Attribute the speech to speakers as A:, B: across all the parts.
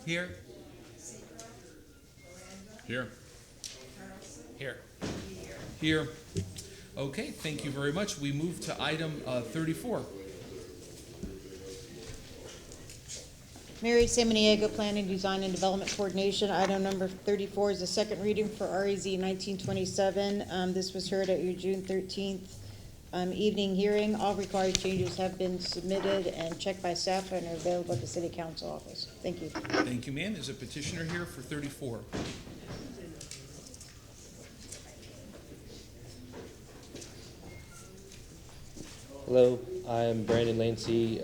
A: Here.
B: Here.
A: Here. Here. Okay, thank you very much. We move to item 34.
C: Mary Samaniego, Planning, Design, and Development Coordination. Item number 34 is the second reading for REZ 1927. This was heard at your June 13th evening hearing. All required changes have been submitted and checked by staff and are available at the City Council office. Thank you.
A: Thank you, ma'am. Is a petitioner here for 34?
D: Hello, I'm Brandon Lancey,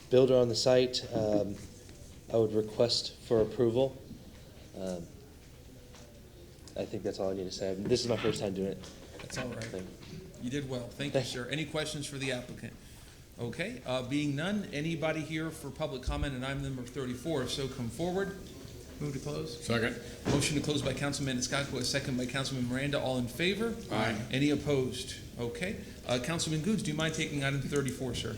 D: builder on the site. I would request for approval. I think that's all I need to say. This is my first time doing it.
A: That's all right.
D: Thank you.
A: You did well. Thank you, sir. Any questions for the applicant? Okay, being none, anybody here for public comment on item number 34? If so, come forward. Move to close.
B: Second.
A: Motion to close by Councilman Maniscalco, a second by Councilman Miranda. All in favor?
B: Aye.
A: Any opposed? Okay. Councilman Goods, do you mind taking item 34, sir?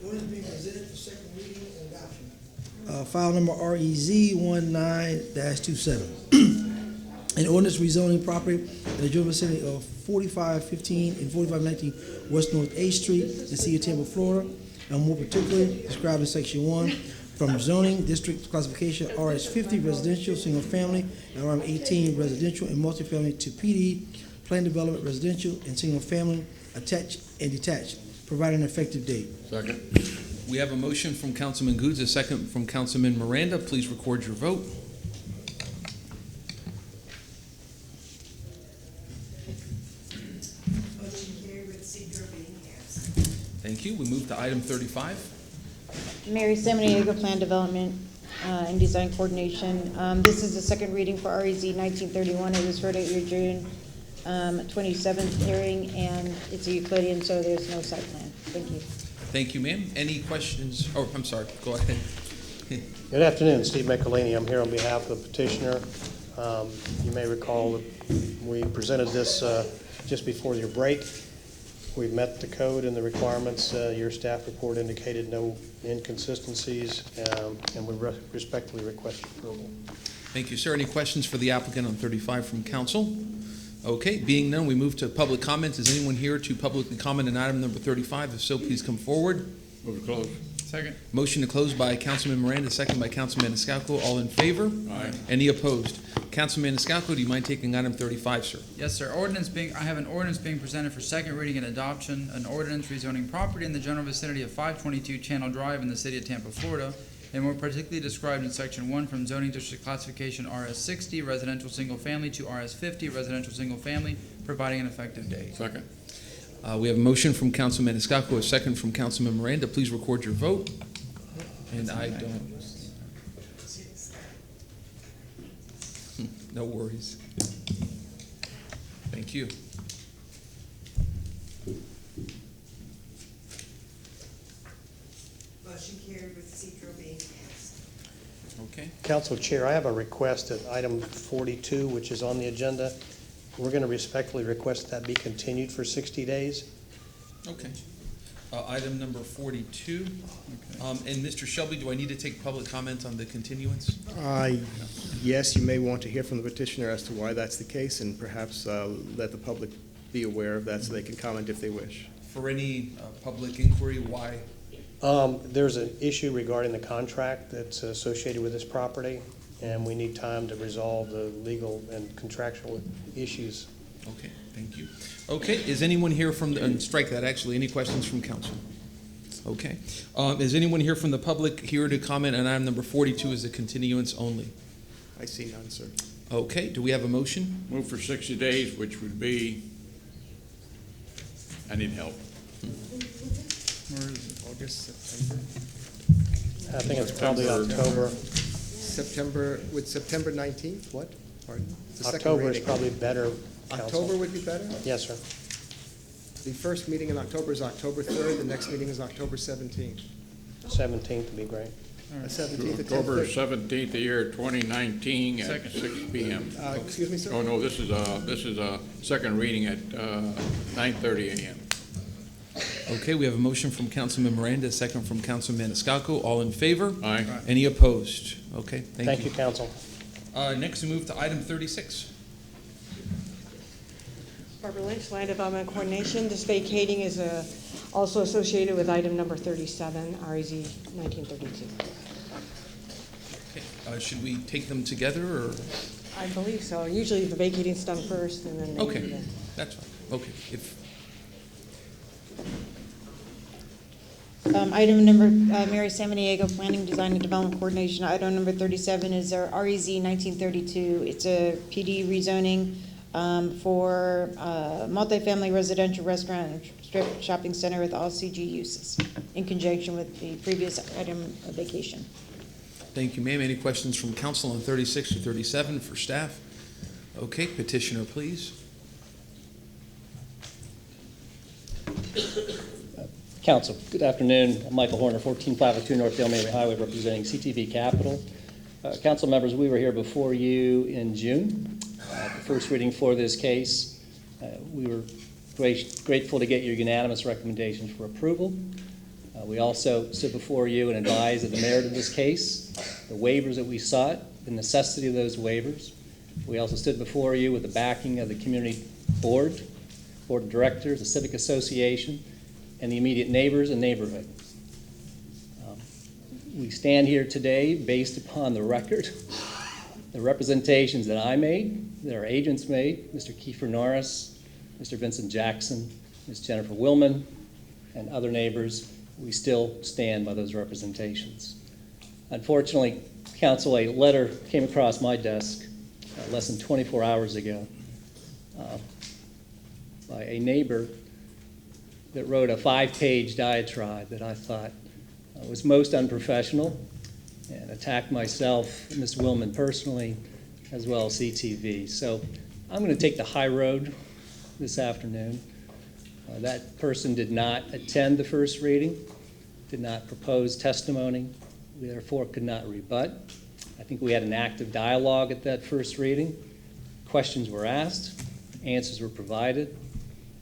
E: Ordinance being presented for second reading and adoption. File number REZ 19-27. An ordinance rezoning property in the general vicinity of 4515 and 4519 West North 8th Street, the city of Tampa, Florida, and more particularly described in section 1 from zoning district classification RS50 residential single family and RM18 residential and multifamily to PD planned development residential and single family attached and detached, providing an effective date.
B: Second.
A: We have a motion from Councilman Goods, a second from Councilman Miranda. Please record your vote.
F: Motion carried with Cedro being yes.
A: Thank you. We move to item 35.
C: Mary Samaniego, Plan Development and Design Coordination. This is the second reading for REZ 1931. It was heard at your June 27th hearing, and it's a Euclidean, so there's no site plan. Thank you.
A: Thank you, ma'am. Any questions? Oh, I'm sorry. Go ahead.
G: Good afternoon, Steve McElhaney. I'm here on behalf of the petitioner. You may recall that we presented this just before your break. We've met the code and the requirements. Your staff report indicated no inconsistencies, and we respectfully request approval.
A: Thank you, sir. Any questions for the applicant on 35 from council? Okay, being none, we move to public comments. Is anyone here to publicly comment on item number 35? If so, please come forward.
B: Move to close.
A: Second. Motion to close by Councilman Miranda, second by Councilman Maniscalco. All in favor?
B: Aye.
A: Any opposed? Councilman Maniscalco, do you mind taking item 35, sir?
H: Yes, sir. I have an ordinance being presented for second reading and adoption, an ordinance rezoning property in the general vicinity of 522 Channel Drive in the city of Tampa, Florida, and more particularly described in section 1 from zoning district classification RS60 residential single family to RS50 residential single family, providing an effective date.
B: Second.
A: We have a motion from Councilman Maniscalco, a second from Councilman Miranda. Please record your vote. And I don't. No worries. Thank you.
F: Motion carried with Cedro being yes.
A: Okay.
G: Council Chair, I have a request at item 42, which is on the agenda. We're going to respectfully request that be continued for 60 days.
A: Okay. Item number 42. And Mr. Shelby, do I need to take public comment on the continuance?
I: Yes, you may want to hear from the petitioner as to why that's the case, and perhaps let the public be aware of that so they can comment if they wish.
A: For any public inquiry, why?
G: There's an issue regarding the contract that's associated with this property, and we need time to resolve the legal and contractual issues.
A: Okay, thank you. Okay, is anyone here from, and strike that actually, any questions from council? Okay. Is anyone here from the public here to comment on item number 42 as a continuance only?
I: I see none, sir.
A: Okay, do we have a motion?
B: Move for 60 days, which would be, I need help.
H: Where is it? August, September?
G: I think it's probably October.
I: Would September 19th, what? Pardon? The second
G: October is
I: reading.
G: probably better, council.
I: October would be better?
G: Yes, sir.
I: The first meeting in October is October 3rd, the next meeting is October 17th.
G: 17th would be great.
I: 17th at
B: October
I: 10:30.
B: 17th, the year 2019 at
H: Second.
B: 6 p.m.
I: Excuse me, sir?
B: Oh, no, this is a second reading at 9:30 a.m.
A: Okay, we have a motion from Councilman Miranda, a second from Councilman Maniscalco. All in favor?
B: Aye.
A: Any opposed? Okay,
G: Thank you, council.
A: Next, we move to item 36.
J: Barbara Lynch, Land Development Coordination. This vacating is also associated with item number 37, REZ 1932.
A: Okay, should we take them together, or?
J: I believe so. Usually the vacating's done first and then they
A: Okay,
J: do the-
A: that's fine. Okay, if,
C: Item number, Mary Samaniego, Planning, Design, and Development Coordination. Item number 37 is our REZ 1932. It's a PD rezoning for multifamily residential restaurant and strip shopping center with all CG uses in conjunction with the previous item of vacation.
A: thank you, ma'am. Any questions from council on 36 or 37 for staff? Okay, petitioner, please.
K: Council, good afternoon. I'm Michael Horner, 14502 North Dale Mabry Highway, representing CTV Capital. Council members, we were here before you in June, the first reading for this case. We were grateful to get your unanimous recommendation for approval. We also stood before you and advised of the merit of this case, the waivers that we sought, the necessity of those waivers. We also stood before you with the backing of the community board of directors, the civic association, and the immediate neighbors and neighborhood. We stand here today based upon the record, the representations that I made, that our agents made, Mr. Kiefer Norris, Mr. Vincent Jackson, Ms. Jennifer Willman, and other neighbors. We still stand by those representations. Unfortunately, Council, a letter came across my desk less than 24 hours ago by a neighbor that wrote a 5-page diatribe that I thought was most unprofessional and attacked myself, Ms. Willman personally, as well as CTV. So I'm going to take the high road this afternoon. That person did not attend the first reading, did not propose testimony, we therefore could not rebut. I think we had an active dialogue at that first reading. Questions were asked, answers were provided.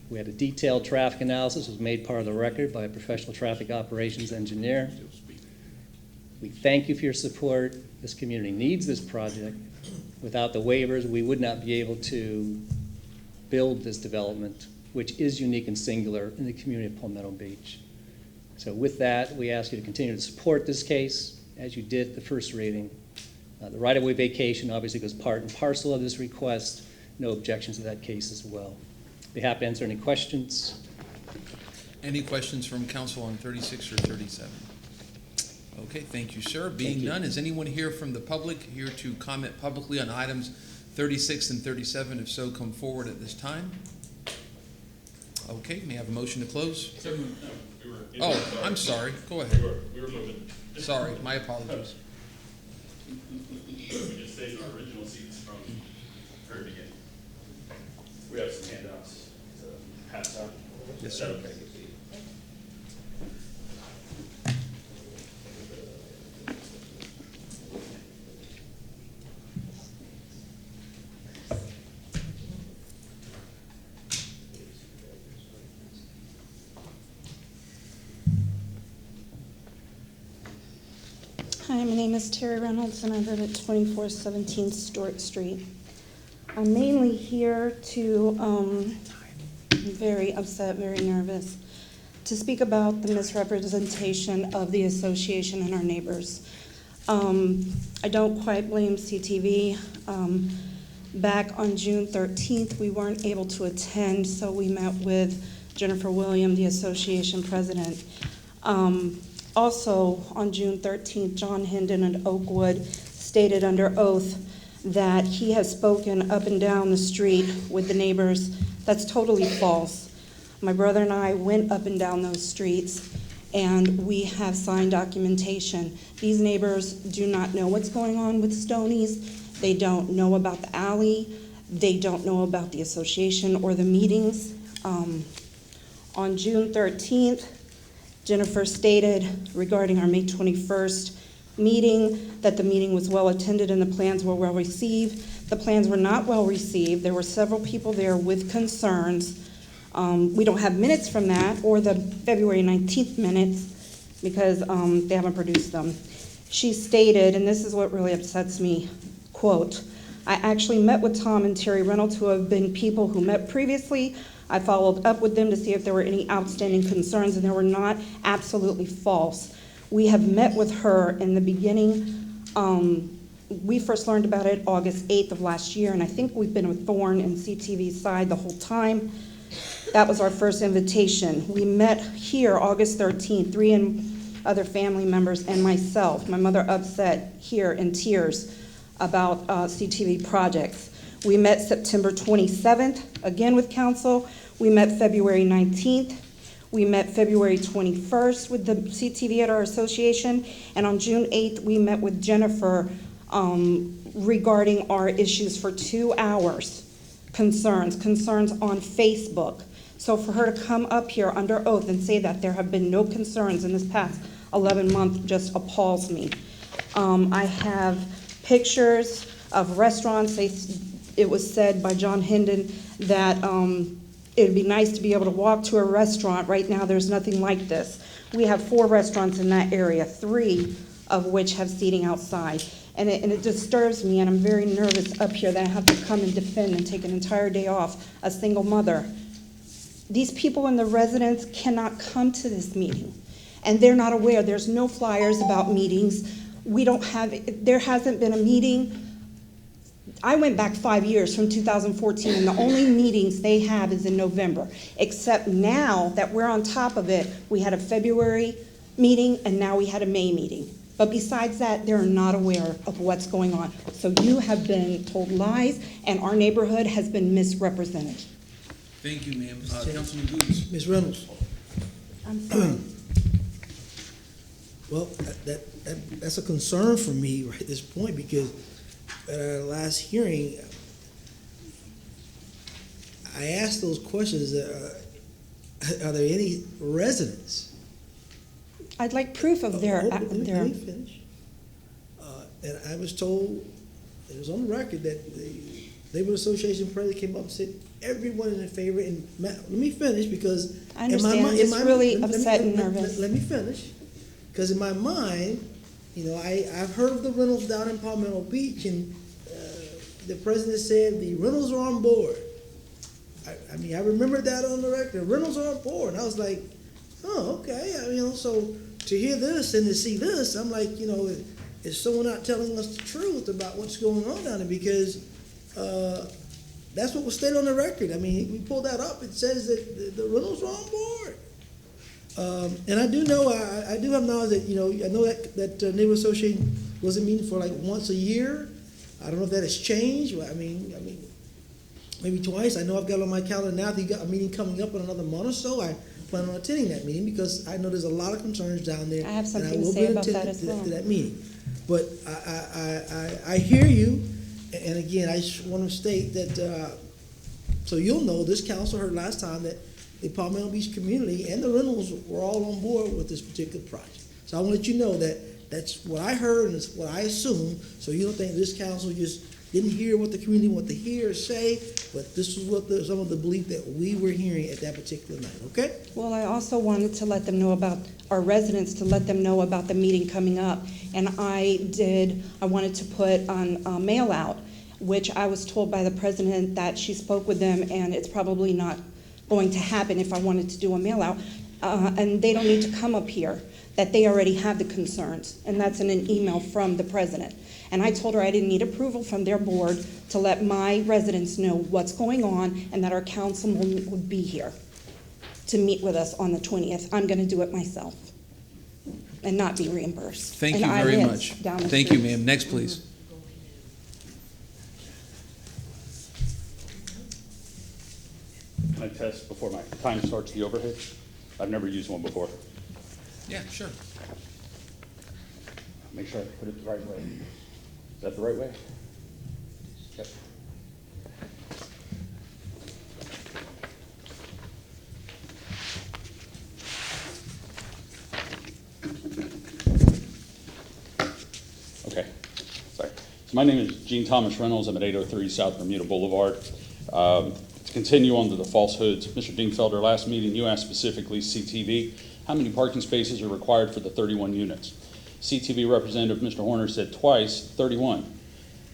K: We had a detailed traffic analysis, was made part of the record by a professional traffic operations engineer. We thank you for your support. This community needs this project. Without the waivers, we would not be able to build this development, which is unique and singular in the community of Palmetto Beach. So with that, we ask you to continue to support this case as you did the first reading. The right-of-way vacation obviously goes part and parcel of this request. No objections to that case as well. Be happy to answer any questions.
A: Any questions from council on 36 or 37? Okay, thank you, sir. Being none, is anyone here from the public here to comment publicly on items 36 and 37? If so, come forward at this time. Okay, may I have a motion to close? Oh, I'm sorry. Go ahead.
L: We were moving.
A: Sorry, my apologies.
L: We just saved our original seats from the very beginning. We have some handouts to pass out.
A: Yes,
L: Is
A: sir.
L: that okay?
M: Hi, my name is Terry Reynolds, and I live at 2417 Stewart Street. I'm mainly here to, I'm very upset, very nervous, to speak about the misrepresentation of the association and our neighbors. I don't quite blame CTV. Back on June 13th, we weren't able to attend, so we met with Jennifer William, the association president. Also, on June 13th, John Hendon at Oakwood stated under oath that he has spoken up and down the street with the neighbors. That's totally false. My brother and I went up and down those streets, and we have signed documentation. These neighbors do not know what's going on with Stoney's. They don't know about the alley. They don't know about the association or the meetings. On June 13th, Jennifer stated regarding our May 21st meeting that the meeting was well attended and the plans were well received. The plans were not well received. There were several people there with concerns. We don't have minutes from that or the February 19th minutes because they haven't produced them. She stated, and this is what really upsets me, quote, "I actually met with Tom and Terry Reynolds, who have been people who met previously. I followed up with them to see if there were any outstanding concerns, and there were not. Absolutely false. We have met with her in the beginning. We first learned about it August 8th of last year, and I think we've been a thorn in CTV's side the whole time. That was our first invitation. We met here August 13th, 3 other family members and myself. My mother upset here in tears about CTV projects. We met September 27th, again with council. We met February 19th. We met February 21st with the CTV at our association. And on June 8th, we met with Jennifer regarding our issues for 2 hours, concerns on Facebook. So for her to come up here under oath and say that there have been no concerns in this past 11 months just appalls me. I have pictures of restaurants. It was said by John Hendon that it'd be nice to be able to walk to a restaurant. Right now, there's nothing like this. We have 4 restaurants in that area, 3 of which have seating outside. And it disturbs me, and I'm very nervous up here that I have to come and defend and take an entire day off, a single mother. These people and the residents cannot come to this meeting, and they're not aware. There's no flyers about meetings. There hasn't been a meeting. I went back 5 years from 2014, and the only meetings they have is in November, except now that we're on top of it, we had a February meeting, and now we had a May meeting. But besides that, they're not aware of what's going on. So you have been told lies, and our neighborhood has been misrepresented.
A: Thank you, ma'am. Councilman Goods.
E: Ms. Reynolds.
M: I'm sorry.
E: Well, that's a concern for me right at this point, because at our last hearing, I asked those questions, are there any residents?
M: I'd like proof of their.
E: Let me finish. And I was told, it was on the record, that the Neighborhood Association president came up and said, everyone is in favor, and let me finish, because
M: I understand, it's really upset and nervous.
E: Let me finish, because in my mind, you know, I've heard of the rentals down in Palmetto Beach, and the president said the rentals are on board. I mean, I remember that on the record, the rentals are on board, and I was like, oh, okay, so to hear this and to see this, I'm like, is someone not telling us the truth about what's going on down there? Because that's what was stated on the record. I mean, we pulled that up. It says that the rentals are on board. And I do know, I do have knowledge that, I know that neighborhood association wasn't meeting for like once a year. I don't know if that has changed. I mean, maybe twice. I know I've got on my calendar now that you got a meeting coming up in another month or so. I plan on attending that meeting because I know there's a lot of concerns down there.
M: I have something to say about that as well.
E: To that meeting. But I hear you, and again, I just want to state that, so you'll know, this council heard last time that the Palmetto Beach community and the rentals were all on board with this particular project. So I want to let you know that that's what I heard and it's what I assume, so you don't think this council just didn't hear what the community wanted to hear or say, but this is what some of the belief that we were hearing at that particular night, okay?
M: Well, I also wanted to let them know about our residents, to let them know about the meeting coming up. And I wanted to put on a mail out, which I was told by the president that she spoke with them and it's probably not going to happen if I wanted to do a mail out. And they don't need to come up here, that they already have the concerns. And that's in an email from the president. And I told her I didn't need approval from their board to let my residents know what's going on and that our councilman would be here to meet with us on the 20th. I'm going to do it myself and not be reimbursed.
A: Thank you
M: And I
A: very
M: live
A: much.
M: down the
A: Thank you,
M: street.
A: ma'am. Next, please.
L: Can I test before my time starts the overhead? I've never used one before.
A: Yeah, sure.
L: Make sure I put it the right way. Is that the right way? Yep. Okay, sorry. So my name is Gene Thomas Reynolds. I'm at 803 South Bermuda Boulevard. To continue on to the falsehoods, Mr. Dingfelder, last meeting you asked specifically CTV, how many parking spaces are required for the 31 units? CTV representative Mr. Horner said twice 31.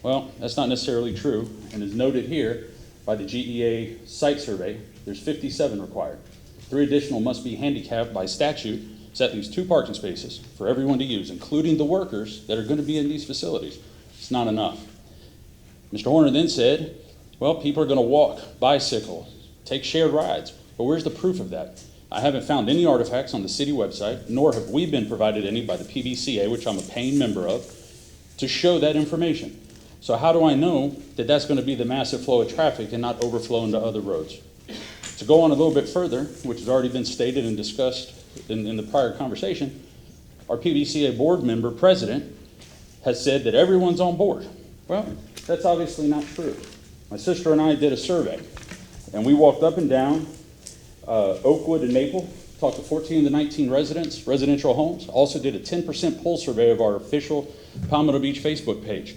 L: Well, that's not necessarily true, and as noted here by the GEA site survey, there's 57 required. 3 additional must be handicapped by statute, so that leaves 2 parking spaces for everyone to use, including the workers that are going to be in these facilities. It's not enough. Mr. Horner then said, well, people are going to walk, bicycle, take shared rides. But where's the proof of that? I haven't found any artifacts on the city website, nor have we been provided any by the PVCA, which I'm a paying member of, to show that information. So how do I know that that's going to be the massive flow of traffic and not overflow into other roads? To go on a little bit further, which has already been stated and discussed in the prior conversation, our PVCA board member, president, has said that everyone's on board. Well, that's obviously not true. My sister and I did a survey, and we walked up and down Oakwood and Maple, talked to 14 of the 19 residents, residential homes, also did a 10% poll survey of our official Palmetto Beach Facebook page.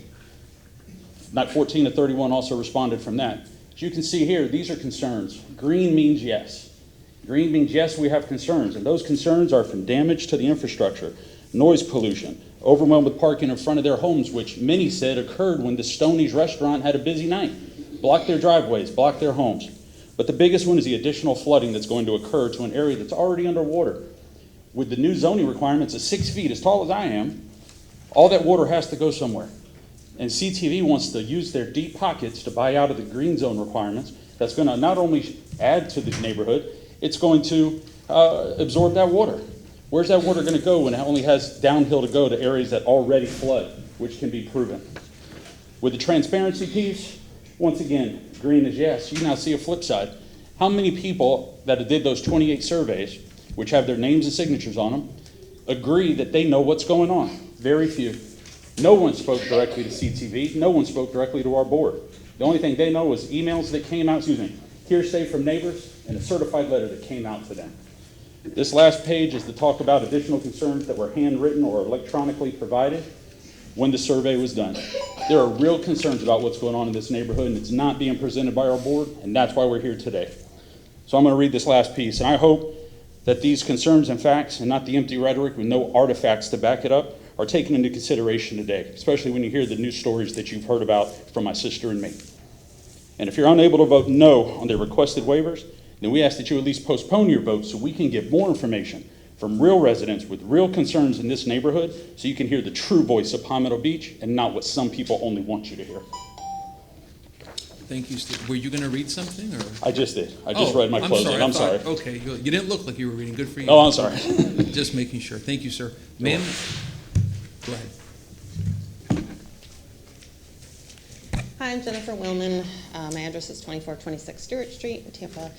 L: Not 14 to 31 also responded from that. As you can see here, these are concerns. Green means yes. Green means yes, we have concerns, and those concerns are from damage to the infrastructure, noise pollution, overwhelmed with parking in front of their homes, which many said occurred when the Stoney's restaurant had a busy night, blocked their driveways, blocked their homes. But the biggest one is the additional flooding that's going to occur to an area that's already underwater. With the new zoning requirements of 6 feet, as tall as I am, all that water has to go somewhere. And CTV wants to use their deep pockets to buy out of the green zone requirements. That's going to not only add to the neighborhood, it's going to absorb that water. Where's that water going to go when it only has downhill to go to areas that already flood, which can be proven? With the transparency piece, once again, green is yes. You now see a flip side. How many people that did those 28 surveys, which have their names and signatures on them, agree that they know what's going on? Very few. No one spoke directly to CTV. No one spoke directly to our board. The only thing they know was emails that came out, hearsay from neighbors, and a certified letter that came out to them. This last page is to talk about additional concerns that were handwritten or electronically provided when the survey was done. There are real concerns about what's going on in this neighborhood, and it's not being presented by our board, and that's why we're here today. So I'm going to read this last piece, and I hope that these concerns and facts, and not the empty rhetoric with no artifacts to back it up, are taken into consideration today, especially when you hear the news stories that you've heard about from my sister and me. And if you're unable to vote no on the requested waivers, then we ask that you at least postpone your vote so we can get more information from real residents with real concerns in this neighborhood so you can hear the true voice of Palmetto Beach and not what some people only want you to hear.
A: Thank you, Steve. Were you going to read something? Or?
L: I just did. I just read my closing. I'm sorry.
A: Okay, you didn't look like you were reading. Good for you.
L: Oh, I'm sorry.
A: Just making sure. Thank you, sir. Ma'am, go ahead.
N: Hi, I'm Jennifer Willman. My address is 2426 Stewart Street in Tampa.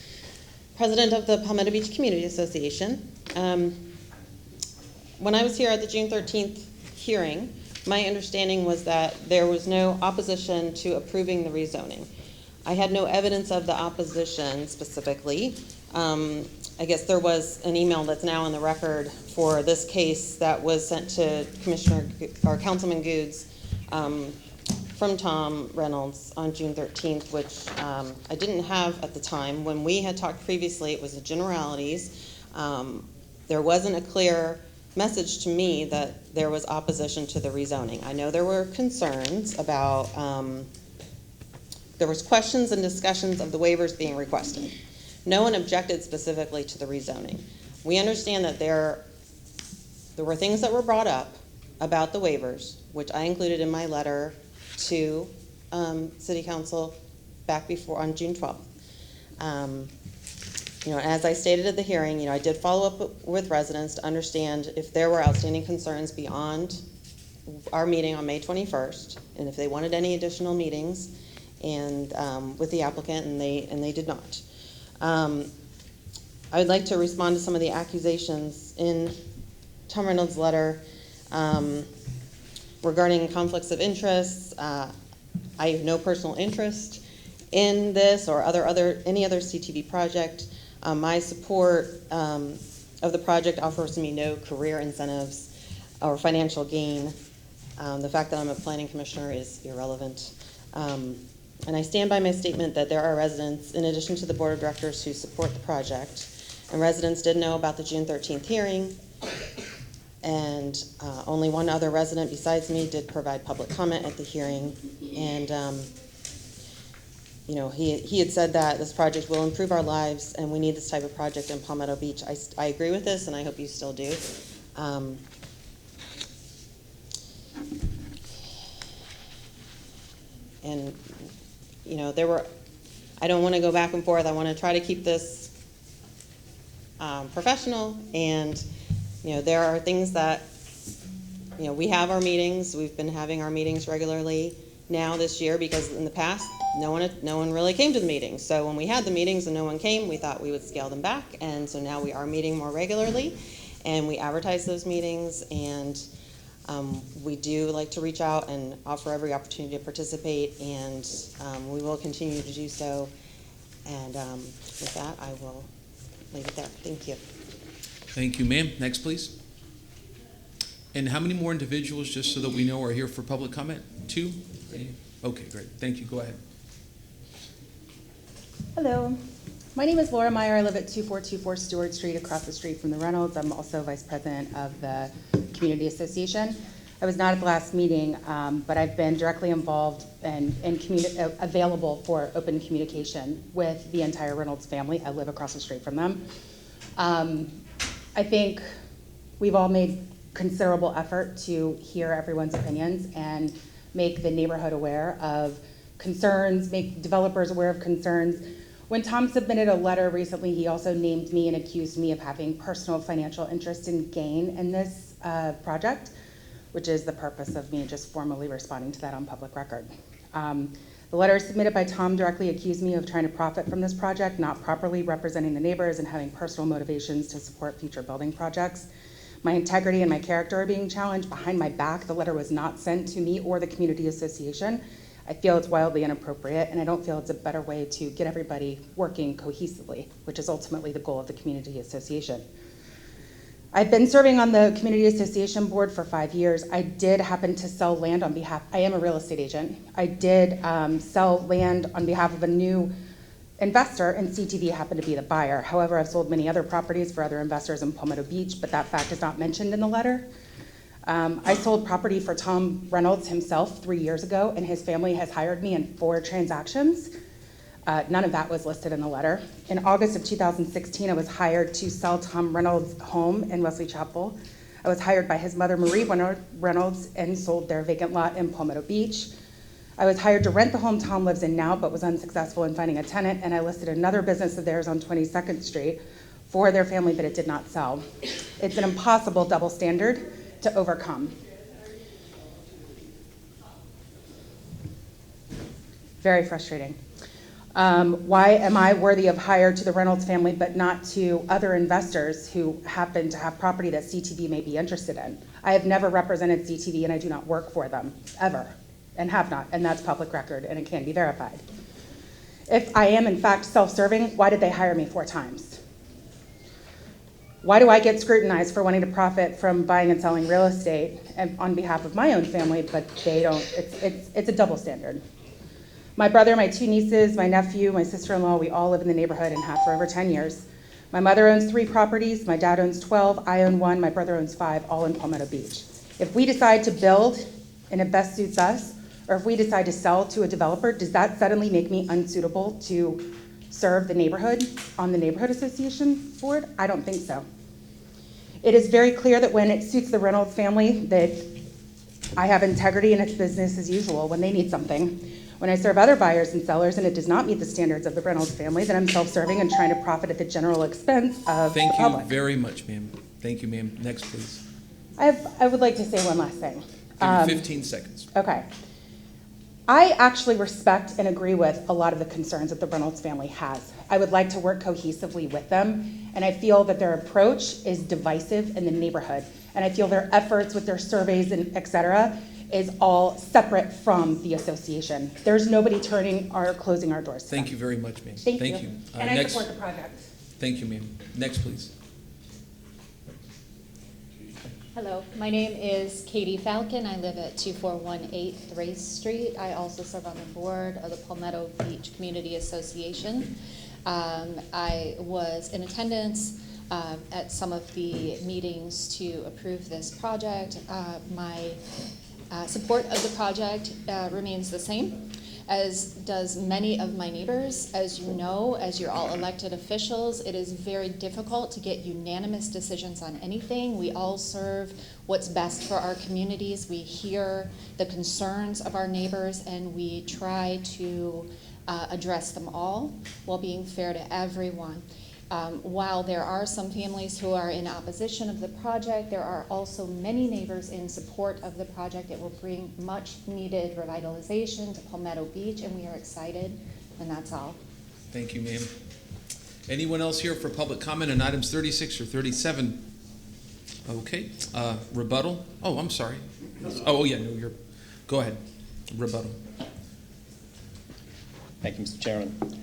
N: President of the Palmetto Beach Community Association. When I was here at the June 13th hearing, my understanding was that there was no opposition to approving the rezoning. I had no evidence of the opposition specifically. I guess there was an email that's now in the record for this case that was sent to Councilman Goods from Tom Reynolds on June 13th, which I didn't have at the time. When we had talked previously, it was the generalities. There wasn't a clear message to me that there was opposition to the rezoning. I know there were concerns about, there was questions and discussions of the waivers being requested. No one objected specifically to the rezoning. We understand that there were things that were brought up about the waivers, which I included in my letter to City Council back before on June 12th. As I stated at the hearing, I did follow up with residents to understand if there were outstanding concerns beyond our meeting on May 21st, and if they wanted any additional meetings and with the applicant, and they did not. I would like to respond to some of the accusations in Tom Reynolds' letter regarding conflicts of interest. I have no personal interest in this or any other CTV project. My support of the project offers me no career incentives or financial gain. The fact that I'm a planning commissioner is irrelevant. And I stand by my statement that there are residents, in addition to the board of directors, who support the project. And residents did know about the June 13th hearing. And only one other resident besides me did provide public comment at the hearing. And, you know, he had said that this project will improve our lives and we need this type of project in Palmetto Beach. I agree with this, and I hope you still do. And, you know, I don't want to go back and forth. I want to try to keep this professional. And, you know, there are things that, you know, we have our meetings. We've been having our meetings regularly now this year because in the past, no one really came to the meetings. So when we had the meetings and no one came, we thought we would scale them back. And so now we are meeting more regularly, and we advertise those meetings, and we do like to reach out and offer every opportunity to participate, and we will continue to do so. And with that, I will leave it there. Thank you.
A: Thank you, ma'am. Next, please. And how many more individuals, just so that we know, are here for public comment? 2? 3? Okay, great. Thank you. Go ahead.
O: Hello. My name is Laura Meyer. I live at 2424 Stewart Street, across the street from the Reynolds. I'm also vice president of the Community Association. I was not at the last meeting, but I've been directly involved and available for open communication with the entire Reynolds family. I live across the street from them. I think we've all made considerable effort to hear everyone's opinions and make the neighborhood aware of concerns, make developers aware of concerns. When Tom submitted a letter recently, he also named me and accused me of having personal financial interest and gain in this project, which is the purpose of me just formally responding to that on public record. The letter submitted by Tom directly accused me of trying to profit from this project, not properly representing the neighbors, and having personal motivations to support future building projects. My integrity and my character are being challenged behind my back. The letter was not sent to me or the Community Association. I feel it's wildly inappropriate, and I don't feel it's a better way to get everybody working cohesively, which is ultimately the goal of the Community Association. I've been serving on the Community Association board for 5 years. I did happen to sell land on behalf, I am a real estate agent. I did sell land on behalf of a new investor, and CTV happened to be the buyer. However, I've sold many other properties for other investors in Palmetto Beach, but that fact is not mentioned in the letter. I sold property for Tom Reynolds himself 3 years ago, and his family has hired me in 4 transactions. None of that was listed in the letter. In August of 2016, I was hired to sell Tom Reynolds' home in Wesley Chapel. I was hired by his mother, Marie Reynolds, and sold their vacant lot in Palmetto Beach. I was hired to rent the home Tom lives in now, but was unsuccessful in finding a tenant, and I listed another business of theirs on 22nd Street for their family, but it did not sell. It's an impossible double standard to overcome. Very frustrating. Why am I worthy of hire to the Reynolds family but not to other investors who happen to have property that CTV may be interested in? I have never represented CTV and I do not work for them, ever, and have not, and that's public record and it can be verified. If I am in fact self-serving, why did they hire me 4 times? Why do I get scrutinized for wanting to profit from buying and selling real estate and on behalf of my own family, but they don't? It's a double standard. My brother, my 2 nieces, my nephew, my sister-in-law, we all live in the neighborhood and have for over 10 years. My mother owns 3 properties, my dad owns 12, I own 1, my brother owns 5, all in Palmetto Beach. If we decide to build and it best suits us, or if we decide to sell to a developer, does that suddenly make me unsuitable to serve the neighborhood on the Neighborhood Association board? I don't think so. It is very clear that when it suits the Reynolds family that I have integrity and it's business as usual when they need something. When I serve other buyers and sellers and it does not meet the standards of the Reynolds family, then I'm self-serving and trying to profit at the general expense of the public.
A: Thank you very much, ma'am. Thank you, ma'am. Next, please.
O: I would like to say one last thing.
A: Give you 15 seconds.
O: Okay. I actually respect and agree with a lot of the concerns that the Reynolds family has. I would like to work cohesively with them, and I feel that their approach is divisive in the neighborhood, and I feel their efforts with their surveys and et cetera is all separate from the association. There's nobody turning or closing our doors to them.
A: Thank you very much, ma'am.
O: Thank you. And I
A: Next.
O: support the project.
A: Thank you, ma'am. Next, please.
P: Hello, my name is Katie Falcon. I live at 2418 Thrace Street. I also serve on the board of the Palmetto Beach Community Association. I was in attendance at some of the meetings to approve this project. My support of the project remains the same, as does many of my neighbors. As you know, as you're all elected officials, it is very difficult to get unanimous decisions on anything. We all serve what's best for our communities. We hear the concerns of our neighbors, and we try to address them all while being fair to everyone. While there are some families who are in opposition of the project, there are also many neighbors in support of the project. It will bring much needed revitalization to Palmetto Beach, and we are excited, and that's all.
A: Thank you, ma'am. Anyone else here for public comment on items 36 or 37? Okay, rebuttal? Oh, I'm sorry. Oh, yeah, no, go ahead. Rebuttal.
K: Thank you, Mr. Chairman.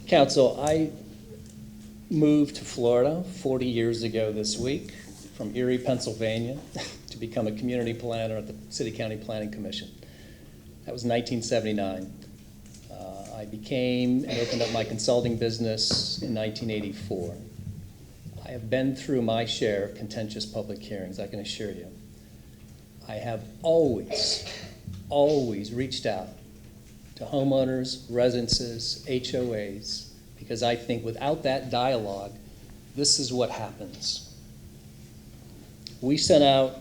K: Council, I moved to Florida 40 years ago this week from Erie, Pennsylvania, to become a community planner at the City County Planning Commission. That was 1979. I became and opened up my consulting business in 1984. I have been through my share of contentious public hearings, I can assure you. I have always reached out to homeowners, residences, HOAs, because I think without that dialogue, this is what happens. We sent out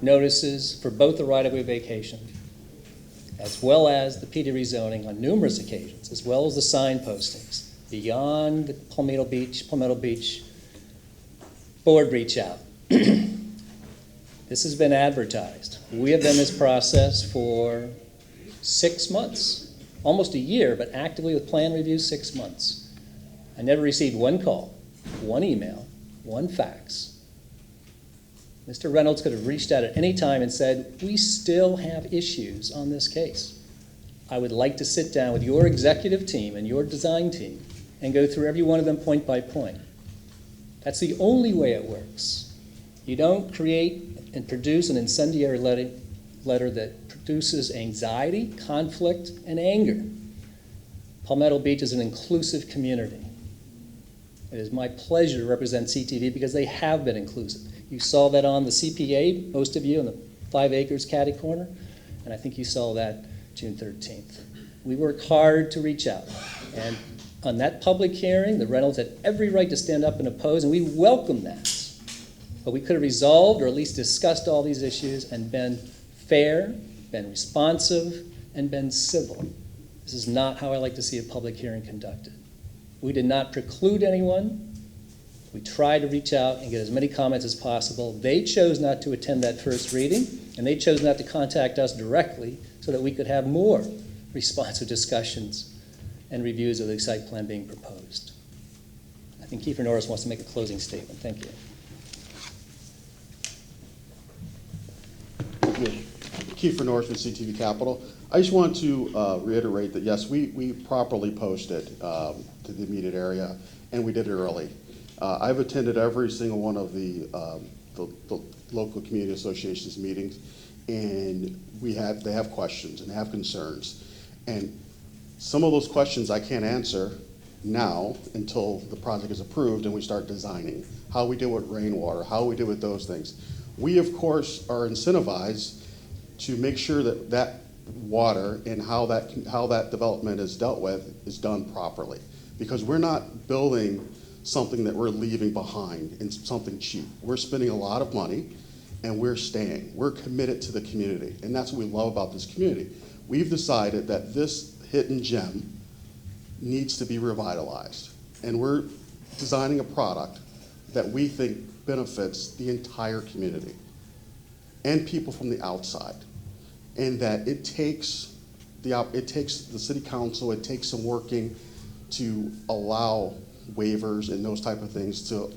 K: notices for both the right-of-way vacation as well as the PD rezoning on numerous occasions, as well as the sign postings beyond the Palmetto Beach board reach out. This has been advertised. We have done this process for 6 months, almost a year, but actively with plan review, 6 months. I never received one call, one email, one fax. Mr. Reynolds could have reached out at any time and said, we still have issues on this case. I would like to sit down with your executive team and your design team and go through every one of them point by point. That's the only way it works. You don't create and produce an incendiary letter that produces anxiety, conflict, and anger. Palmetto Beach is an inclusive community. It is my pleasure to represent CTV because they have been inclusive. You saw that on the CPA, most of you, in the 5 acres catty corner, and I think you saw that June 13th. We worked hard to reach out, and on that public hearing, the Reynolds had every right to stand up and oppose, and we welcome that. But we could have resolved or at least discussed all these issues and been fair, been responsive, and been civil. This is not how I like to see a public hearing conducted. We did not preclude anyone. We tried to reach out and get as many comments as possible. They chose not to attend that first reading, and they chose not to contact us directly so that we could have more responsive discussions and reviews of the site plan being proposed. I think Kiefer Norris wants to make a closing statement. Thank you.
Q: Kiefer Norris with CTV Capital. I just want to reiterate that, yes, we properly posted to the immediate area, and we did it early. I've attended every single one of the local community associations meetings, and they have questions and have concerns. And some of those questions I can't answer now until the project is approved and we start designing. How we deal with rainwater, how we deal with those things. We, of course, are incentivized to make sure that that water and how that development is dealt with is done properly. Because we're not building something that we're leaving behind and something cheap. We're spending a lot of money and we're staying. We're committed to the community, and that's what we love about this community. We've decided that this hidden gem needs to be revitalized, and we're designing a product that we think benefits the entire community and people from the outside, and that it takes the city council, it takes some working to allow waivers and those type of things to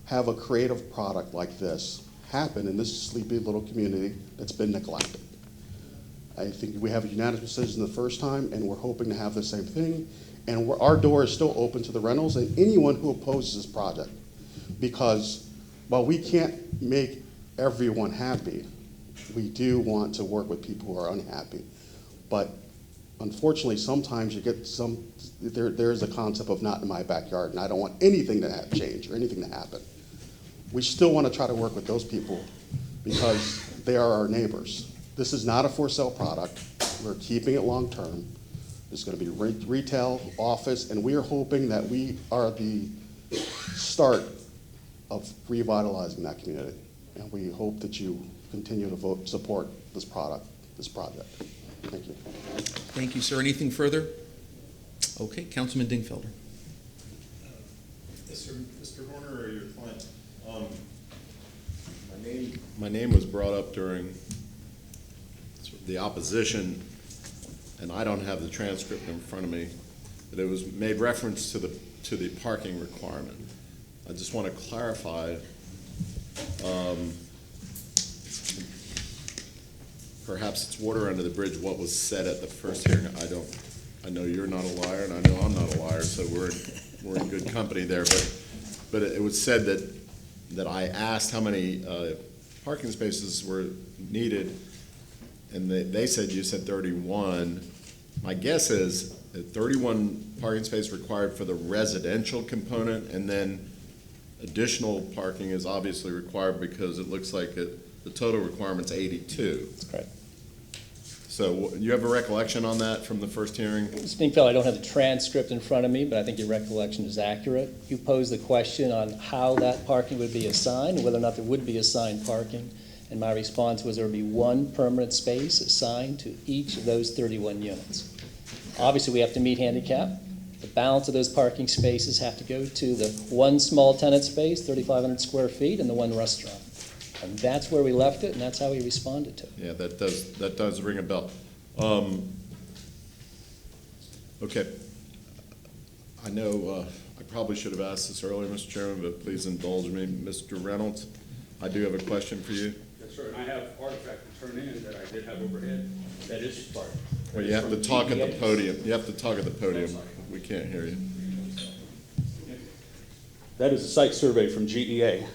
Q: have a creative product like this happen in this sleepy little community that's been neglected. I think we have a unanimous decision the first time, and we're hoping to have the same thing. And our door is still open to the Reynolds and anyone who opposes this project, because while we can't make everyone happy, we do want to work with people who are unhappy. But unfortunately, sometimes you get there's a concept of not in my backyard, and I don't want anything to change or anything to happen. We still want to try to work with those people because they are our neighbors. This is not a for sale product. We're keeping it long term. There's going to be retail, office, and we are hoping that we are the start of revitalizing that community. And we hope that you continue to support this project. Thank you.
A: Thank you, sir. Anything further? Okay, Councilman Dingfelder.
R: Yes, sir. Mr. Horner or your client. My name was brought up during the opposition, and I don't have the transcript in front of me, but it was made reference to the parking requirement. I just want to clarify. Perhaps it's water under the bridge what was said at the first hearing. I know you're not a liar, and I know I'm not a liar, so we're in good company there. But it was said that I asked how many parking spaces were needed, and they said you said 31. My guess is that 31 parking spaces required for the residential component, and then additional parking is obviously required because it looks like the total requirement's 82.
K: That's correct.
R: So you have a recollection on that from the first hearing?
K: Mr. Dingfelder, I don't have the transcript in front of me, but I think your recollection is accurate. You posed the question on how that parking would be assigned, and whether or not there would be assigned parking, and my response was there would be one permanent space assigned to each of those 31 units. Obviously, we have to meet handicap. The balance of those parking spaces have to go to the one small tenant space, 3,500 square feet, and the one restaurant. And that's where we left it, and that's how we responded to it.
R: Yeah, that does ring a bell. Okay. I know I probably should have asked this earlier, Mr. Chairman, but please indulge me. Mr. Reynolds, I do have a question for you.
L: Yes, sir, and I have artifact to turn in that I did have overhead. That is part.
R: Well, you have to talk at the podium. You have to talk at the podium. We can't hear you.
L: That is a site survey from GEA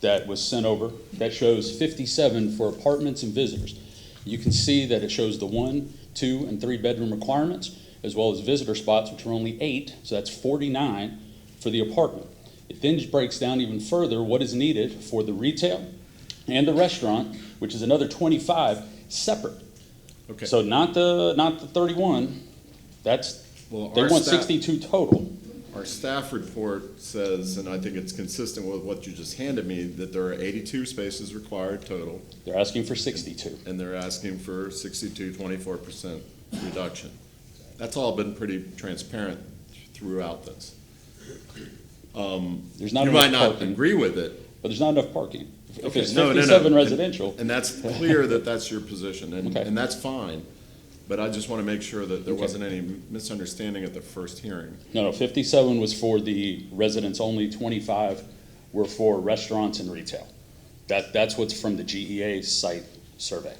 L: that was sent over that shows 57 for apartments and visitors. You can see that it shows the 1, 2, and 3 bedroom requirements, as well as visitor spots, which are only 8, so that's 49 for the apartment. It then breaks down even further what is needed for the retail and the restaurant, which is another 25 separate.
R: Okay.
L: So not the 31. That's
R: Well,
L: they
R: our
L: want
R: staff-
L: 62 total.
R: Our staff report says, and I think it's consistent with what you just handed me, that there are 82 spaces required total.
L: They're asking for 62.
R: And they're asking for 62, 24% reduction. That's all been pretty transparent throughout this.
L: There's not
R: you
L: enough
R: might not
L: parking.
R: agree with it.
L: But there's not enough parking. If
R: Okay,
L: it's
R: no,
L: 57 residential.
R: And that's clear that that's your position,
L: Okay.
R: and that's fine. But I just want to make sure that there wasn't any misunderstanding at the first hearing.
L: No, 57 was for the residents only, 25 were for restaurants and retail. That's what's from the GEA site survey.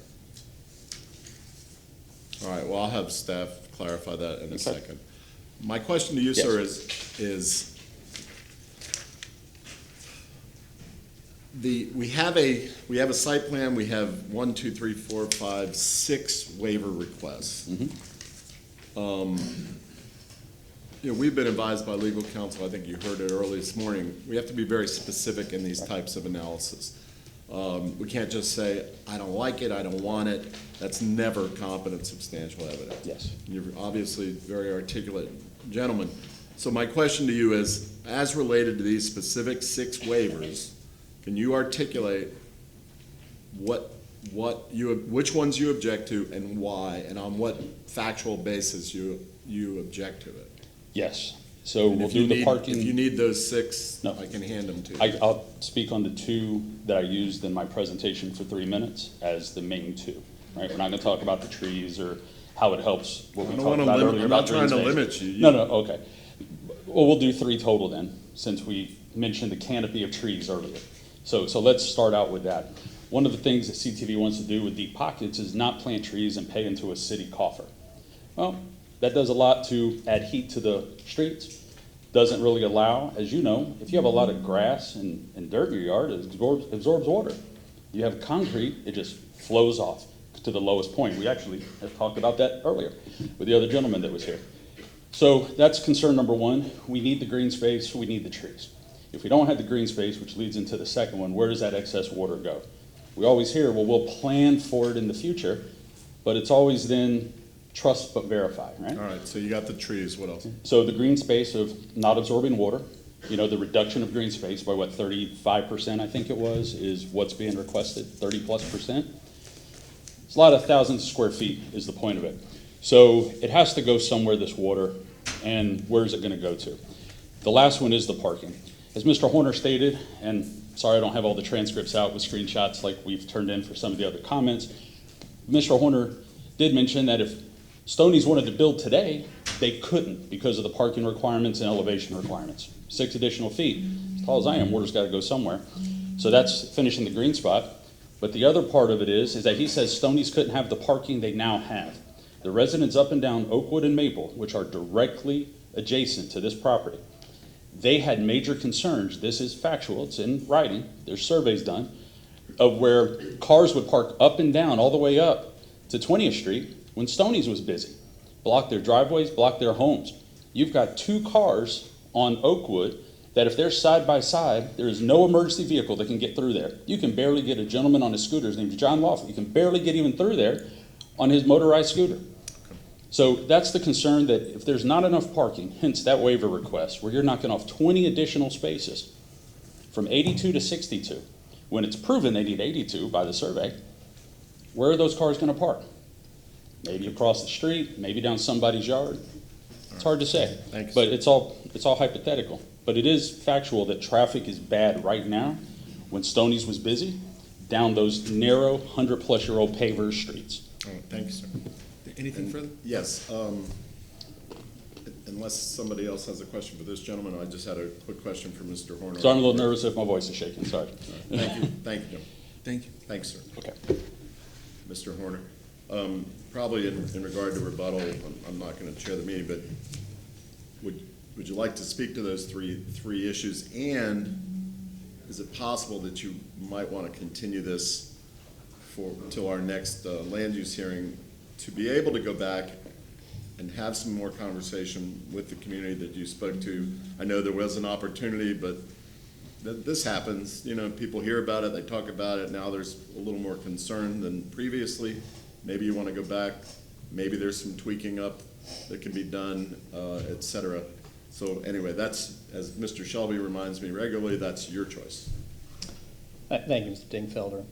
R: All right, well, I'll have staff clarify that in a
L: Okay.
R: second. My question to you,
L: Yes.
R: sir, is we have a site plan, we have 1, 2, 3, 4, 5, 6 waiver requests. You know, we've been advised by legal counsel, I think you heard it early this morning, we have to be very specific in these types of analysis. We can't just say, I don't like it, I don't want it. That's never competent substantial evidence.
L: Yes.
R: You're obviously very articulate gentleman. So my question to you is, as related to these specific 6 waivers, can you articulate which ones you object to and why, and on what factual basis you object to it?
L: Yes. So
R: And
L: we'll
R: if you
L: do the
R: need-
L: parking.
R: If you need those 6,
L: No.
R: I can hand them to you.
L: I'll speak on the 2 that I used in my presentation for 3 minutes as the main 2, right? We're not gonna talk about the trees or how it helps what we
R: I don't
L: talked
R: wanna
L: about
R: limit-
L: earlier
R: I'm
L: about
R: not trying to
L: green space.
R: limit you.
L: No, okay. Well, we'll do 3 total then, since we mentioned the canopy of trees earlier. So let's start out with that. One of the things that CTV wants to do with deep pockets is not plant trees and pay into a city coffer. Well, that does a lot to add heat to the streets. doesn't really allow, as you know, if you have a lot of grass and dirt in your yard, it absorbs water. You have concrete, it just flows off to the lowest point. We actually have talked about that earlier with the other gentleman that was here. So that's concern number one. We need the green space, we need the trees. If we don't have the green space, which leads into the second one, where does that excess water go? We always hear, well, we'll plan for it in the future, but it's always then trust but verify, right?
R: All right, so you got the trees, what else?
L: So the green space of not absorbing water, you know, the reduction of green space by what, 35%, I think it was, is what's being requested, 30+%. It's a lot of thousands of square feet is the point of it. So it has to go somewhere, this water, and where's it gonna go to? The last one is the parking. As Mr. Horner stated, and sorry I don't have all the transcripts out with screenshots like we've turned in for some of the other comments, Mr. Horner did mention that if Stoney's wanted to build today, they couldn't because of the parking requirements and elevation requirements. 6 additional feet. As tall as I am, water's gotta go somewhere. So that's finishing the green spot. But the other part of it is that he says Stoney's couldn't have the parking they now have. The residents up and down Oakwood and Maple, which are directly adjacent to this property, they had major concerns. This is factual, it's in writing, there's surveys done, of where cars would park up and down all the way up to 20th Street when Stoney's was busy. Block their driveways, block their homes. You've got 2 cars on Oakwood that if they're side by side, there is no emergency vehicle that can get through there. You can barely get a gentleman on his scooter, his name is John Lawful, you can barely get even through there on his motorized scooter. So that's the concern, that if there's not enough parking, hence that waiver request, where you're knocking off 20 additional spaces from 82 to 62, when it's proven they need 82 by the survey, where are those cars gonna park? Maybe across the street, maybe down somebody's yard. It's hard to say, but it's all hypothetical. But it is factual that traffic is bad right now when Stoney's was busy down those narrow 100-plus-year-old paver streets.
R: All right, thank you, sir.
A: Anything further?
R: Yes. Unless somebody else has a question for this gentleman, I just had a quick question for Mr. Horner.
L: So I'm a little nervous if my voice is shaking, sorry.
R: Thank you, Jim.
A: Thank you.
R: Thanks, sir.
L: Okay.
R: Mr. Horner, probably in regard to rebuttal, I'm not going to chair the meeting, but would you like to speak to those three issues? And is it possible that you might want to continue this till our next land use hearing, to be able to go back and have some more conversation with the community that you spoke to? I know there was an opportunity, but this happens. You know, people hear about it, they talk about it. Now there's a little more concern than previously. Maybe you want to go back. Maybe there's some tweaking up that can be done, et cetera. So anyway, that's, as Mr. Shelby reminds me regularly, that's your choice.
K: Thank you, Mr. Dingfelder.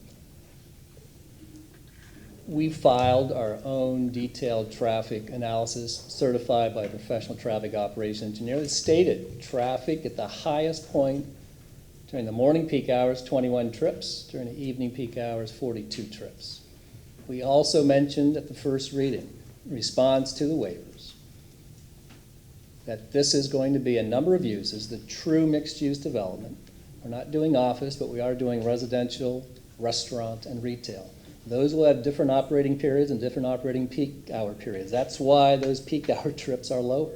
K: We filed our own detailed traffic analysis certified by a professional traffic operations engineer that stated traffic at the highest point during the morning peak hours, 21 trips, during the evening peak hours, 42 trips. We also mentioned at the first reading, in response to the waivers, that this is going to be a number of uses, the true mixed-use development. We're not doing office, but we are doing residential, restaurant, and retail. Those will have different operating periods and different operating peak hour periods. That's why those peak hour trips are lower.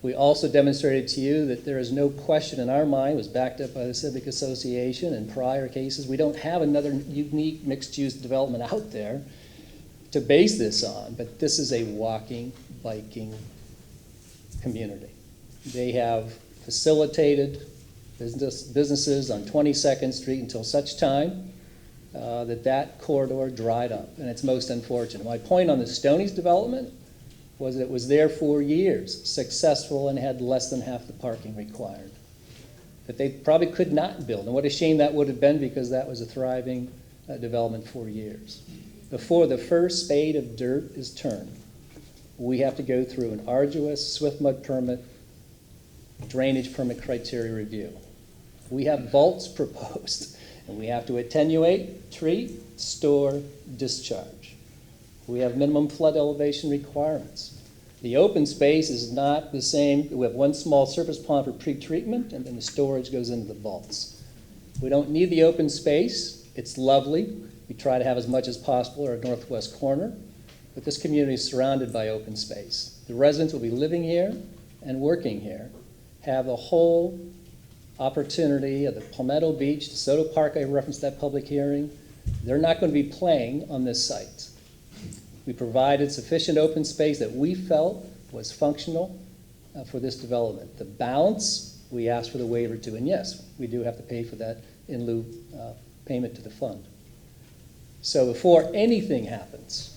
K: We also demonstrated to you that there is no question in our mind, was backed up by the Civic Association in prior cases. We don't have another unique mixed-use development out there to base this on, but this is a walking, biking community. They have facilitated businesses on 22nd Street until such time that corridor dried up, and it's most unfortunate. My point on the Stoney's development was that it was there for years, successful, and had less than half the parking required. That they probably could not build, and what a shame that would have been, because that was a thriving development for years. Before the first spade of dirt is turned, we have to go through an arduous swift mud permit, drainage permit criteria review. We have vaults proposed, and we have to attenuate, treat, store, discharge. We have minimum flood elevation requirements. The open space is not the same. We have one small surface pond for pre-treatment, and then the storage goes into the vaults. We don't need the open space. It's lovely. We try to have as much as possible at our northwest corner, but this community is surrounded by open space. The residents will be living here and working here have the whole opportunity of the Palmetto Beach, DeSoto Park, I referenced that public hearing. They're not going to be playing on this site. We provided sufficient open space that we felt was functional for this development. The balance, we asked for the waiver to, and yes, we do have to pay for that in lieu payment to the fund. So before anything happens,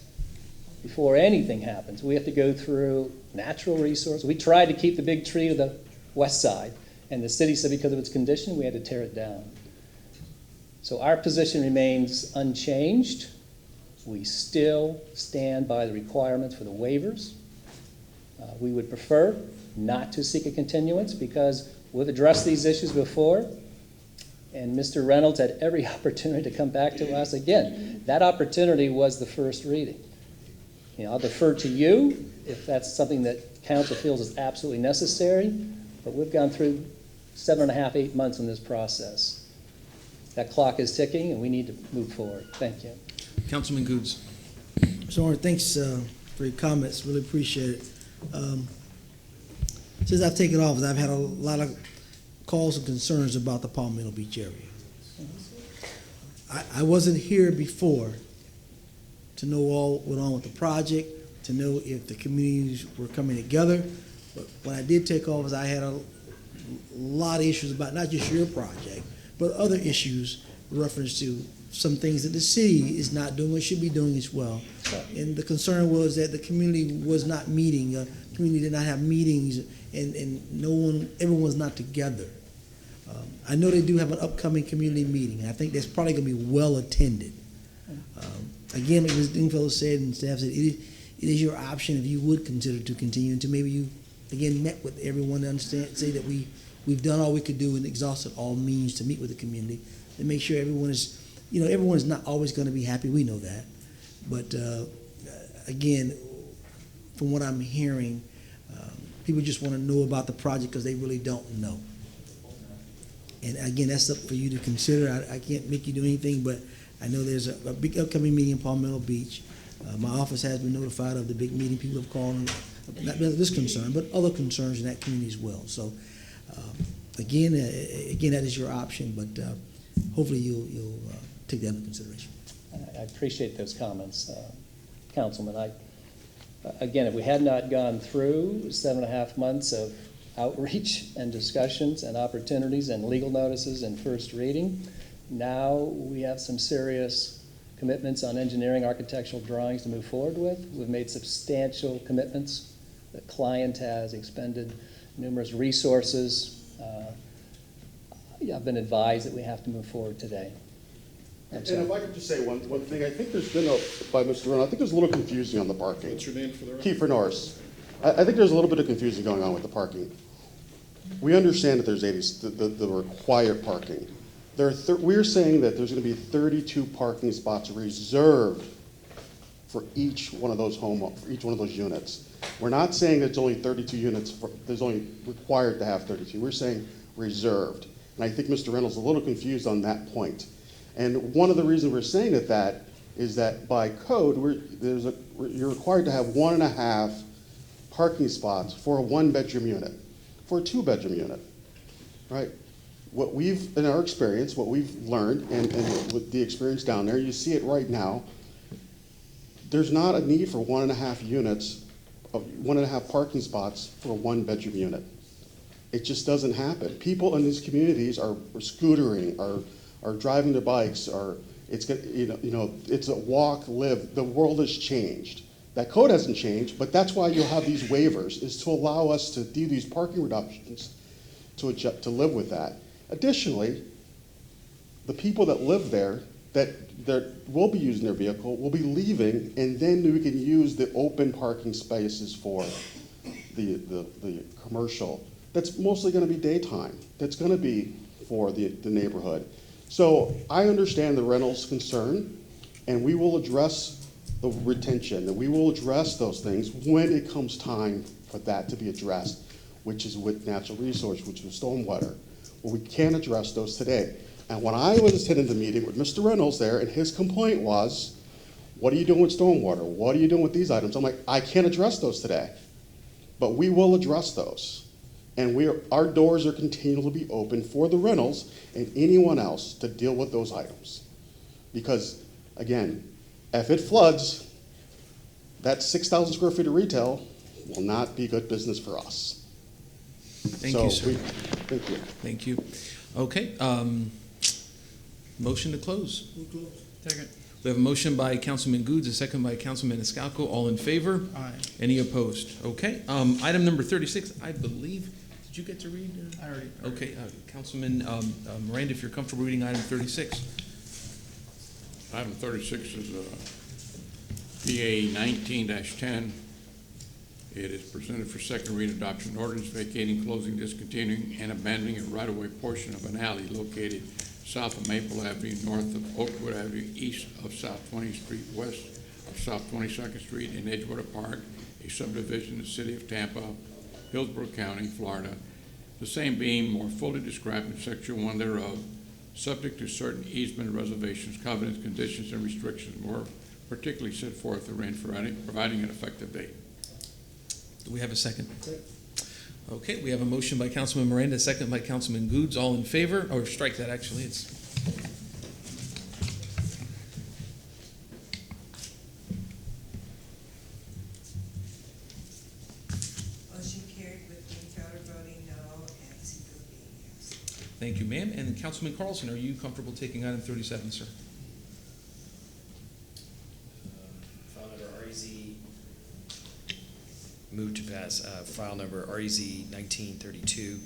K: we have to go through natural resource. We tried to keep the big tree to the west side, and the city said because of its condition, we had to tear it down. So our position remains unchanged. We still stand by the requirements for the waivers. We would prefer not to seek a continuance because we've addressed these issues before, and Mr. Reynolds had every opportunity to come back to us again. That opportunity was the first reading. I'll defer to you if that's something that council feels is absolutely necessary, but we've gone through 7.5, 8 months in this process. That clock is ticking, and we need to move forward. Thank you.
A: Councilman Goods.
E: Mr. Horner, thanks for your comments. Really appreciate it. Since I've taken office, I've had a lot of calls and concerns about the Palmetto Beach area. I wasn't here before to know all what went on with the project, to know if the communities were coming together. But when I did take office, I had a lot of issues about not just your project, but other issues with reference to some things that the city is not doing or should be doing as well. And the concern was that the community was not meeting, community did not have meetings, and everyone was not together. I know they do have an upcoming community meeting, and I think that's probably going to be well attended. Again, like Ms. Dingfellow said and staff said, it is your option if you would consider to continue until maybe you, again, met with everyone to understand, say that we've done all we could do and exhausted all means to meet with the community and make sure everyone is, everyone is not always going to be happy. We know that. But again, from what I'm hearing, people just want to know about the project because they really don't know. And again, that's up for you to consider. I can't make you do anything, but I know there's a big upcoming meeting in Palmetto Beach. My office has been notified of the big meeting. People have called, not this concern, but other concerns in that community as well. So again, that is your option, but hopefully you'll take that into consideration.
K: I appreciate those comments, Councilman. Again, if we had not gone through 7.5 months of outreach and discussions and opportunities and legal notices and first reading, now we have some serious commitments on engineering architectural drawings to move forward with. We've made substantial commitments. The client has expended numerous resources. I've been advised that we have to move forward today.
Q: And if I could just say one thing, I think there's been by Mr. Reynolds, I think there's a little confusing on the parking.
R: What's your name for the record?
Q: Kiefer Norris. I think there's a little bit of confusion going on with the parking. We understand that there's the required parking. We're saying that there's going to be 32 parking spots reserved for each one of those units. We're not saying there's only 32 units. There's only required to have 32. We're saying reserved. And I think Mr. Reynolds is a little confused on that point. And one of the reasons we're saying that is that by code, you're required to have 1.5 parking spots for a 1-bedroom unit, for a 2-bedroom unit, right? In our experience, what we've learned, and with the experience down there, you see it right now, there's not a need for 1.5 parking spots for a 1-bedroom unit. It just doesn't happen. People in these communities are scootering, are driving their bikes, it's a walk, live. The world has changed. That code hasn't changed, but that's why you'll have these waivers, is to allow us to do these parking reductions to live with that. Additionally, the people that live there that will be using their vehicle will be leaving, and then we can use the open parking spaces for the commercial. That's mostly going to be daytime. That's going to be for the neighborhood. So I understand the Reynolds concern, and we will address the retention, and we will address those things when it comes time for that to be addressed, which is with natural resource, which is stormwater. Well, we can't address those today. And when I was attending the meeting with Mr. Reynolds there, and his complaint was, what are you doing with stormwater? What are you doing with these items? I'm like, I can't address those today, but we will address those. And our doors are continually to be open for the rentals and anyone else to deal with those items. Because, again, if it floods, that 6,000 square feet of retail will not be good business for us.
A: Thank you, sir.
Q: Thank you.
A: Thank you. Okay, motion to close.
H: Second.
A: We have a motion by Councilman Goods, a second by Councilman Escalco. All in favor?
H: Aye.
A: Any opposed? Okay, item number 36, I believe, did you get to read?
H: I already.
A: Okay, Councilman Miranda, if you're comfortable reading item 36.
B: Item 36 is PA 19-10. It is presented for second reading adoption ordinance vacating, closing, discontinuing, and abandoning a right-of-way portion of an alley located south of Maple Avenue, north of Oakwood Avenue, east of South 20th Street, west of South 22nd Street in Edgewater Park, a subdivision in the city of Tampa, Hillsborough County, Florida. The same being more fully described in section 1 thereof, subject to certain easement reservations, covenants, conditions, and restrictions more particularly set forth therein, providing an effective date.
A: Do we have a second? Okay, we have a motion by Councilman Miranda, a second by Councilman Goods. All in favor? Or strike that, actually. It's
F: Motion carried with Dingfelder voting no and Seeger being yes.
A: Thank you, ma'am. And Councilman Carlson, are you comfortable taking item 37, sir?
S: File number REZ, move to pass file number REZ 1932,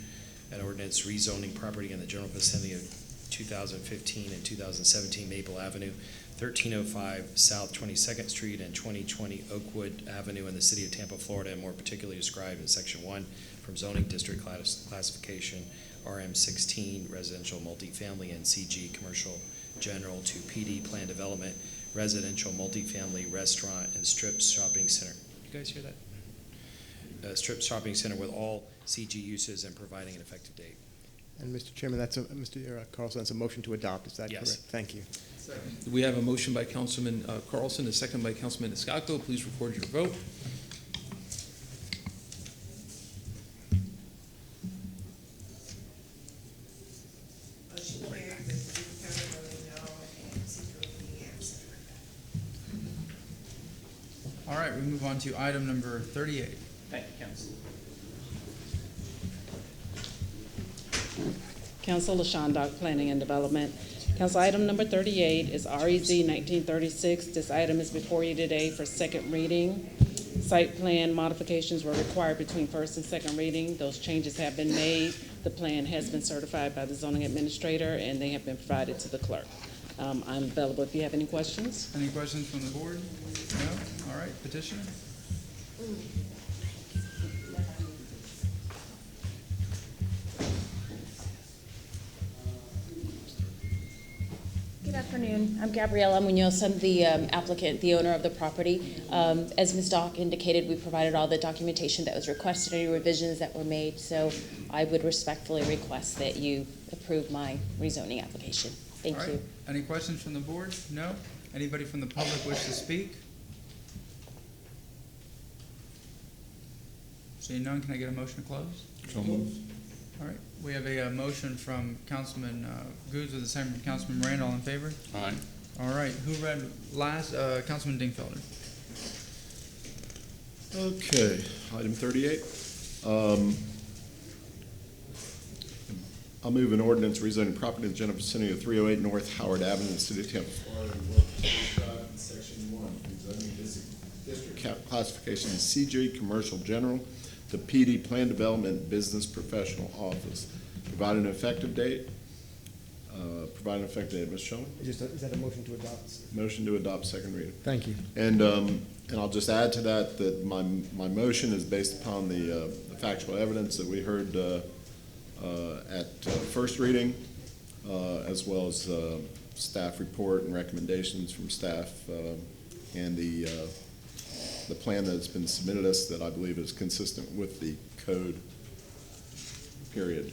S: an ordinance rezoning property in the general vicinity of 2015 and 2017 Maple Avenue, 1305 South 22nd Street, and 2020 Oakwood Avenue in the city of Tampa, Florida, and more particularly described in section 1 from zoning district classification RM16 residential multifamily and CG commercial general to PD plan development residential multifamily restaurant and strip shopping center. You guys hear that? Strip shopping center with all CG uses and providing an effective date.
I: And Mr. Chairman, Mr. Carlson, that's a motion to adopt, is that correct?
S: Yes.
I: Thank you.
A: We have a motion by Councilman Carlson, a second by Councilman Escalco. Please record your vote.
F: Motion carried with Dingfelder voting no and Seeger being absent.
H: All right, we move on to item number 38.
K: Thank you, Council.
T: Council LaShawn, Planning and Development. Council item number 38 is REZ 1936. This item is before you today for second reading. Site plan modifications were required between first and second reading. Those changes have been made. The plan has been certified by the zoning administrator, and they have been provided to the clerk. I'm available if you have any questions.
H: Any questions from the board? No? All right, petitioner?
U: Good afternoon. I'm Gabriela Munoz. I'm the applicant, the owner of the property. As Ms. Dock indicated, we provided all the documentation that was requested, any revisions that were made, so I would respectfully request that you approve my rezoning application. Thank
H: All right.
U: you.
H: Any questions from the board? No? Anybody from the public wish to speak? Seeing none, can I get a motion to close?
B: So moved.
H: All right, we have a motion from Councilman Goods with a second from Councilman Miranda. All in favor?
B: Aye.
H: All right, who read last? Councilman Dingfelder.
R: Okay, item 38. I'll move an ordinance rezoning property in the general vicinity of 308 North Howard Avenue in the city of Tampa, Florida. In section 1, rezoning district classification CG Commercial General to PD Plan Development Business Professional Office. Provide an effective date. Ms. Schoen?
I: Is that a motion to adopt?
R: Motion to adopt second reading.
I: Thank you.
R: And I'll just add to that my motion is based upon the factual evidence that we heard at first reading, as well as staff report and recommendations from staff, and the plan that's been submitted us that I believe is consistent with the code, period.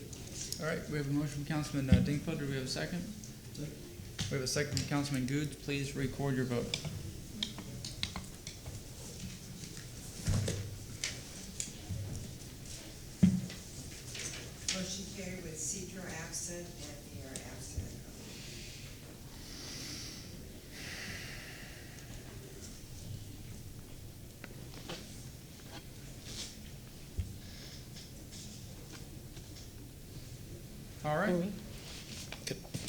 H: All right, we have a motion from Councilman Dingfelder. Do we have a second? Second. We have a second from Councilman Goods. Please record your vote. All right.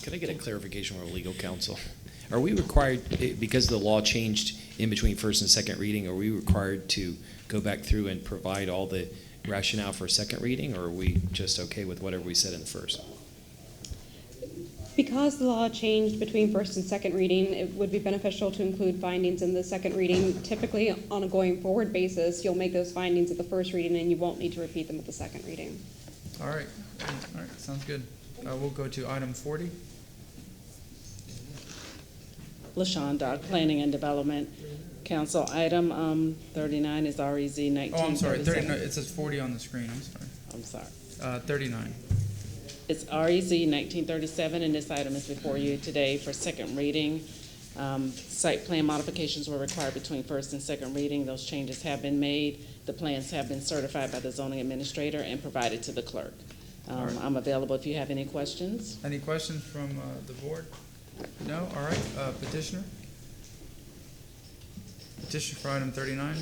S: Could I get a clarification from our legal counsel? Are we required, because the law changed in between first and second reading, are we required to go back through and provide all the rationale for a second reading, or are we just okay with whatever we said in the first?
D: Because the law changed between first and second reading, it would be beneficial to include findings in the second reading. Typically, on a going forward basis, you'll make those findings at the first reading and you won't need to repeat them at the second reading.
H: All right, sounds good. We'll go to item 40.
T: LaShawn Dock, Planning and Development. Council, item 39 is REZ 1937.
H: Oh, I'm sorry, 39, it says 40 on the screen, I'm sorry. 39.
T: It's REZ 1937, and this item is before you today for second reading. Site plan modifications were required between first and second reading. Those changes have been made. The plans have been certified by the zoning administrator and provided to the clerk. I'm available if you have any questions.
H: Any questions from the board? No? All right, petitioner? Petition for item 39.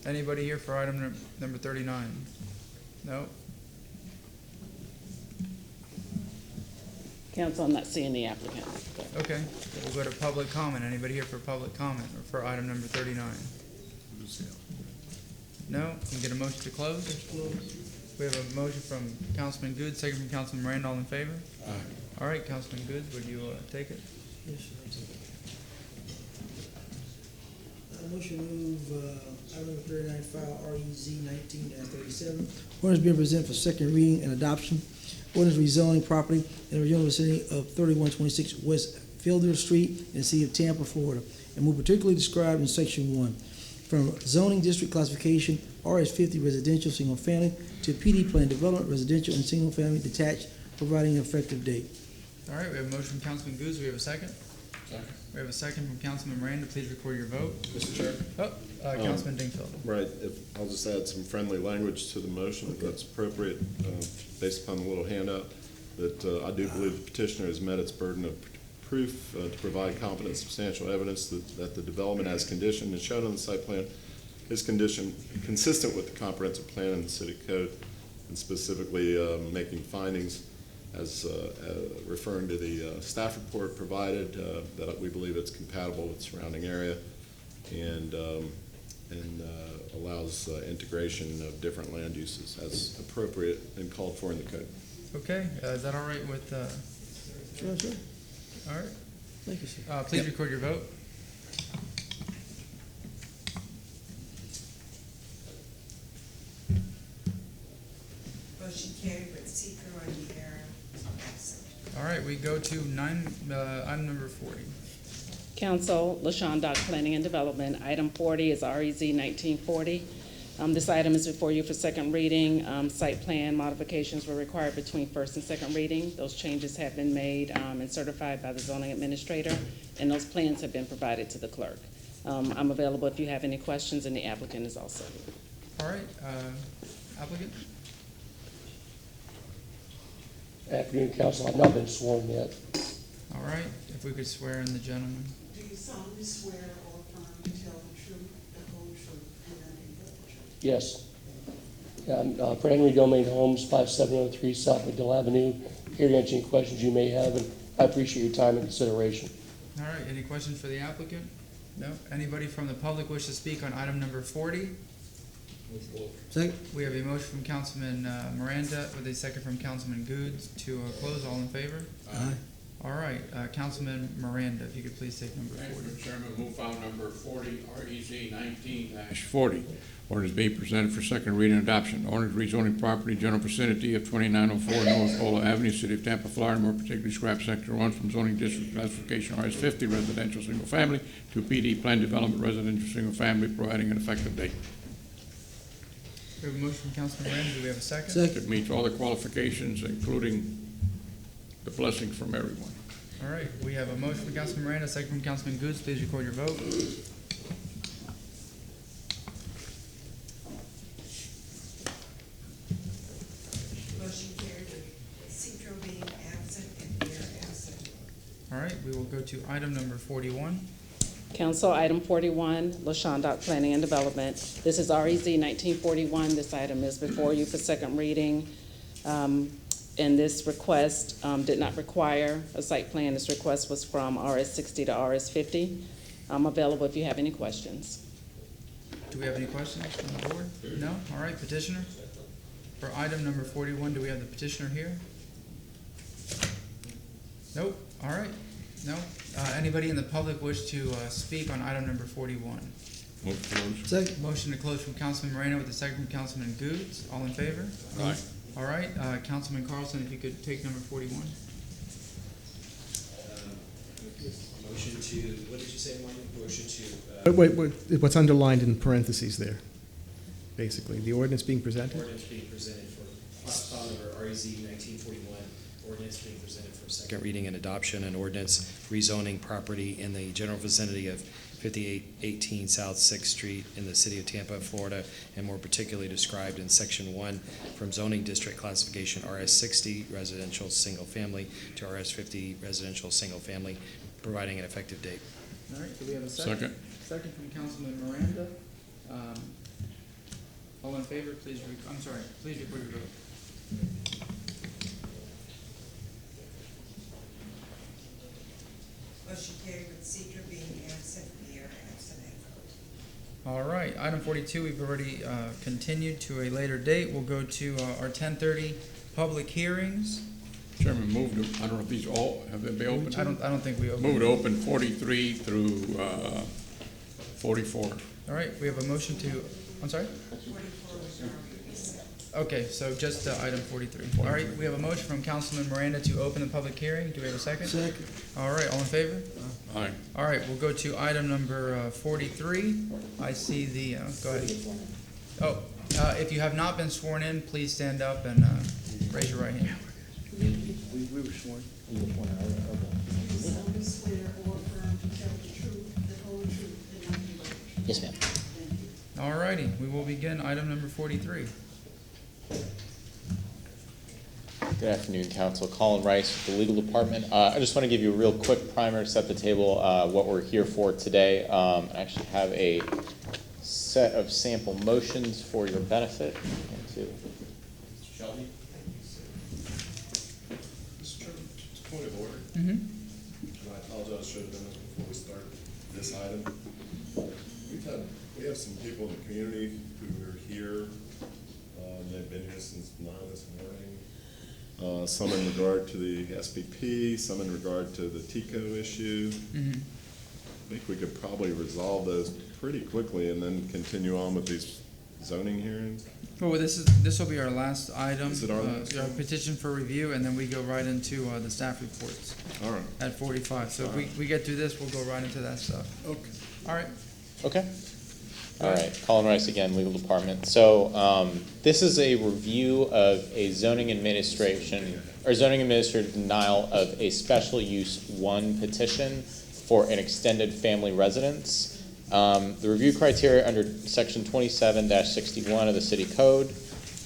H: Anybody here for item number 39? No?
T: Council, I'm not seeing the applicant.
H: Okay, we'll go to public comment. Anybody here for public comment or for item number 39? No? Can we get a motion to close? We have a motion from Councilman Goods, second from Councilman Miranda. All in favor?
B: Aye.
H: All right, Councilman Goods, would you take it?
E: Yes, sir. Motion to move item number 39, file REZ 19-37. Ordinance being presented for second reading and adoption. Ordinance rezoning property in the regional vicinity of 3126 West Fielder Street in the city of Tampa, Florida, and more particularly described in section 1. From zoning district classification RS50 residential single family to PD plan development residential and single family detached, providing an effective date.
H: All right, we have a motion from Councilman Goods. We have a second?
R: Second.
H: We have a second from Councilman Miranda. Please record your vote.
R: Mr. Chair?
H: Councilman Dingfelder.
R: Right, I'll just add some friendly language to the motion, if that's appropriate, based upon the little handout, that I do believe the petitioner has met its burden of proof to provide competent substantial evidence that the development as conditioned and shown on the site plan is consistent with the comprehensive plan and the city code, and specifically making findings as referring to the staff report provided, that we believe it's compatible with the surrounding area and allows integration of different land uses as appropriate and called for in the code.
H: Okay, is that all right with?
E: Sure, sure.
H: All right.
E: Thank you, sir.
H: Please record your vote.
F: Motion carried with seeker on the error absent.
H: All right, we go to item number 40.
T: Council, LaShawn Dock, Planning and Development. Item 40 is REZ 1940. This item is before you for second reading. Site plan modifications were required between first and second reading. Those changes have been made and certified by the zoning administrator, and those plans have been provided to the clerk. I'm available if you have any questions, and the applicant is also here.
H: All right, applicant?
V: Afternoon, Council. I've not been sworn yet.
H: All right, if we could swear in the gentleman.
F: Do you solemnly swear or affirm to tell the truth, the whole truth, and nothing but the truth?
V: Yes. I'm for Henry Domain Homes, 5703 South McDill Avenue. Here to answer any questions you may have, and I appreciate your time and consideration.
H: All right, any questions for the applicant? No? Anybody from the public wish to speak on item number 40?
E: Second.
H: We have a motion from Councilman Miranda with a second from Councilman Goods to close. All in favor?
E: Aye.
H: All right, Councilman Miranda, if you could please take number 40.
B: Mr. Chairman, move file number 40, REZ 19-40. Ordinance being presented for second reading and adoption. Ordinance rezoning property general vicinity of 2904 North Ola Avenue, City of Tampa, Florida, more particularly described section 1 from zoning district classification RS50 residential single family to PD plan development residential single family, providing an effective date.
H: We have a motion from Councilman Miranda. Do we have a second?
E: Second.
B: It meets all the qualifications, including the blessings from everyone.
H: All right, we have a motion from Councilman Miranda, a second from Councilman Goods. Please record your vote.
F: Motion carried with seeker being absent and the error absent.
H: All right, we will go to item number 41.
T: Council, item 41, LaShonda Planning and Development. This is REZ 1941. This item is before you for second reading. And this request did not require a site plan. This request was from RS 60 to RS 50. I'm available if you have any questions.
H: Do we have any questions from the board? No? All right, petitioner? For item number 41, do we have the petitioner here? Nope. All right. No. Anybody in the public wish to speak on item number 41?
B: Move to close.
E: Second.
H: Motion to close from Councilman Moreno with a second from Councilman Goods. All in favor?
B: Aye.
H: All right, Councilman Carlson, if you could take number 41.
S: Motion to, what did you say, Martin? Motion to.
I: Wait, what's underlined in parentheses there, basically? The ordinance being presented?
S: Ordinance being presented for file number REZ 1941. Ordinance being presented for second reading and adoption, an ordinance rezoning property in the general vicinity of 5818 South 6th Street in the city of Tampa, Florida, and more particularly described in section 1 from zoning district classification RS 60 residential single family to RS 50 residential single family, providing an effective date.
H: All right, do we have a second?
B: Second.
H: Second from Councilman Miranda. All in favor, please, please record your vote.
F: Motion carried with seeker being absent, the are absent and vote.
H: All right, item 42, we've already continued to a later date. We'll go to our 10:30 public hearings.
B: Chairman, move to, I don't know if these all, have they been opened?
H: I don't think we opened.
B: Move to open 43 through 44.
H: All right, we have a motion to, I'm sorry?
F: 44 was already reset.
H: Okay, so just item 43. All right, we have a motion from Councilman Miranda to open the public hearing. Do we have a second?
E: Second.
H: All right, all in favor?
B: Aye.
H: All right, we'll go to item number 43. I see the, go ahead. Oh, if you have not been sworn in, please stand up and raise your right hand.
E: We were sworn.
F: Solemnly swear or affirm to tell the truth, the whole truth, and nothing but the truth.
G: Yes, ma'am.
H: All righty, we will begin item number 43.
G: Good afternoon, Council. Colin Rice with the Legal Department. I just want to give you a real quick primer, set the table, what we're here for today. I actually have a set of sample motions for your benefit. Mr. Shelby?
R: Mr. Chairman, just a point of order.
H: Mm-hmm.
R: And I apologize, should have done this before we start this item. We have some people in the community who are here. They've been here since 9 this morning. Some in regard to the SPP, some in regard to the TICO issue.
H: Mm-hmm.
R: I think we could probably resolve those pretty quickly and then continue on with these zoning hearings.
H: Well, this will be our last item.
R: Is it our last
H: our
R: one?
H: petition for review, and then we go right into the staff reports
R: All right.
H: at 45. So if we get through this, we'll go right into that stuff.
R: Okay.
H: All right.
G: Okay. All right, Colin Rice again, Legal Department. So this is a review of a zoning administrative denial of a special use 1 petition for an extended family residence. The review criteria under section 27-61 of the city code,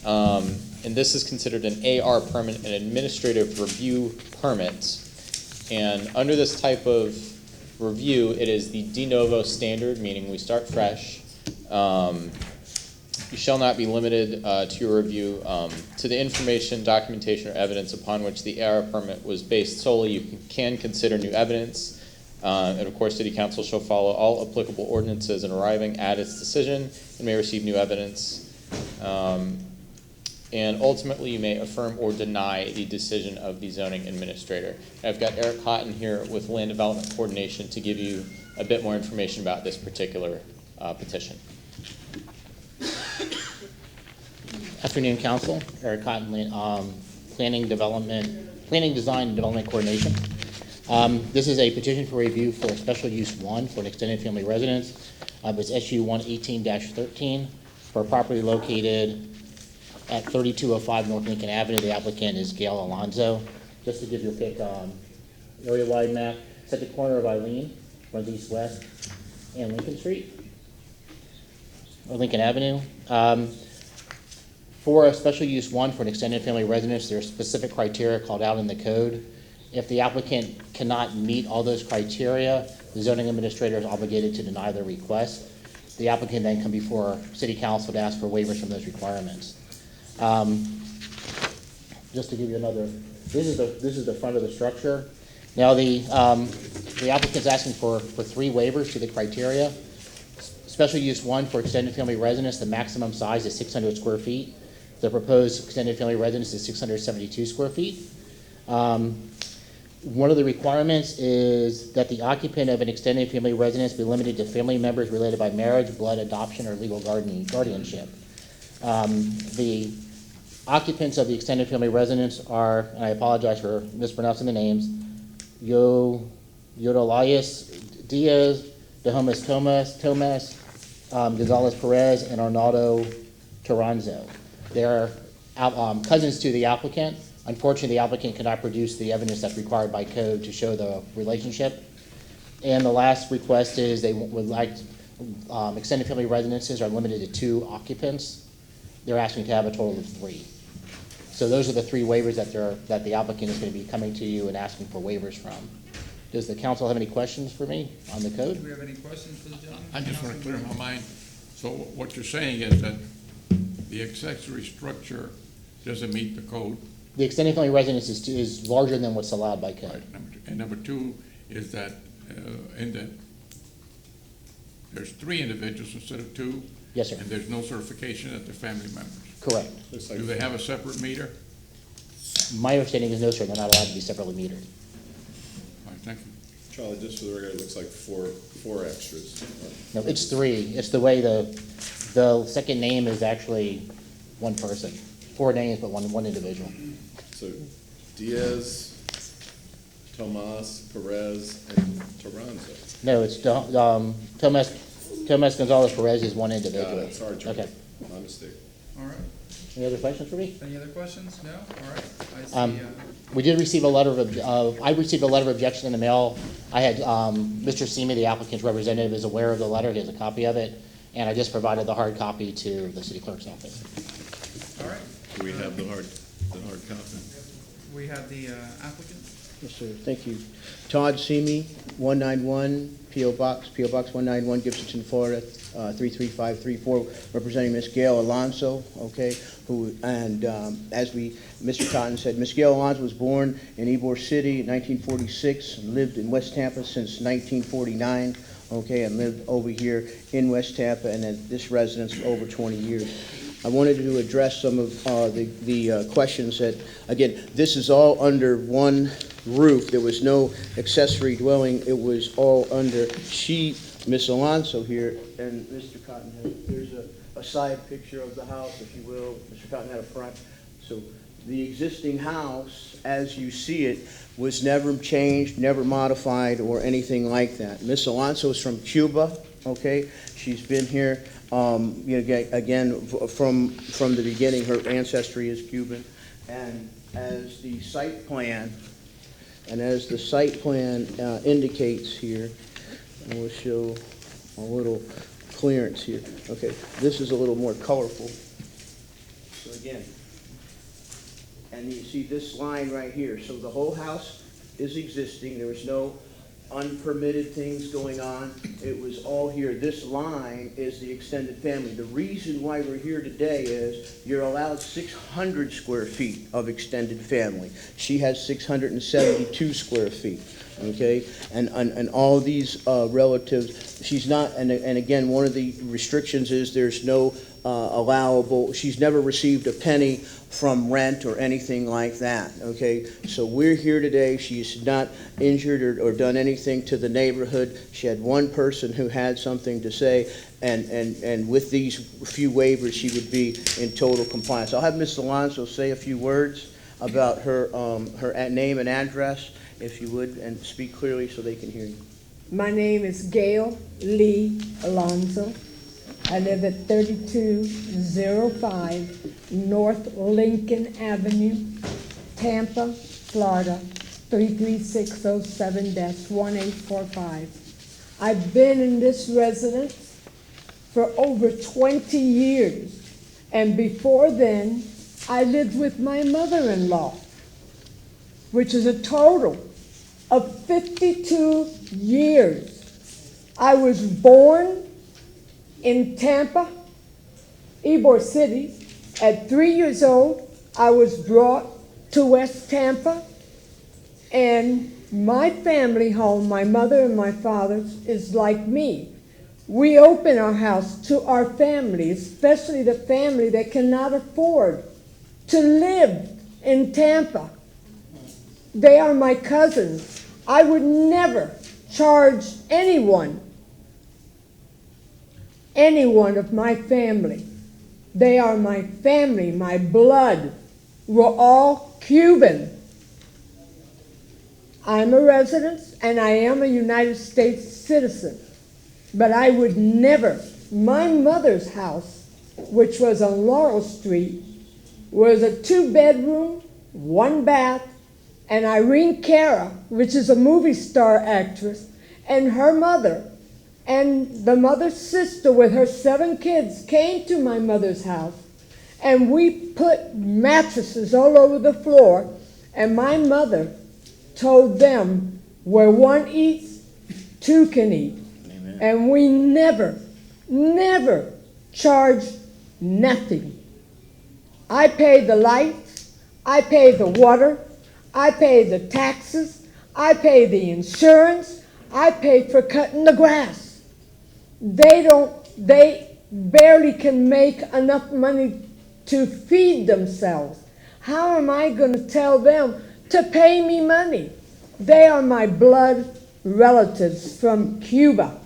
G: and this is considered an AR permit, an administrative review permit. And under this type of review, it is the de novo standard, meaning we start fresh. You shall not be limited to your review to the information, documentation, or evidence upon which the AR permit was based solely. You can consider new evidence. And of course, City Council shall follow all applicable ordinances in arriving at its decision and may receive new evidence. And ultimately, you may affirm or deny the decision of the zoning administrator. I've got Eric Cotton here with Land Development Coordination to give you a bit more information about this particular petition. Afternoon, Council. Eric Cotton, Planning, Design, and Development Coordination. This is a petition for review for a special use 1 for an extended family residence. It's SU 118-13 for a property located at 3205 North Lincoln Avenue. The applicant is Gail Alonzo. Just to give you a quick area-wide map, it's at the corner of Eileen, runs east-west, and Lincoln Street, or Lincoln Avenue. For a special use 1 for an extended family residence, there are specific criteria called out in the code.
C: If the applicant cannot meet all those criteria, the zoning administrator is obligated to deny their request. The applicant then come before City Council to ask for waivers from those requirements. Just to give you another, this is the front of the structure. Now the applicant's asking for 3 waivers to the criteria. Special use 1 for extended family residence, the maximum size is 600 square feet. The proposed extended family residence is 672 square feet. One of the requirements is that the occupant of an extended family residence be limited to family members related by marriage, blood, adoption, or legal guardianship. The occupants of the extended family residence are, and I apologize for mispronouncing the names, Yodelias Diaz, Dahomas Tomas, Gonzalez Perez, and Arnaldo Toranzo. They're cousins to the applicant. Unfortunately, the applicant cannot produce the evidence that's required by code to show the relationship. And the last request is they would like, extended family residences are limited to 2 occupants. They're asking to have a total of 3. So those are the 3 waivers that the applicant is going to be coming to you and asking for waivers from. Does the council have any questions for me on the code?
H: Do we have any questions for the gentleman?
B: I just want to clear my mind. So what you're saying is that the accessory structure doesn't meet the code?
C: The extended family residence is larger than what's allowed by code.
B: Right. And number 2 is that there's 3 individuals instead of 2?
C: Yes, sir.
B: And there's no certification that they're family members?
C: Correct.
B: Do they have a separate meter?
C: My understanding is no, sir, they're not allowed to be separately metered.
B: All right, thank you.
R: Charlie, just for the record, it looks like four extras.
C: No, it's 3. It's the way the second name is actually one person. 4 names, but one individual.
R: So Diaz, Tomas, Perez, and Toranzo.
C: No, it's Tomas Gonzalez Perez is one individual.
R: Got it. Sorry, Charlie.
C: Okay.
R: My mistake.
H: All right.
C: Any other questions for me?
H: Any other questions? No? All right. I see.
C: We did receive a letter I received a letter of objection in the mail. I had, Mr. Simi, the applicant's representative, is aware of the letter. He has a copy of it. And I just provided the hard copy to the city clerk's office.
H: All right.
R: Do we have the hard copy?
H: We have the applicant.
I: Yes, sir. Thank you. Todd Simi, 191 P.O. Box 191, Gibsonton, Florida, 33534, representing Miss Gail Alonso, okay, as Mr. Cotton said, Miss Gail Alonso was born in Ybor City in 1946, and lived in West Tampa since 1949, okay, and lived over here in West Tampa and at this residence for over 20 years. I wanted to address some of the questions that, again, this is all under one roof. There was no accessory dwelling. It was all under Miss Alonso here, and Mr. Cottonhead, there's a side picture of the house, if you will. Mr. Cottonhead up front. So the existing house, as you see it, was never changed, never modified, or anything like that. Miss Alonso is from Cuba, okay? She's been here, again, from the beginning. Her ancestry is Cuban. And as the site plan indicates here, and we'll show a little clearance here. Okay, this is a little more colorful. So again, and you see this line right here. So the whole house is existing. There was no unpermitted things going on. It was all here. This line is the extended family. The reason why we're here today is you're allowed 600 square feet of extended family. She has 672 square feet. Okay, and all these relatives, she's not, and again, one of the restrictions is there's no allowable, she's never received a penny from rent or anything like that, okay? So we're here today. She's not injured or done anything to the neighborhood. She had one person who had something to say, and with these few waivers, she would be in total compliance. I'll have Ms. Alonso say a few words about her name and address, if you would, and speak clearly so they can hear you.
J: My name is Gail Lee Alonso. I live at 3205 North Lincoln Avenue, Tampa, Florida, 33607-1845. I've been in this residence for over 20 years, and before then, I lived with my mother-in-law. which is a total of 52 years. I was born in Tampa, Ybor City. At 3 years old, I was brought to West Tampa, and my family home, my mother and my father's, is like me. We open our house to our family, especially the family that cannot afford to live in Tampa. They are my cousins. I would never charge anyone of my family. They are my family, my blood. We're all Cuban. I'm a resident and I am a United States citizen. But I would never, my mother's house, which was on Laurel Street, was a 2-bedroom, 1 bath, and Irene Cara, which is a movie star actress, and her mother, and the mother's sister with her 7 kids came to my mother's house, and we put mattresses all over the floor, and my mother told them, where 1 eats, 2 can eat. Amen. And we never, never charged nothing. I paid the lights, I paid the water, I paid the taxes, I paid the insurance, I paid for cutting the grass. They barely can make enough money to feed themselves. How am I going to tell them to pay me money? They are my blood relatives from Cuba.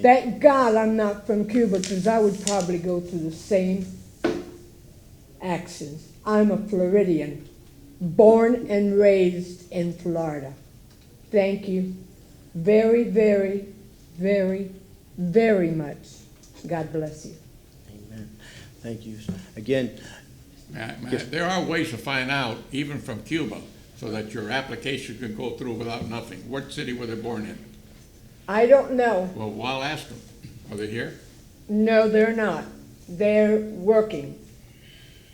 J: Thank God I'm not from Cuba, because I would probably go through the same actions. I'm a Floridian, born and raised in Florida. Thank you very, very, very, very much. God bless you.
I: Amen. Thank you. Again,
B: There are ways to find out, even from Cuba, so that your application can go through without nothing. What city were they born in?
J: I don't know.
B: Well, I'll ask them. Are they here?
J: No, they're not. They're working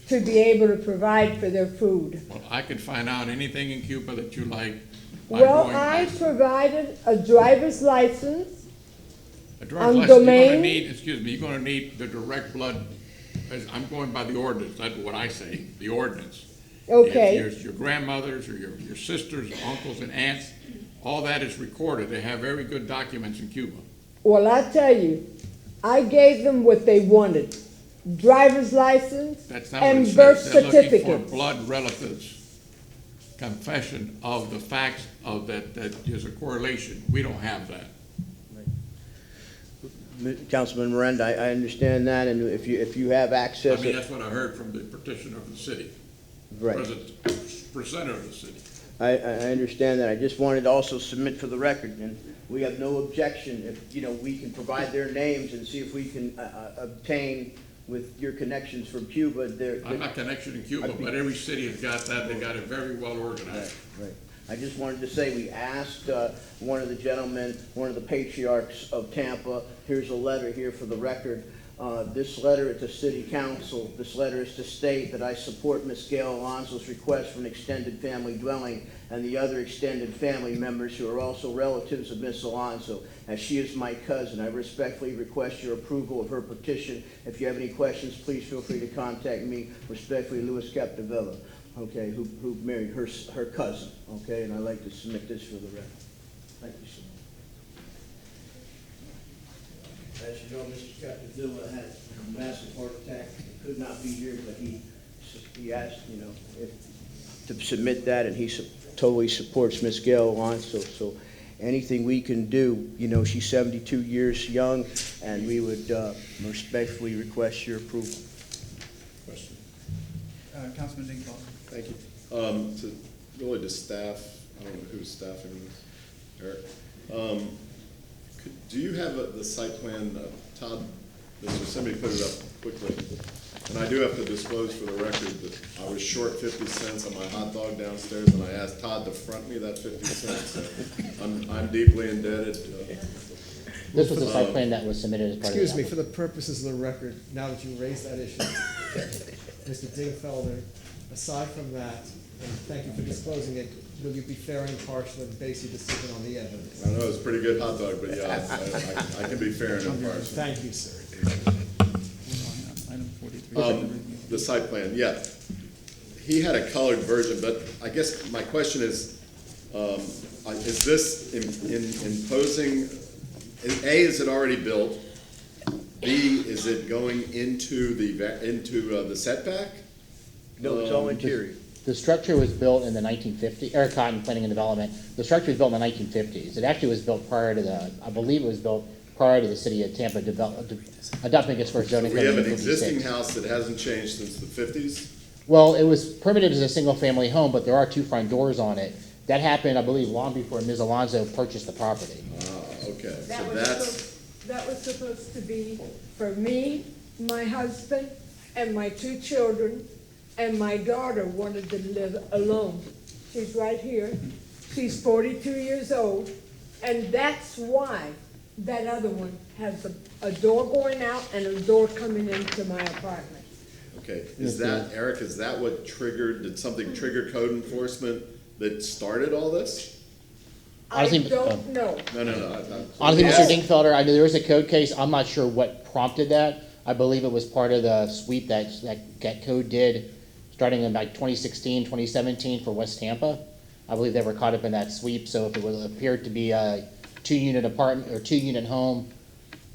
J: to be able to provide for their food.
B: Well, I could find out anything in Cuba that you like.
J: Well, I provided a driver's license
B: A driver's
J: on
B: license, you're gonna
J: domain.
B: need, excuse me, you're gonna need the direct blood, I'm going by the ordinance, that's what I say, the ordinance.
J: Okay.
B: If your grandmothers or your sisters, uncles and aunts, all that is recorded. They have very good documents in Cuba.
J: Well, I tell you, I gave them what they wanted. Driver's license
B: That's not what it
J: and
B: says.
J: birth
B: They're looking
J: certificate.
B: for blood relatives, confession of the facts of that is a correlation. We don't have that.
I: Councilman Miranda, I understand that, and if you have access.
B: I mean, that's what I heard from the petitioner of the city.
I: Right.
B: Presenter of the city.
I: I understand that. I just wanted to also submit for the record, and we have no objection if, we can provide their names and see if we can obtain with your connections from Cuba.
B: I'm not connected in Cuba, but every city has got that. They got it very well organized.
I: Right. I just wanted to say, we asked one of the gentlemen, one of the patriarchs of Tampa, here's a letter here for the record. This letter is to City Council. This letter is to state that I support Ms. Gail Alonso's request for an extended family dwelling and the other extended family members who are also relatives of Ms. Alonso. As she is my cousin, I respectfully request your approval of her petition. If you have any questions, please feel free to contact me. Respectfully, Louis Capdevilla, okay, who married her cousin, okay, and I'd like to submit this for the record. Thank you so much. As you know, Mr. Capdevilla had a massive heart attack. He could not be here, but he asked, to submit that, and he totally supports Ms. Gail Alonso. So anything we can do, she's 72 years young, and we would respectfully request your approval.
R: Question.
H: Councilman Dingfelder.
R: Thank you. Really to staff, I don't know who's staffing this, Eric. Do you have the site plan, Todd, somebody put it up quickly, and I do have to disclose for the record that I was short 50 cents on my hot dog downstairs, and I asked Todd to front me that 50 cents, so I'm deeply indebted.
C: This was a site plan that was submitted as part of the
M: Excuse me, for the purposes of the record, now that you raised that issue, Mr. Dingfelder aside from that, and thank you for disclosing it, will you be fair and impartial and base your decision on the evidence?
R: I know it's a pretty good hot dog, but yeah, I can be fair and impartial.
M: Thank you, sir.
H: Item 43.
R: The site plan, yeah. He had a colored version, but I guess my question is this imposing, A, is it already built? B, is it going into the setback?
I: No, it's all interior.
C: The structure was built in the 1950s, Eric Cotton Planning and Development. The structure was built in the 1950s. It actually was built prior to I believe it was built prior to the city of Tampa adopting its first zoning
R: So
C: code
R: we
C: in
R: have an
C: 1956.
R: existing house that hasn't changed since the 50s?
C: Well, it was permitted as a single-family home, but there are two front doors on it. That happened, I believe, long before Ms. Alonso purchased the property.
R: Okay,
J: That
R: so
J: was
R: that's,
J: that was supposed to be for me, my husband, and my two children, and my daughter wanted to live alone. She's right here. She's 42 years old, and that's why that other one has a door going out and a door coming into my apartment.
R: okay. Is that, Eric, is that what did something trigger code enforcement that started all this?
C: Honestly,
J: I don't know.
R: No.
C: Honestly,
R: Yes.
C: Mr. Dingfelder, I know there was a code case. I'm not sure what prompted that. I believe it was part of the sweep that code did starting in like 2016, 2017 for West Tampa. I believe they were caught up in that sweep. So if it would appear to be a two-unit apartment or two-unit home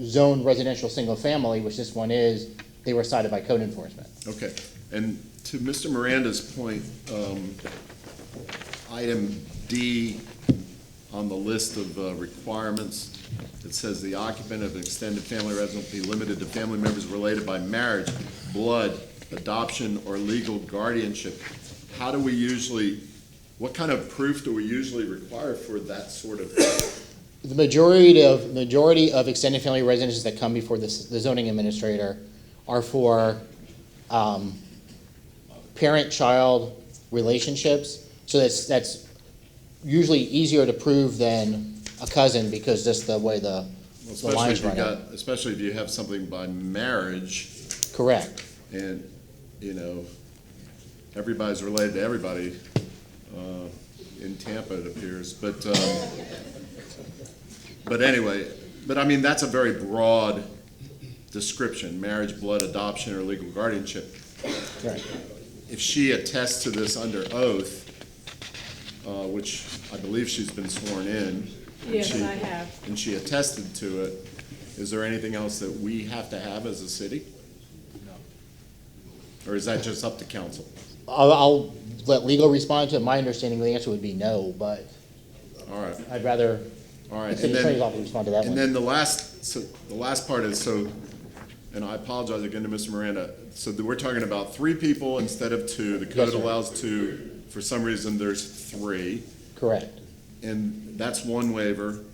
C: zoned residential single family, which this one is, they were cited by code enforcement.
R: Okay, and to Mr. Miranda's point, item D on the list of requirements, it says the occupant of an extended family residence be limited to family members related by marriage, blood, adoption, or legal guardianship. How do we usually, what kind of proof do we usually require for that sort of thing?
C: The majority of extended family residences that come before the zoning administrator are for parent-child relationships. So that's usually easier to prove than a cousin because just the way the lines run out.
R: Especially if you have something by marriage.
C: Correct.
R: And, everybody's related to everybody in Tampa, it appears. But anyway, I mean, that's a very broad description, marriage, blood, adoption, or legal guardianship.
C: Right.
R: If she attests to this under oath, which I believe she's been sworn in.
J: Yes, I have.
R: And she attested to it, is there anything else that we have to have as a city? No. Or is that just up to council?
C: I'll let legal respond to it. My understanding, the answer would be no, but
R: All right.
C: I'd rather
R: All right.
C: the city attorney's office respond to that one.
R: And then the last part is, and I apologize again to Mr. Miranda, so we're talking about 3 people instead of 2. The code
C: Yes, sir.
R: allows 2. For some reason, there's 3.
C: Correct.
R: And that's one waiver.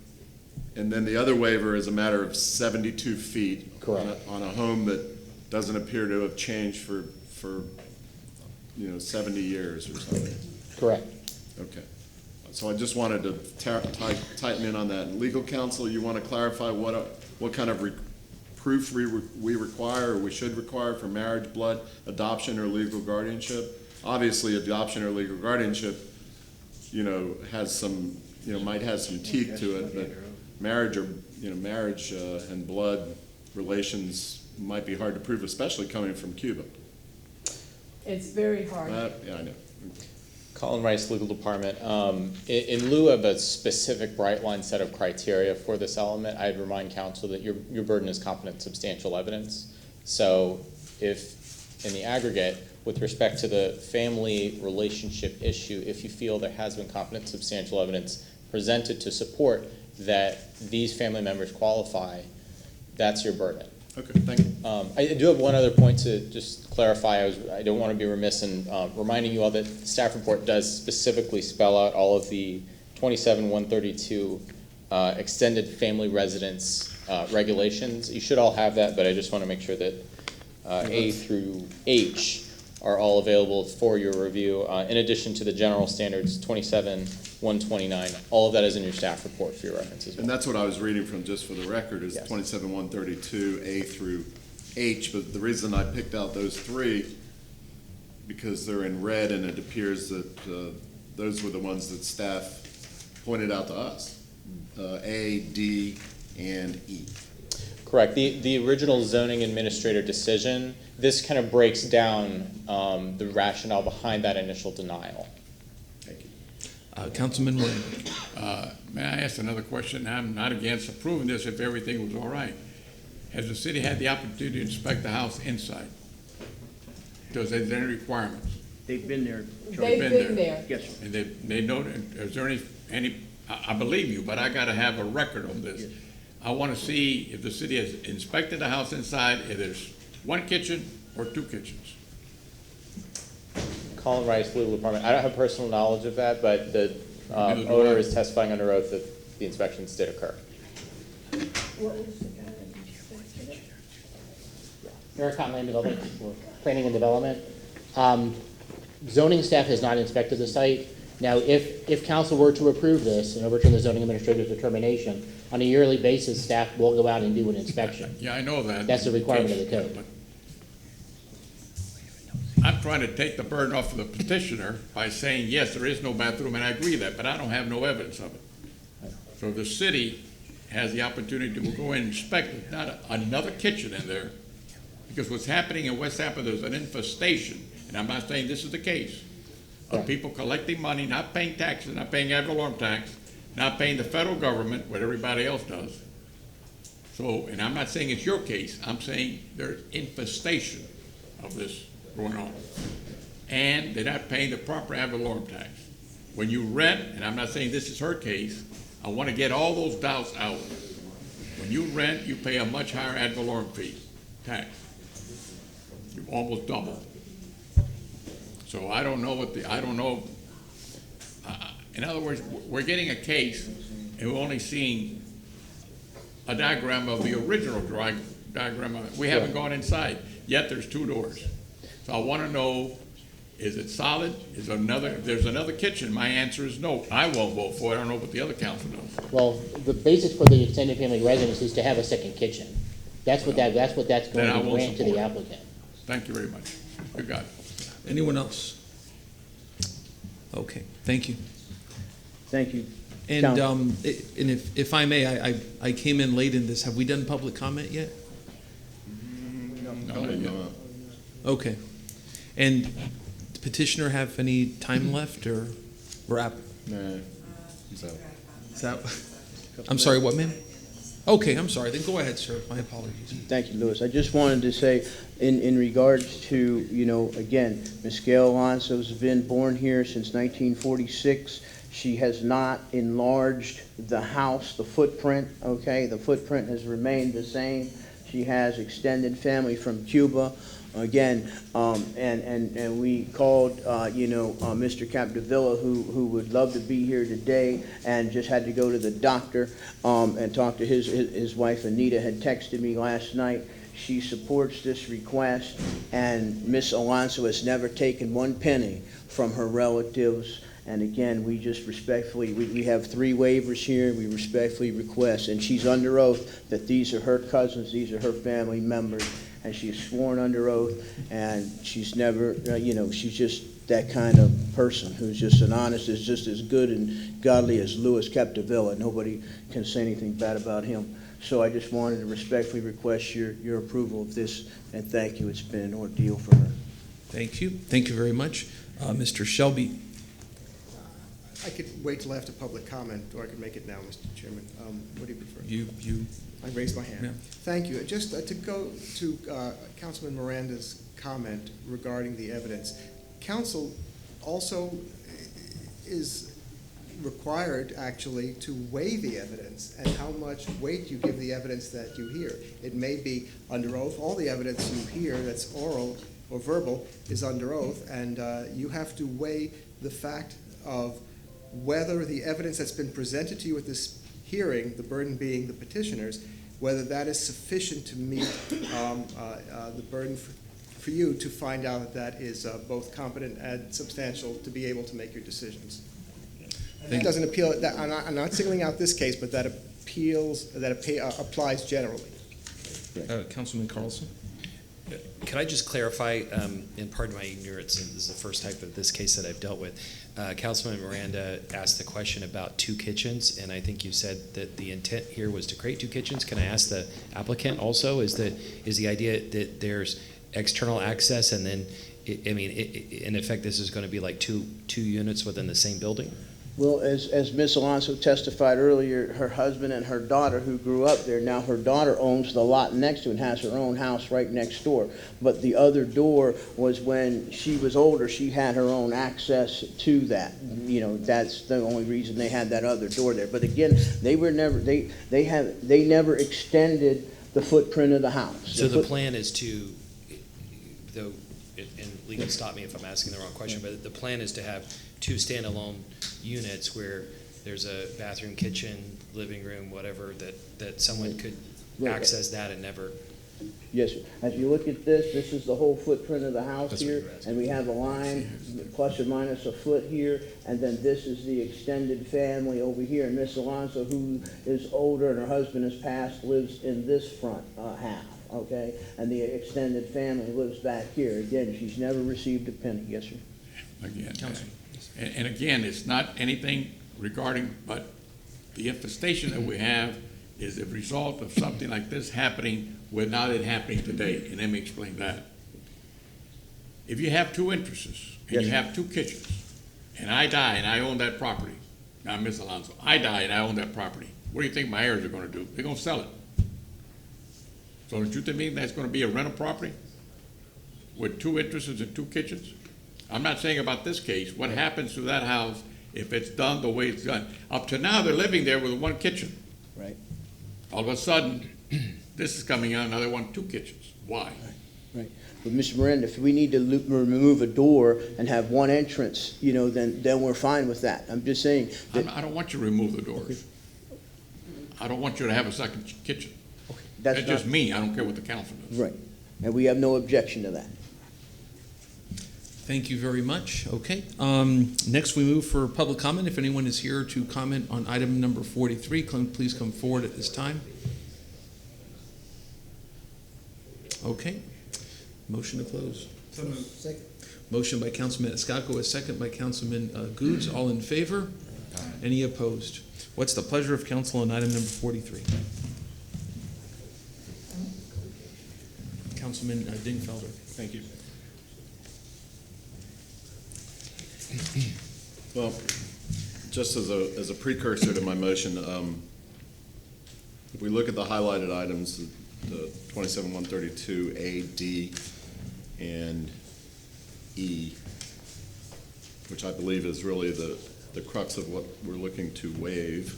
R: And then the other waiver is a matter of 72 feet.
C: Correct.
R: On a home that doesn't appear to have changed for 70 years or something.
C: Correct.
R: Okay. So I just wanted to tighten in on that. Legal counsel, you want to clarify what kind of proof we require or we should require for marriage, blood, adoption, or legal guardianship? Obviously, adoption or legal guardianship, has some, might have some teeth to it, but marriage and blood relations might be hard to prove, especially coming from Cuba.
J: It's very hard.
R: Yeah, I know.
G: Colin Rice, Legal Department. In lieu of a specific bright line set of criteria for this element, I'd remind council that your burden is competent substantial evidence. So if in the aggregate, with respect to the family relationship issue, if you feel there has been competent substantial evidence presented to support that these family members qualify, that's your burden.
R: Okay, thank you.
G: I do have one other point to just clarify. I don't want to be remiss in reminding you all that the staff report does specifically spell out all of the 27-132 extended family residence regulations. You should all have that, but I just want to make sure that A through H are all available for your review. In addition to the general standards 27-129, all of that is in your staff report for your reference as well.
R: And that's what I was reading from, just for the record, is
G: Yes.
R: 27-132, A through H. But the reason I picked out those 3 because they're in red, and it appears that those were the ones that staff pointed out to us, A, D, and E.
G: Correct. The original zoning administrator decision, this kind of breaks down the rationale behind that initial denial.
R: Thank you.
A: Councilman Moran.
B: May I ask another question? I'm not against approving this if everything was all right. Has the city had the opportunity to inspect the house inside? Does there any requirements?
I: They've been there.
J: They've been there.
I: Yes, sir.
B: And they know, is there any, I believe you, but I gotta have a record on this.
I: Yes.
B: I wanna see if the city has inspected the house inside, if there's one kitchen or two kitchens.
G: Colin Rice, legal department. I don't have personal knowledge of that, but the
B: Neither do
G: owner
B: I.
G: is testifying under oath that the inspections did occur.
C: Eric Land Development, for Planning and Development. Zoning staff has not inspected the site. Now, if council were to approve this and overturn the zoning administrator's determination, on a yearly basis, staff will go out and do an inspection.
B: Yeah, I know that.
C: That's a requirement of the code.
B: I'm trying to take the burden off of the petitioner by saying, yes, there is no bathroom, and I agree with that, but I don't have no evidence of it. So the city has the opportunity to go in and inspect it, not another kitchen in there, because what's happening in West Tampa, there's an infestation, and I'm not saying this is the case, of people collecting money, not paying taxes, not paying ad valorem tax, not paying the federal government, what everybody else does. So, and I'm not saying it's your case, I'm saying there's infestation of this going on. And they're not paying the proper ad valorem tax. When you rent, and I'm not saying this is her case, I want to get all those doubts out. When you rent, you pay a much higher ad valorem fee, tax. You almost double. So I don't know I don't know. In other words, we're getting a case and we're only seeing a diagram of the original diagram of it. We haven't gone inside, yet there's two doors. So I want to know, is it solid? Is if there's another kitchen? My answer is no. I won't vote for it. I don't know what the other council does.
C: Well, the basis for the extended family residence is to have a second kitchen. That's what that's going to grant to the applicant.
B: Thank you very much. You got it.
A: Anyone else? Okay, thank you.
I: Thank you.
A: And if I may, I came in late in this. Have we done public comment yet?
R: No.
A: Okay. And petitioner have any time left, or we're up?
R: Nah.
A: I'm sorry, what, ma'am? Okay, I'm sorry. Then go ahead, sir. My apologies.
I: Thank you, Louis. I just wanted to say, in regards to, again, Ms. Gail Alonso has been born here since 1946. She has not enlarged the house, the footprint, okay? The footprint has remained the same. She has extended family from Cuba. Again, and we called, Mr. Capdevilla, who would love to be here today and just had to go to the doctor and talk to his wife. Anita had texted me last night. She supports this request, and Miss Alonso has never taken one penny from her relatives. And again, we just respectfully, we have 3 waivers here. We respectfully request, and she's under oath that these are her cousins, these are her family members. And she's sworn under oath, and she's never, she's just that kind of person who's just an honest, is just as good and godly as Louis Capdevilla. Nobody can say anything bad about him. So I just wanted to respectfully request your approval of this, and thank you. It's been an ordeal for her.
A: Thank you. Thank you very much. Mr. Shelby.
M: I could wait till after public comment, or I could make it now, Mr. Chairman. What do you prefer?
A: You.
M: I raised my hand.
A: Yeah.
M: Thank you. Just to go to Councilman Miranda's comment regarding the evidence, council also is required actually to weigh the evidence and how much weight you give the evidence that you hear. It may be under oath. All the evidence you hear that's oral or verbal is under oath, and you have to weigh the fact of whether the evidence that's been presented to you at this hearing, the burden being the petitioners, whether that is sufficient to meet the burden for you to find out that that is both competent and substantial to be able to make your decisions. It doesn't appeal. I'm not singling out this case, but that applies generally.
A: Councilman Carlson.
S: Could I just clarify, and pardon my ignorance, and this is the first type of this case that I've dealt with. Councilman Miranda asked the question about 2 kitchens, and I think you said that the intent here was to create 2 kitchens. Can I ask the applicant also, is the idea that there's external access, and then, in effect, this is going to be like two units within the same building?
I: Well, as Ms. Alonso testified earlier, her husband and her daughter who grew up there, now her daughter owns the lot next to it and has her own house right next door. But the other door was when she was older, she had her own access to that. You know, that's the only reason they had that other door there. But again, they never extended the footprint of the house.
S: So the plan is to, though, and Lee can stop me if I'm asking the wrong question, but the plan is to have 2 standalone units where there's a bathroom, kitchen, living room, whatever, that someone could access that and never.
I: Yes, sir. As you look at this is the whole footprint of the house here, and we have a line plus or minus a foot here, and then this is the extended family over here. And Miss Alonso, who is older and her husband has passed, lives in this front half, okay? And the extended family lives back here. Again, she's never received a penny. Yes, sir.
B: Again, and again, it's not anything regarding, but the infestation that we have is a result of something like this happening without it happening today. And let me explain that. If you have 2 entrances and you have 2 kitchens, and I die and I own that property, now Miss Alonso, I die and I own that property, what do you think my heirs are going to do? They're going to sell it. So don't you think that's going to be a rental property with 2 entrances and 2 kitchens? I'm not saying about this case. What happens to that house if it's done the way it's done? Up to now, they're living there with 1 kitchen.
I: Right.
B: All of a sudden, this is coming out, now they want 2 kitchens. Why?
I: Right. But Mr. Miranda, if we need to remove a door and have 1 entrance, you know, then we're fine with that. I'm just saying that
B: I don't want you to remove the doors. I don't want you to have a second kitchen.
I: That's
B: just me. I don't care what the council does.
I: Right. And we have no objection to that.
A: Thank you very much. Okay. Next, we move for public comment. If anyone is here to comment on item number 43, please come forward at this time. Okay. Motion to close.
E: So moved. Second.
A: Motion by Councilman Escaco, a second by Councilman Goods. All in favor? Any opposed? What's the pleasure of council on item number 43? Councilman Dingfelder.
R: Thank you. Well, just as a precursor to my motion, if we look at the highlighted items, the 27-132 A, D, and E, which I believe is really the crux of what we're looking to waive,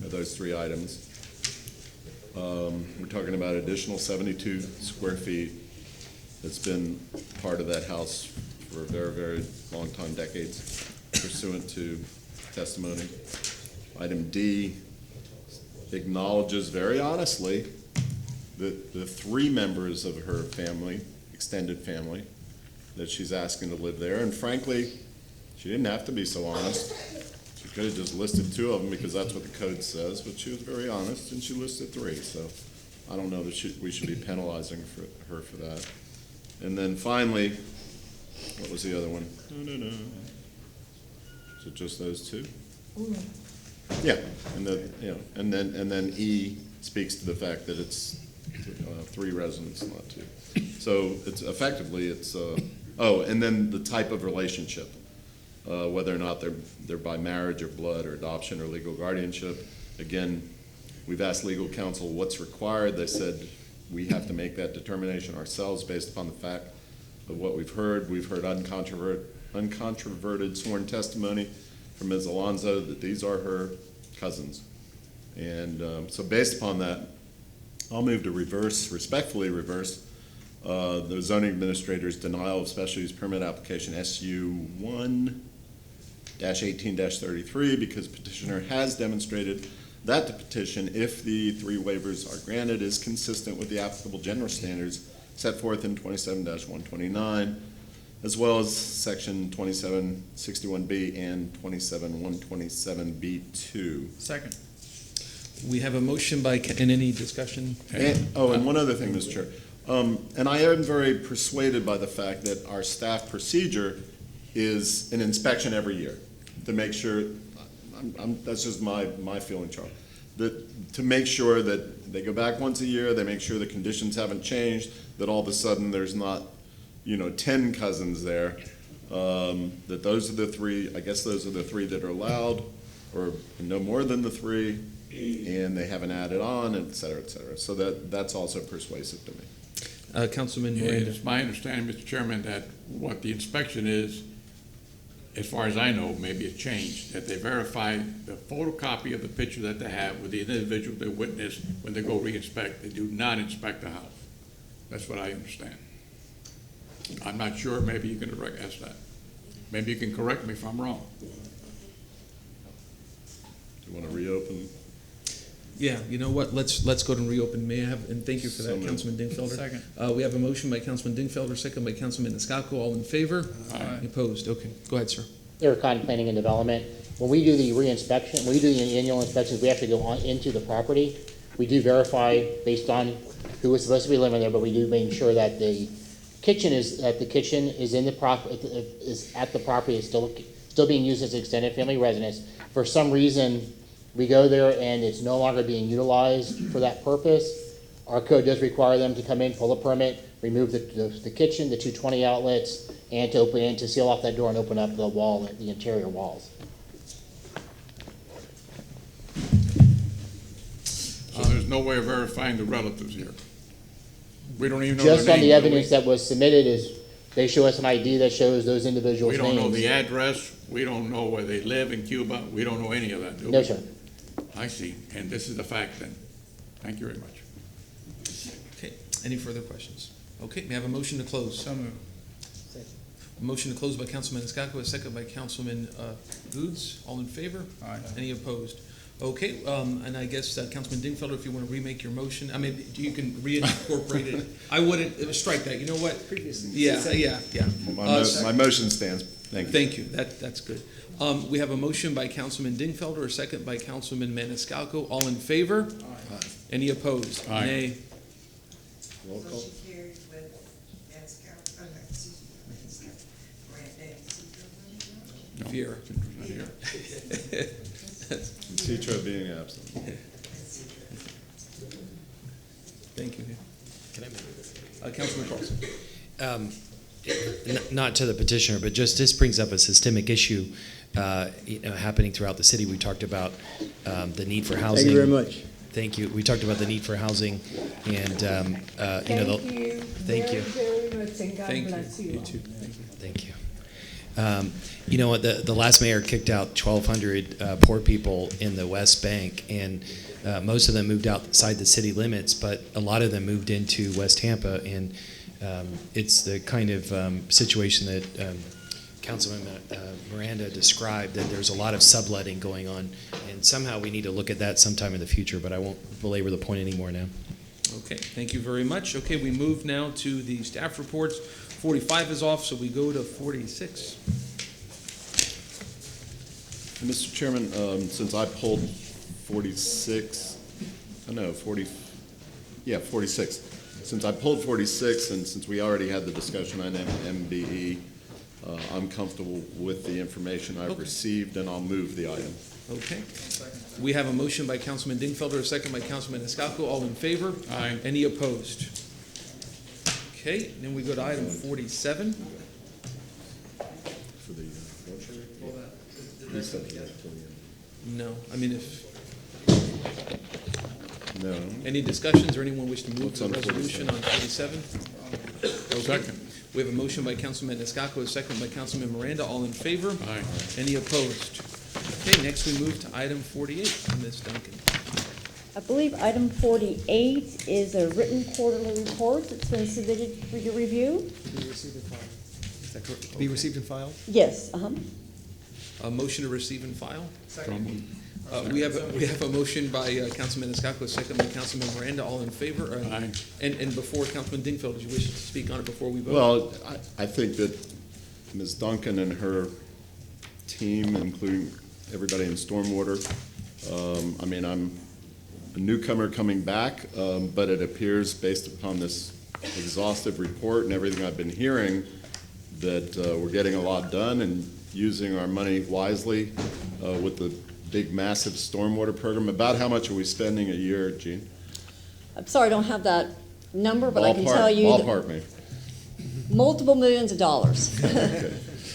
R: are those 3 items. We're talking about additional 72 square feet that's been part of that house for a very, very long time, decades, pursuant to testimony. Item D acknowledges very honestly that the 3 members of her family, extended family, that she's asking to live there. And frankly, she didn't have to be so honest. She could have just listed 2 of them because that's what the code says, but she was very honest and she listed 3. So I don't know that we should be penalizing her for that. And then finally, what was the other one? Is it just those 2? Yeah, and then E speaks to the fact that it's 3 residents, not 2. So it's effectively and then the type of relationship, whether or not they're by marriage or blood or adoption or legal guardianship. Again, we've asked legal counsel what's required. They said we have to make that determination ourselves based upon the fact of what we've heard. We've heard uncontroverted sworn testimony from Ms. Alonso that these are her cousins. And so based upon that, I'll move to respectfully reverse the zoning administrator's denial of special use permit application SU 1-18-33 because petitioner has demonstrated that the petition, if the 3 waivers are granted, is consistent with the applicable general standards set forth in 27-129, as well as section 2761B and 27127B2.
H: Second.
A: We have a motion by, in any discussion?
R: And one other thing, Mr. Chair. And I am very persuaded by the fact that our staff procedure is an inspection every year to make sure, that's just my feeling, Charles, that to make sure that they go back once a year, they make sure the conditions haven't changed, that all of a sudden there's not, 10 cousins there, that those are the three, I guess those are the three that are allowed, or no more than the three, and they haven't added on, et cetera, et cetera. So that's also persuasive to me.
A: Councilman Miranda.
B: It's my understanding, Mr. Chairman, that what the inspection is, as far as I know, maybe it's changed, that they verify the photocopy of the picture that they have with the individual they witnessed when they go re-inspect. They do not inspect the house. That's what I understand. I'm not sure, maybe you can ask that. Maybe you can correct me if I'm wrong.
R: Do you want to reopen?
A: Yeah, you know what, let's go ahead and reopen. May I have, and thank you for that, Councilman Dingfelder.
H: Second.
A: We have a motion by Councilman Dingfelder, second by Councilman Escalco. All in favor?
H: Aye.
A: Opposed? Okay, go ahead, sir.
C: Aircon Planning and Development. When we do the re-inspection, when we do the annual inspections, we have to go on into the property. We do verify based on who is supposed to be living there, but we do make sure that the kitchen is in the is at the property, is still being used as an extended family residence. For some reason, we go there and it's no longer being utilized for that purpose. Our code does require them to come in, pull a permit, remove the kitchen, the 220 outlets, and to open in, to seal off that door and open up the wall, the interior walls.
B: So there's no way of verifying the relatives here. We don't even know their names.
C: Just on the
B: do we?
C: evidence that was submitted is, they show us an ID that shows those individuals'
B: We
C: names.
B: don't know the address, we don't know where they live in Cuba, we don't know any of that, do we?
C: No, sir.
B: I see, and this is the fact then. Thank you very much.
A: Okay, any further questions? Okay, may I have a motion to close?
H: So moved.
A: A motion to close by Councilman Escalco, a second by Councilman Goods. All in favor?
H: Aye.
A: Any opposed? Okay, and I guess Councilman Dingfelder, if you want to remake your motion, I mean, you can reincorporate it. I wouldn't strike that. You know what?
M: Previously.
A: Yeah.
R: My motion stands. Thank you.
A: Thank you. That's good. We have a motion by Councilman Dingfelder, a second by Councilman Maniscalco. All in favor?
M: Aye.
A: Any opposed?
B: Aye.
A: Nay.
R: Roll call.
F: Motion carried with
A: Fear.
R: Citro being absent.
A: Thank you.
S: Can I make
A: Councilman Carlson.
S: Not to the petitioner, but just this brings up a systemic issue happening throughout the city. We talked about the need for housing.
I: Thank you very much.
S: Thank you. We talked about the need for housing, and thank you.
J: Very much, and God
A: Thank
J: bless
A: you.
J: you
A: You
J: all.
A: too. Thank you.
S: Thank you. You know what? The last mayor kicked out 1,200 poor people in the West Bank, and most of them moved outside the city limits, but a lot of them moved into West Tampa, and it's the kind of situation that Councilman Miranda described, that there's a lot of subletting going on, and somehow we need to look at that sometime in the future, but I won't belabor the point anymore now.
A: Okay, thank you very much. Okay, we move now to the staff reports. 45 is off, so we go to 46.
R: Mr. Chairman, since I pulled 46, 46. Since I pulled 46, and since we already had the discussion on MBE, I'm comfortable with the information I've received, and I'll move the item.
A: Okay. We have a motion by Councilman Dingfelder, a second by Councilman Escalco. All in favor?
B: Aye.
A: Any opposed? Okay, then we go to item 47.
R: For the
A: No, I mean, if,
R: No.
A: any discussions or anyone wish to move
R: What's
A: the
R: on
A: resolution on 47?
B: Second.
A: We have a motion by Councilman Escalco, a second by Councilman Miranda. All in favor?
B: Aye.
A: Any opposed? Okay, next we move to item 48, Ms. Duncan.
N: I believe item 48 is a written quarterly report that's been submitted for your review.
M: To be received and filed. Is that correct? To be received and filed?
N: Yes,
A: A motion to receive and file?
B: Second.
A: We have a motion by Councilman Escalco, a second by Councilman Miranda. All in favor?
B: Aye.
A: And before Councilman Dingfelder, did you wish to speak on it before we vote?
R: Well, I think that Ms. Duncan and her team, including everybody in Stormwater, I'm a newcomer coming back, but it appears, based upon this exhaustive report and everything I've been hearing, that we're getting a lot done and using our money wisely with the big, massive stormwater program. About how much are we spending a year, Gene?
N: I'm sorry, I don't have that number, but I can
R: Ballpark-
N: tell you.
R: Ballpark me.
N: Multiple millions of dollars.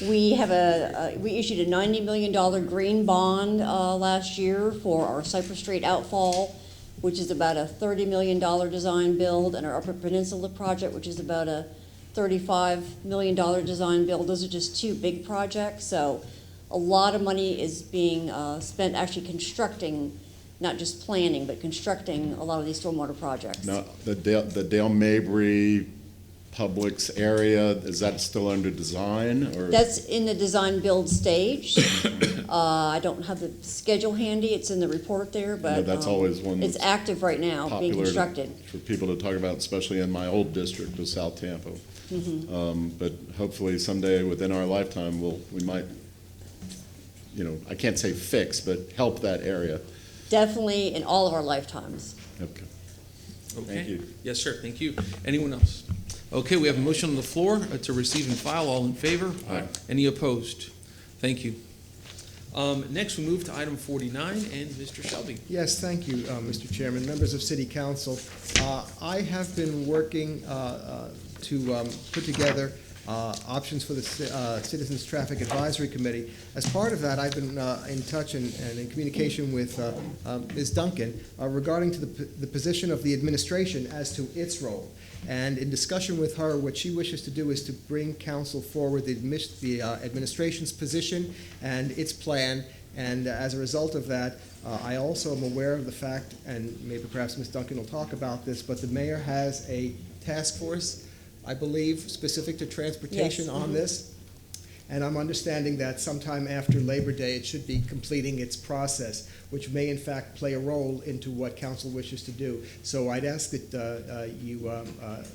N: We have we issued a $90 million green bond last year for our Cypress Street outfall, which is about a $30 million design build, and our Upper Peninsula project, which is about a $35 million design build. Those are just two big projects, so a lot of money is being spent actually constructing, not just planning, but constructing a lot of these stormwater projects.
R: Now, the Dale Mabry Publix area, is that still under design, or?
N: That's in the design build stage. I don't have the schedule handy, it's in the report there, but
R: That's always one
N: it's
R: that's
N: active right now, being
R: popular
N: constructed.
R: for people to talk about, especially in my old district of South Tampa. But hopefully someday within our lifetime, we might, I can't say fix, but help that area.
N: Definitely in all of our lifetimes.
R: Okay.
A: Okay.
R: Thank you.
A: Yes, sir, thank you. Anyone else? Okay, we have a motion on the floor to receive and file. All in favor?
R: Aye.
A: Any opposed? Thank you. Next, we move to item 49, and Mr. Shelby.
M: Yes, thank you, Mr. Chairman, members of City Council. I have been working to put together options for the Citizens Traffic Advisory Committee. As part of that, I've been in touch and in communication with Ms. Duncan regarding to the position of the administration as to its role. And in discussion with her, what she wishes to do is to bring council forward the administration's position and its plan. And as a result of that, I also am aware of the fact, and maybe perhaps Ms. Duncan will talk about this, but the mayor has a task force, I believe, specific to transportation on this. And I'm understanding that sometime after Labor Day, it should be completing its process, which may in fact play a role into what council wishes to do. So I'd ask that you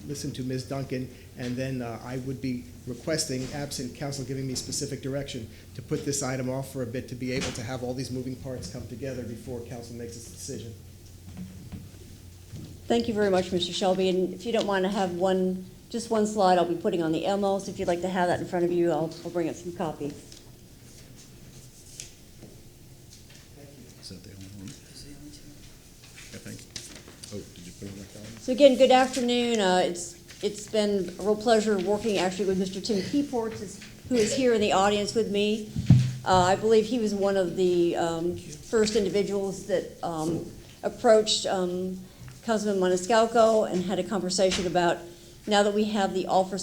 M: listen to Ms. Duncan, and then I would be requesting, absent council giving me specific direction, to put this item off for a bit to be able to have all these moving parts come together before council makes its decision.
N: Thank you very much, Mr. Shelby. And if you don't mind, I have just one slide I'll be putting on the ELMOs. If you'd like to have that in front of you, I'll bring up some copies.
R: Is that the only one? I think. Oh, did you put on that card?
N: So again, good afternoon. It's been a real pleasure working actually with Mr. Tim Keyports, who is here in the audience with me. I believe he was one of the first individuals that approached Councilman Maniscalco and had a conversation about, now that we have the all-for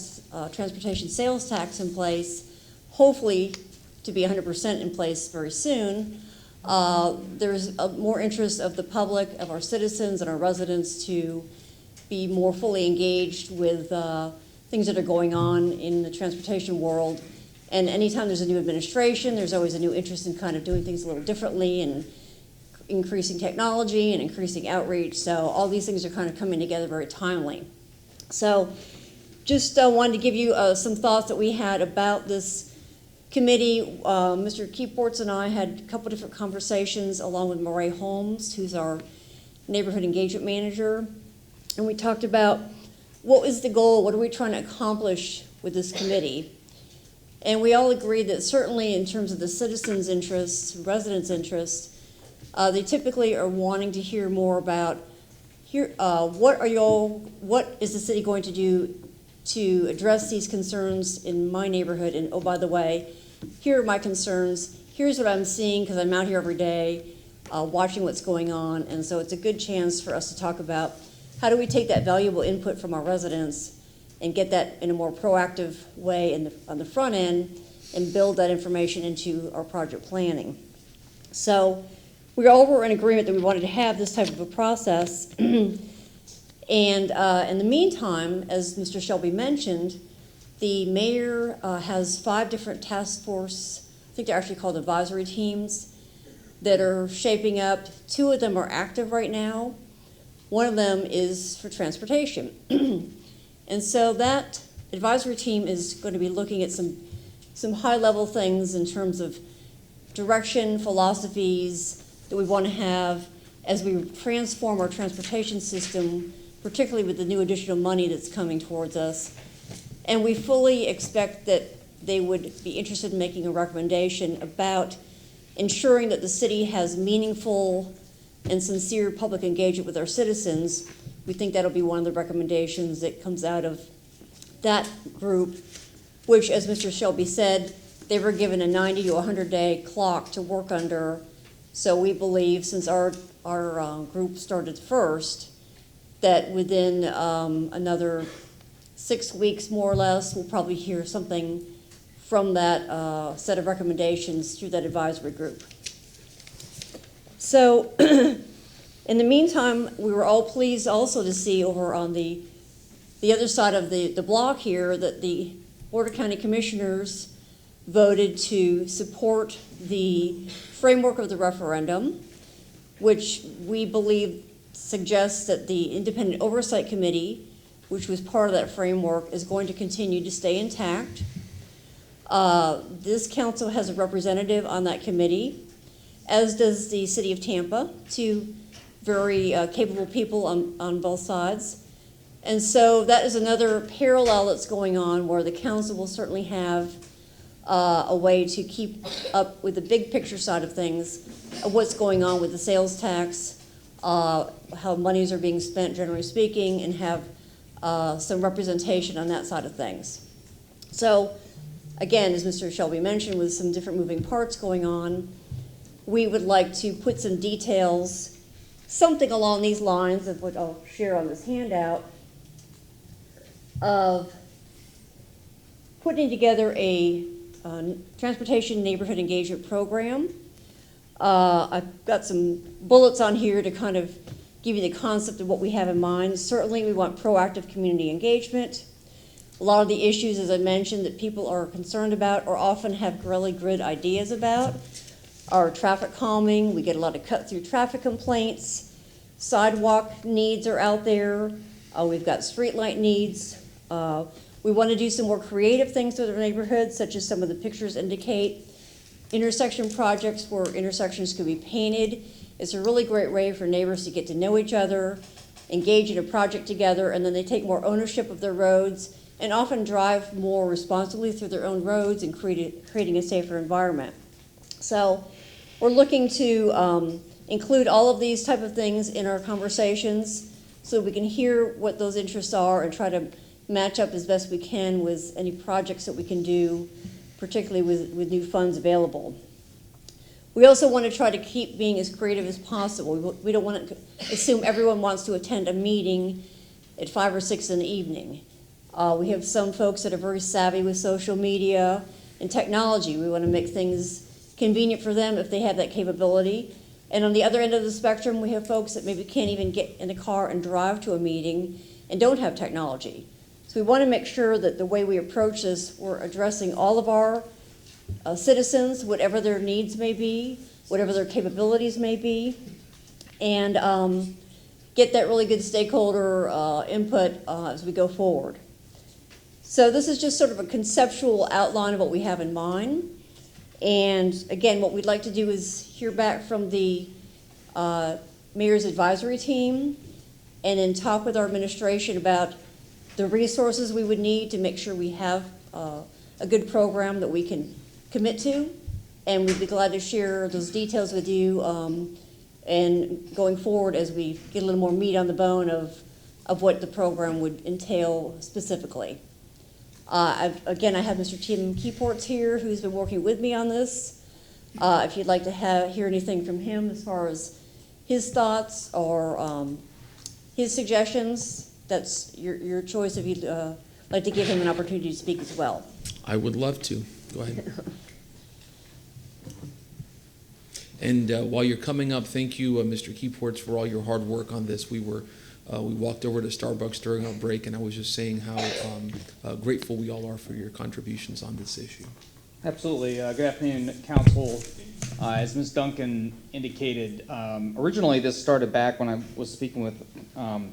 N: transportation sales tax in place, hopefully to be 100% in place very soon, there's more interest of the public, of our citizens and our residents to be more fully engaged with things that are going on in the transportation world. And anytime there's a new administration, there's always a new interest in kind of doing things a little differently and increasing technology and increasing outreach. So all these things are kind of coming together very timely. So just wanted to give you some thoughts that we had about this committee. Mr. Keyports and I had a couple different conversations along with Murray Holmes, who's our neighborhood engagement manager. And we talked about what is the goal, what are we trying to accomplish with this committee? And we all agreed that certainly in terms of the citizens' interests, residents' interests, they typically are wanting to hear more about what is the city going to do to address these concerns in my neighborhood? And oh, by the way, here are my concerns. Here's what I'm seeing because I'm out here every day watching what's going on. And so it's a good chance for us to talk about how do we take that valuable input from our residents and get that in a more proactive way on the front end and build that information into our project planning. So we all were in agreement that we wanted to have this type of a process. And in the meantime, as Mr. Shelby mentioned, the mayor has 5 different task force, I think they're actually called advisory teams, that are shaping up. 2 of them are active right now. One of them is for transportation. And so that advisory team is going to be looking at some high-level things in terms of direction, philosophies that we want to have as we transform our transportation system particularly with the new additional money that's coming towards us. And we fully expect that they would be interested in making a recommendation about ensuring that the city has meaningful and sincere public engagement with our citizens. We think that'll be one of the recommendations that comes out of that group, which, as Mr. Shelby said, they were given a 90 to 100-day clock to work under. So we believe, since our group started first, that within another 6 weeks, more or less, we'll probably hear something from that set of recommendations through that advisory group. So in the meantime, we were all pleased also to see over on the other side of the block here that the Board of County Commissioners voted to support the framework of the referendum, which we believe suggests that the Independent Oversight Committee, which was part of that framework, is going to continue to stay intact. This council has a representative on that committee, as does the City of Tampa, two very capable people on both sides. And so that is another parallel that's going on where the council will certainly have a way to keep up with the big picture side of things, of what's going on with the sales tax, how monies are being spent, generally speaking, and have some representation on that side of things. So, again, as Mr. Shelby mentioned, with some different moving parts going on, we would like to put some details, something along these lines of what I'll share on this handout, of putting together a transportation neighborhood engagement program. I've got some bullets on here to kind of give you the concept of what we have in mind. Certainly, we want proactive community engagement. A lot of the issues, as I mentioned, that people are concerned about or often have really good ideas about are traffic calming. We get a lot of cut-through traffic complaints. Sidewalk needs are out there. We've got streetlight needs. We want to do some more creative things with our neighborhoods, such as some of the pictures indicate. Intersection projects where intersections could be painted. It's a really great way for neighbors to get to know each other, engage in a project together, and then they take more ownership of their roads and often drive more responsibly through their own roads and creating a safer environment. So we're looking to include all of these type of things in our conversations so we can hear what those interests are and try to match up as best we can with any projects that we can do, particularly with new funds available. We also want to try to keep being as creative as possible. We don't want to assume everyone wants to attend a meeting at 5 or 6 in the evening. We have some folks that are very savvy with social media and technology. We want to make things convenient for them if they have that capability. And on the other end of the spectrum, we have folks that maybe can't even get in a car and drive to a meeting and don't have technology. So we want to make sure that the way we approach this, we're addressing all of our citizens, whatever their needs may be, whatever their capabilities may be, and get that really good stakeholder input as we go forward. So this is just sort of a conceptual outline of what we have in mind. And again, what we'd like to do is hear back from the Mayor's Advisory Team and then talk with our administration about the resources we would need to make sure we have a good program that we can commit to. And we'd be glad to share those details with you and going forward as we get a little more meat on the bone of what the program would entail specifically. Again, I have Mr. Tim Keyports here, who's been working with me on this. If you'd like to hear anything from him as far as his thoughts or his suggestions, that's your choice if you'd like to give him an opportunity to speak as well.
A: I would love to. Go ahead. And while you're coming up, thank you, Mr. Keyports, for all your hard work on this. We walked over to Starbucks during our break, and I was just saying how grateful we all are for your contributions on this issue.
O: Absolutely. Good afternoon, Council. As Ms. Duncan indicated, originally this started back when I was speaking with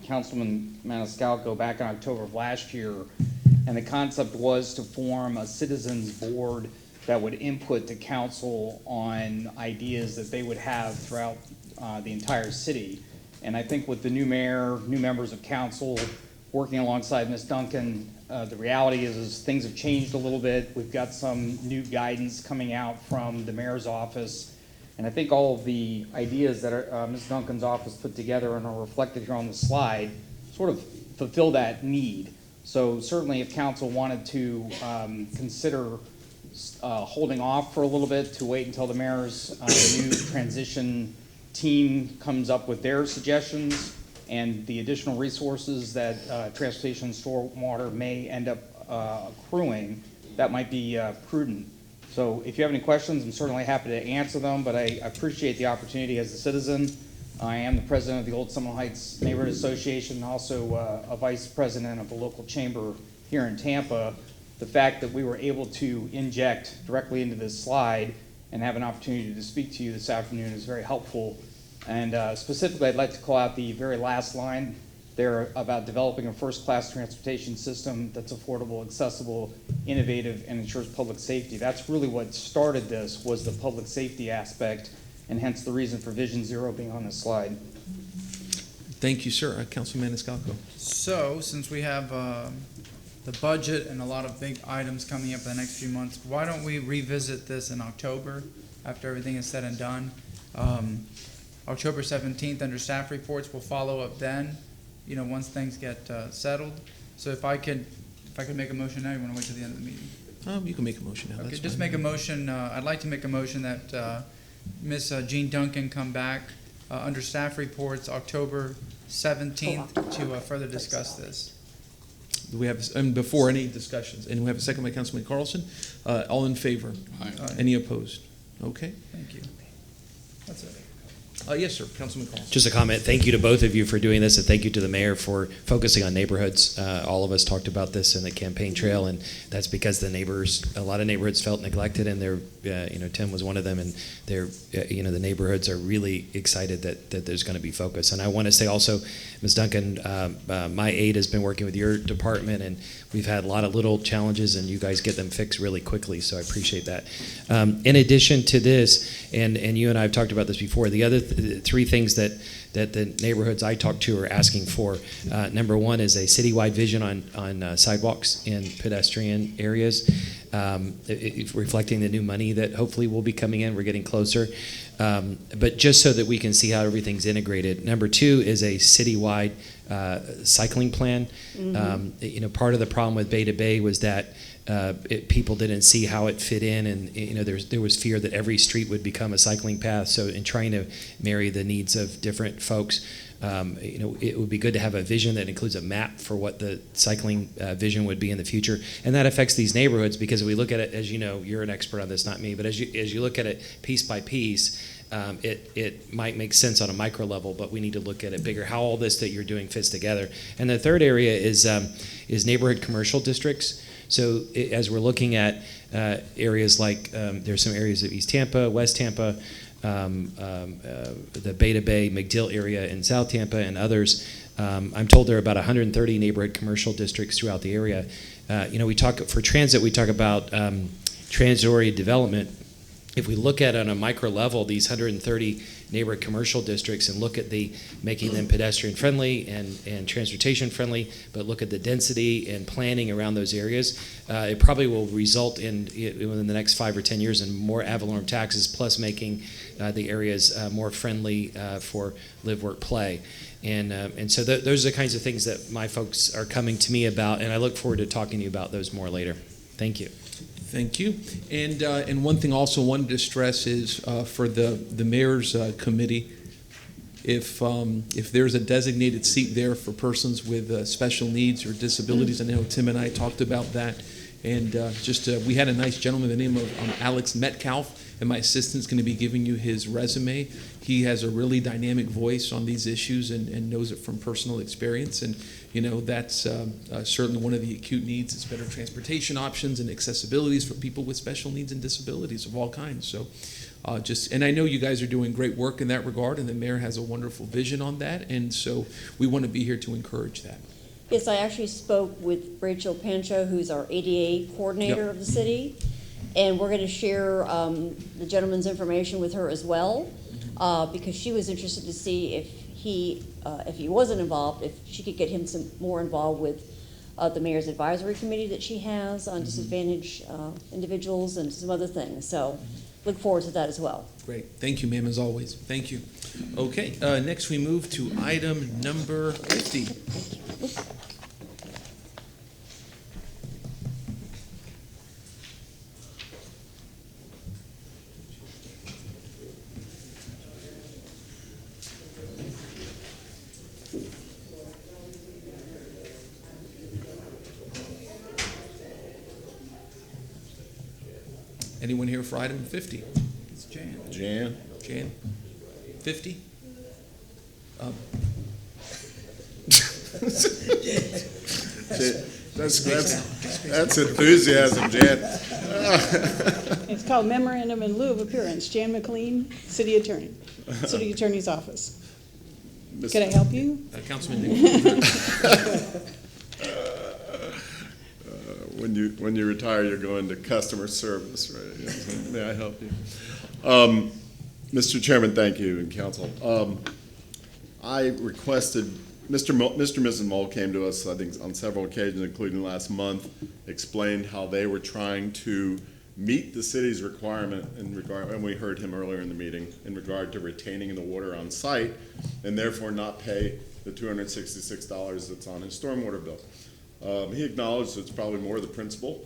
O: Councilman Maniscalco back in October of last year, and the concept was to form a citizens board that would input to council on ideas that they would have throughout the entire city. And I think with the new mayor, new members of council, working alongside Ms. Duncan, the reality is things have changed a little bit. We've got some new guidance coming out from the mayor's office. And I think all of the ideas that Ms. Duncan's office put together and are reflected here on the slide sort of fulfill that need. So certainly if council wanted to consider holding off for a little bit to wait until the mayor's new transition team comes up with their suggestions and the additional resources that transportation and stormwater may end up accruing, that might be prudent. So if you have any questions, I'm certainly happy to answer them, but I appreciate the opportunity as a citizen. I am the president of the Old Seminole Heights Neighborhood Association, and also a vice president of the local chamber here in Tampa. The fact that we were able to inject directly into this slide and have an opportunity to speak to you this afternoon is very helpful. And specifically, I'd like to call out the very last line there about developing a first-class transportation system that's affordable, accessible, innovative, and ensures public safety. That's really what started this, was the public safety aspect, and hence the reason for Vision Zero being on this slide.
A: Thank you, sir. Councilman Maniscalco.
H: So, since we have the budget and a lot of big items coming up in the next few months, why don't we revisit this in October after everything is said and done? October 17th, under staff reports, we'll follow up then, once things get settled. So if I could make a motion now, you want to wait till the end of the meeting?
A: You can make a motion now.
H: Okay,
A: That's
H: just
A: fine.
H: make a motion. I'd like to make a motion that Ms. Jean Duncan come back under staff reports October 17th to further discuss this.
A: Do we have, and before any discussions, and we have a second by Councilman Carlson. All in favor?
B: Aye.
A: Any opposed? Okay.
H: Thank you. That's it.
A: Yes, sir. Councilman Carlson.
S: Just a comment. Thank you to both of you for doing this, and thank you to the mayor for focusing on neighborhoods. All of us talked about this in the campaign trail, and that's because a lot of neighborhoods felt neglected, and Tim was one of them, and the neighborhoods are really excited that there's going to be focus. And I want to say also, Ms. Duncan, my aide has been working with your department, and we've had a lot of little challenges, and you guys get them fixed really quickly, so I appreciate that. In addition to this, and you and I have talked about this before, the other three things that the neighborhoods I talk to are asking for. Number one is a citywide vision on sidewalks and pedestrian areas, reflecting the new money that hopefully will be coming in. We're getting closer. But just so that we can see how everything's integrated. Number two is a citywide cycling plan. Mm-hmm. Part of the problem with Bay to Bay was that people didn't see how it fit in, and there was fear that every street would become a cycling path. So in trying to marry the needs of different folks, it would be good to have a vision that includes a map for what the cycling vision would be in the future. And that affects these neighborhoods because if we look at it, as you know, you're an expert on this, not me, but as you look at it piece by piece, it might make sense on a micro level, but we need to look at it bigger, how all this that you're doing fits together. And the third area is neighborhood commercial districts. So as we're looking at areas like, there's some areas of East Tampa, West Tampa, the Bay to Bay, McDill area in South Tampa, and others. I'm told there are about 130 neighborhood commercial districts throughout the area. We talk, for transit, we talk about transit-oriented development. If we look at it on a micro level, these 130 neighborhood commercial districts, and look at making them pedestrian friendly and transportation friendly, but look at the density and planning around those areas, it probably will result in the next 5 or 10 years in more ad valorem taxes, plus making the areas more friendly for live, work, play. And so those are the kinds of things that my folks are coming to me about, and I look forward to talking to you about those more later. Thank you.
A: Thank you. And one thing also wanted to stress is for the mayor's committee, if there's a designated seat there for persons with special needs or disabilities, I know Tim and I talked about that, and we had a nice gentleman by the name of Alex Metcalf, and my assistant's going to be giving you his resume. He has a really dynamic voice on these issues and knows it from personal experience, and that's certainly one of the acute needs is better transportation options and accessibilities for people with special needs and disabilities of all kinds. So and I know you guys are doing great work in that regard, and the mayor has a wonderful vision on that, and so we want to be here to encourage that.
N: Yes, I actually spoke with Rachel Pancho, who's our ADA coordinator of the city, and we're going to share the gentleman's information with her as well, because she was interested to see if he, if he wasn't involved, if she could get him some more involved with the mayor's advisory committee that she has on disadvantaged individuals and some other things. So look forward to that as well.
A: Great. Thank you, ma'am, as always. Thank you. Okay, next we move to item number 50. Anyone here for item 50?
H: It's Jan.
R: Jan?
A: Jan? 50?
R: That's enthusiasm, Jan.
L: It's called Memorandum in lieu of appearance. Jan McLean, City Attorney, City Attorney's Office. Can I help you?
A: Councilman
R: When you retire, you're going to customer service, right? Yes. May I help you? Mr. Chairman, thank you, and council. I requested, Mr. and Mrs. Mole came to us, I think, on several occasions, including last month, explained how they were trying to meet the city's requirement in regard, and we heard him earlier in the meeting, in regard to retaining the water on site, and therefore not pay the $266 that's on his stormwater bill. He acknowledged it's probably more the principle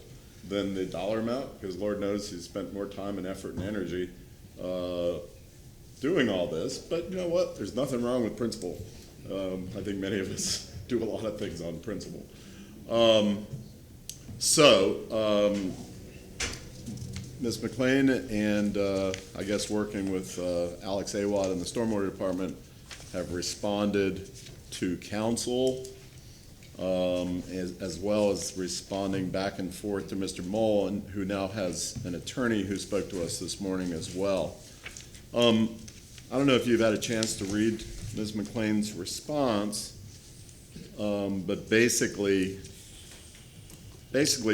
R: than the dollar amount, because Lord knows he's spent more time and effort and energy doing all this. But you know what? There's nothing wrong with principle. I think many of us do a lot of things on principle. Ms. McLean and I guess working with Alex Awad in the Stormwater Department have responded to council, as well as responding back and forth to Mr. Mole, who now has an attorney who spoke to us this morning as well. I don't know if you've had a chance to read Ms. McLean's response, but basically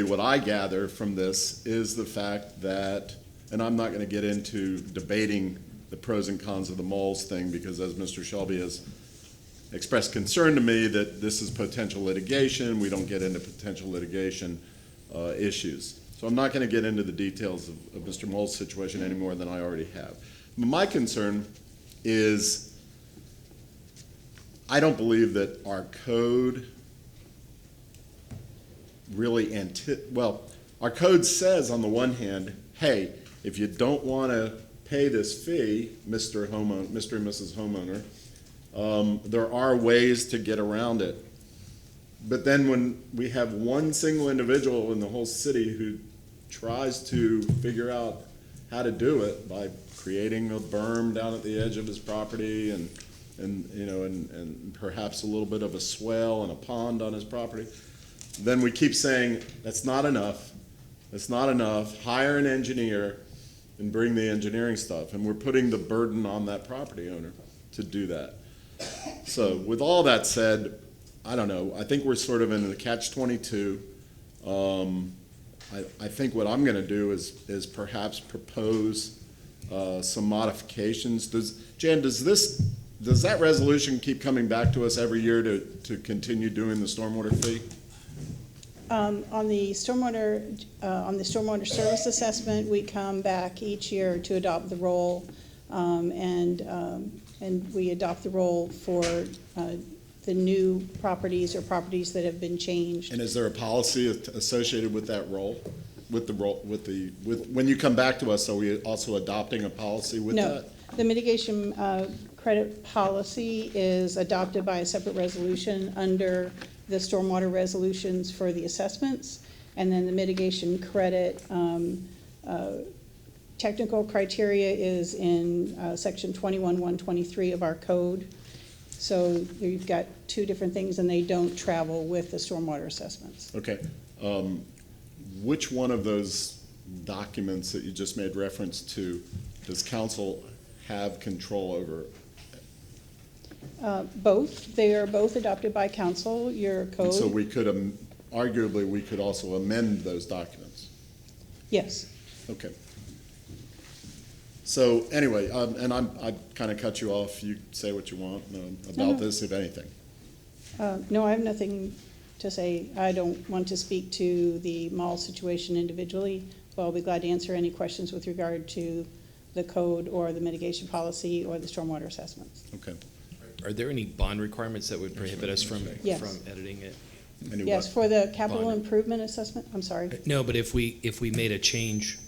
R: what I gather from this is the fact that, and I'm not going to get into debating the pros and cons of the Moles thing, because as Mr. Shelby has expressed concern to me that this is potential litigation, we don't get into potential litigation issues. So I'm not going to get into the details of Mr. Mole's situation any more than I already have. My concern is I don't believe that our code really our code says on the one hand, hey, if you don't want to pay this fee, Mr. and Mrs. Homeowner, there are ways to get around it. But then when we have one single individual in the whole city who tries to figure out how to do it by creating a berm down at the edge of his property and perhaps a little bit of a swale and a pond on his property, then we keep saying, that's not enough, that's not enough, hire an engineer and bring the engineering stuff. And we're putting the burden on that property owner to do that. So with all that said, I don't know, I think we're sort of in the catch-22. I think what I'm gonna do is perhaps propose some modifications. Jan, does that resolution keep coming back to us every year to continue doing the stormwater fee?
L: On the stormwater service assessment, we come back each year to adopt the role, and we adopt the role for the new properties or properties that have been changed.
R: And is there a policy associated with that role? When you come back to us, are we also adopting a policy with that?
L: No, the mitigation credit policy is adopted by a separate resolution under the stormwater resolutions for the assessments, and then the mitigation credit technical criteria is in section 21.123 of our code. So you've got two different things, and they don't travel with the stormwater assessments.
R: Okay. Which one of those documents that you just made reference to does council have control over?
L: Both. They are both adopted by council, your code.
R: And so we could, arguably, we could also amend those documents?
L: Yes.
R: Okay. So anyway, and I kind of cut you off. You say what you want about this, if anything.
L: No, I have nothing to say. I don't want to speak to the mall situation individually, but I'll be glad to answer any questions with regard to the code or the mitigation policy or the stormwater assessments.
R: Okay.
S: Are there any bond requirements that would prohibit us from editing it?
L: Yes, for the capital improvement assessment, I'm sorry.
S: No, but if we made a change,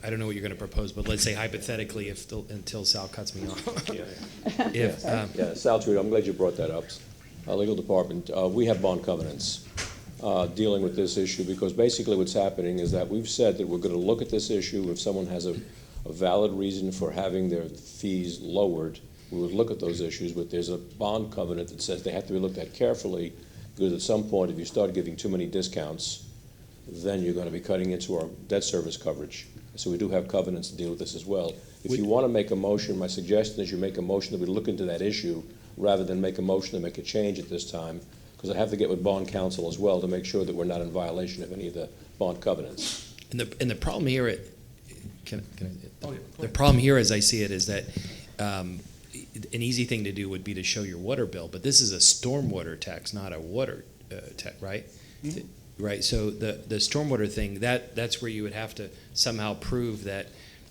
S: I don't know what you're going to propose, but let's say hypothetically, until Sal cuts me off.
P: Yeah, Sal Tweed, I'm glad you brought that up. Legal department, we have bond covenants dealing with this issue, because basically what's happening is that we've said that we're going to look at this issue. If someone has a valid reason for having their fees lowered, we would look at those issues, but there's a bond covenant that says they have to be looked at carefully, because at some point, if you start giving too many discounts, then you're going to be cutting into our debt service coverage. So we do have covenants to deal with this as well. If you want to make a motion, my suggestion is you make a motion that we look into that issue rather than make a motion to make a change at this time, because I have to get with bond counsel as well to make sure that we're not in violation of any of the bond covenants.
S: And the problem here, the problem here, as I see it, is that an easy thing to do would be to show your water bill, but this is a stormwater tax, not a water tax, right? Mm-hmm. Right. So the stormwater thing, that's where you would have to somehow prove that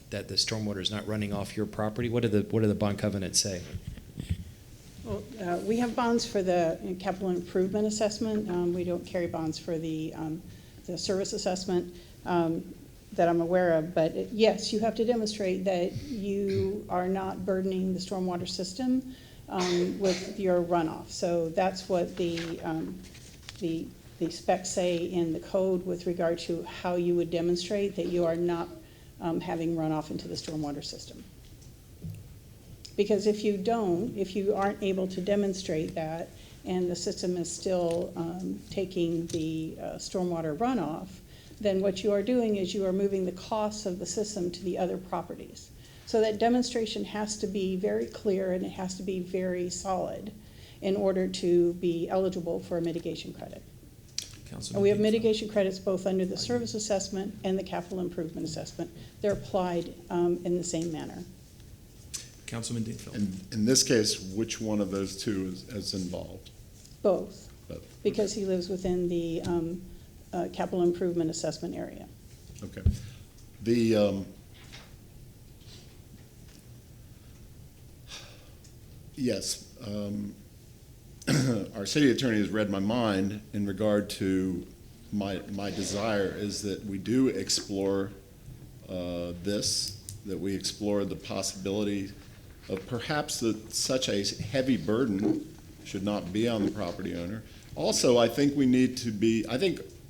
S: the stormwater is not running off your property. What do the bond covenants say?
L: Well, we have bonds for the capital improvement assessment. We don't carry bonds for the service assessment that I'm aware of. But yes, you have to demonstrate that you are not burdening the stormwater system with your runoff. So that's what the specs say in the code with regard to how you would demonstrate that you are not having runoff into the stormwater system. Because if you aren't able to demonstrate that, and the system is still taking the stormwater runoff, then what you are doing is you are moving the costs of the system to the other properties. So that demonstration has to be very clear and it has to be very solid in order to be eligible for a mitigation credit. And we have mitigation credits both under the service assessment and the capital improvement assessment. They're applied in the same manner.
A: Councilman Dingfield.
R: In this case, which one of those two is involved?
L: Both. Because he lives within the capital improvement assessment area.
R: Okay. The yes, our city attorney has read my mind in regard to my desire is that we do explore that we explore the possibility of perhaps that such a heavy burden should not be on the property owner. Also, I think we need to be,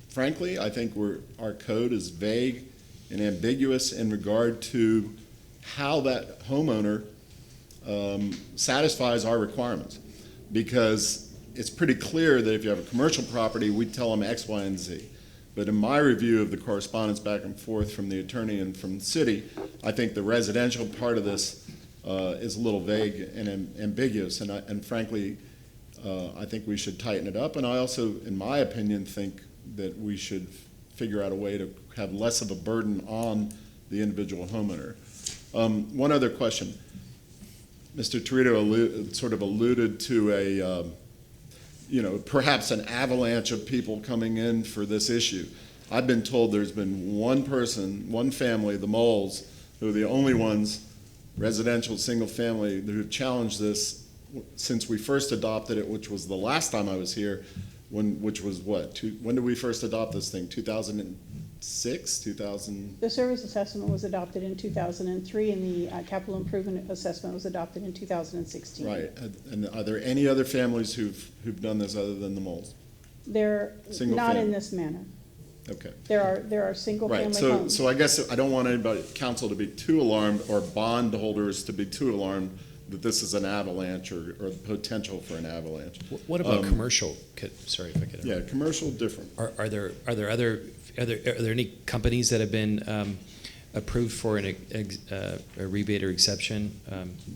R: frankly, our code is vague and ambiguous in regard to how that homeowner satisfies our requirements. Because it's pretty clear that if you have a commercial property, we tell them X, Y, and Z. But in my review of the correspondence back and forth from the attorney and from the city, I think the residential part of this is a little vague and ambiguous, and frankly, I think we should tighten it up. And I also, in my opinion, think that we should figure out a way to have less of a burden on the individual homeowner. One other question. Mr. Torito sort of alluded to a, perhaps an avalanche of people coming in for this issue. I've been told there's been one person, one family, the Moles, who are the only ones, residential, single family, who have challenged this since we first adopted it, which was the last time I was here, which was what? When did we first adopt this thing? 2006, 2000?
L: The service assessment was adopted in 2003, and the capital improvement assessment was adopted in 2016.
R: Right. And are there any other families who've done this other than the Moles?
L: They're not in this manner.
R: Okay.
L: There are single family homes.
R: So I guess I don't want anybody, council, to be too alarmed, or bondholders to be too alarmed that this is an avalanche or the potential for an avalanche.
S: What about commercial? Sorry if I could.
R: Yeah, commercial different.
S: Are there any companies that have been approved for a rebate or exception?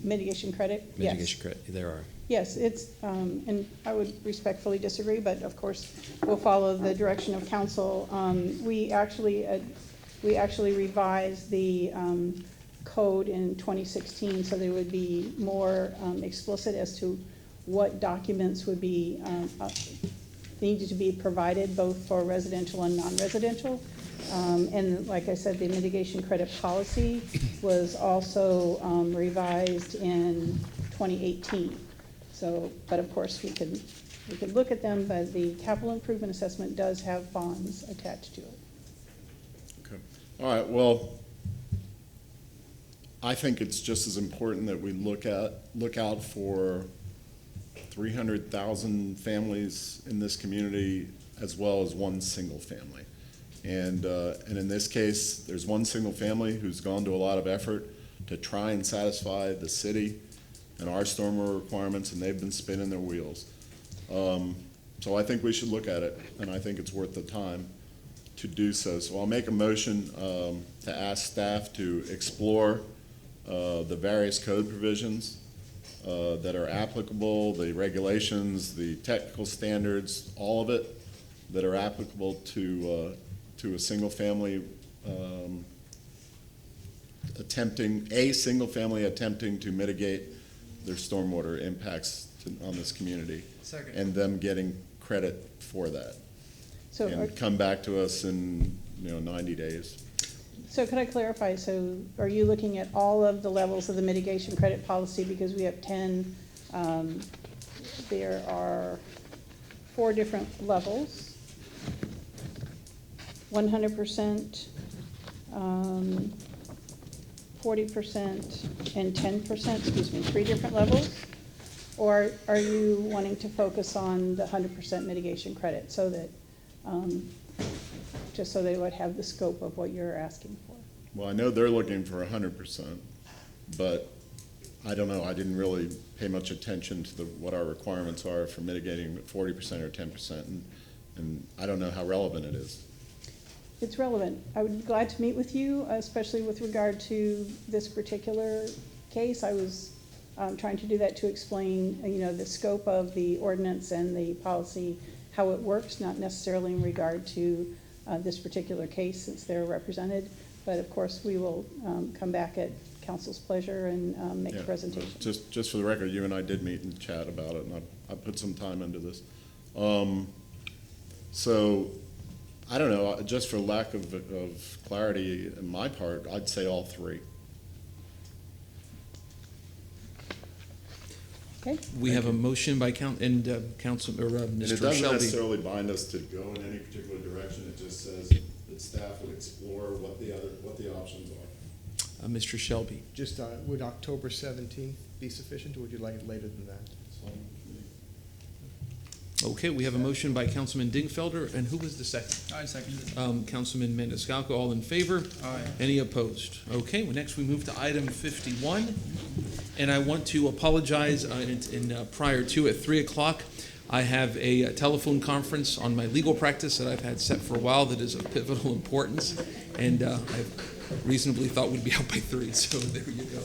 L: Mitigation credit?
S: Mitigation credit, there are.
L: Yes, it's, and I would respectfully disagree, but of course, we'll follow the direction of council. We actually revised the code in 2016, so they would be more explicit as to what documents would be needed to be provided both for residential and non-residential. And like I said, the mitigation credit policy was also revised in 2018. So, but of course we could look at them, but the capital improvement assessment does have bonds attached to it.
R: Okay. All right, well, I think it's just as important that we look out for 300,000 families in this community as well as one single family. And in this case, there's one single family who's gone to a lot of effort to try and satisfy the city and our stormwater requirements, and they've been spinning their wheels. So I think we should look at it, and I think it's worth the time to do so. So I'll make a motion to ask staff to explore the various code provisions that are applicable, the regulations, the technical standards, all of it that are applicable to a single family attempting to mitigate their stormwater impacts on this community.
H: Second.
R: And them getting credit for that.
L: So
R: And come back to us in 90 days.
L: So could I clarify, so are you looking at all of the levels of the mitigation credit policy, because we have 10, there are 4 different levels, 100%, 40%, and 10%, excuse me, 3 different levels? Or are you wanting to focus on the 100% mitigation credit so that, just so they would have the scope of what you're asking for?
R: Well, I know they're looking for 100%, but I don't know, I didn't really pay much attention to what our requirements are for mitigating 40% or 10%, and I don't know how relevant it is.
L: It's relevant. I would be glad to meet with you, especially with regard to this particular case. I was trying to do that to explain, the scope of the ordinance and the policy, how it works, not necessarily in regard to this particular case since they're represented. But of course, we will come back at council's pleasure and make a presentation.
R: Just for the record, you and I did meet and chat about it, and I put some time into this. So, I don't know, just for lack of clarity on my part, I'd say all 3.
L: Okay.
A: We have a motion by Council,
R: And it
A: Mr.
R: doesn't
A: Shelby.
R: necessarily bind us to go in any particular direction, it just says that staff would explore what the options are.
A: Mr. Shelby.
M: Just, would October 17th be sufficient, or would you like it later than that?
A: Okay, we have a motion by Councilman Dingfelder, and who was the second?
H: I second it.
A: Councilman Maniscalco, all in favor?
H: Aye.
A: Any opposed? Okay, well, next we move to item 51, and I want to apologize prior to at 3 o'clock. I have a telephone conference on my legal practice that I've had set for a while that is of pivotal importance, and I reasonably thought we'd be out by 3, so there you go.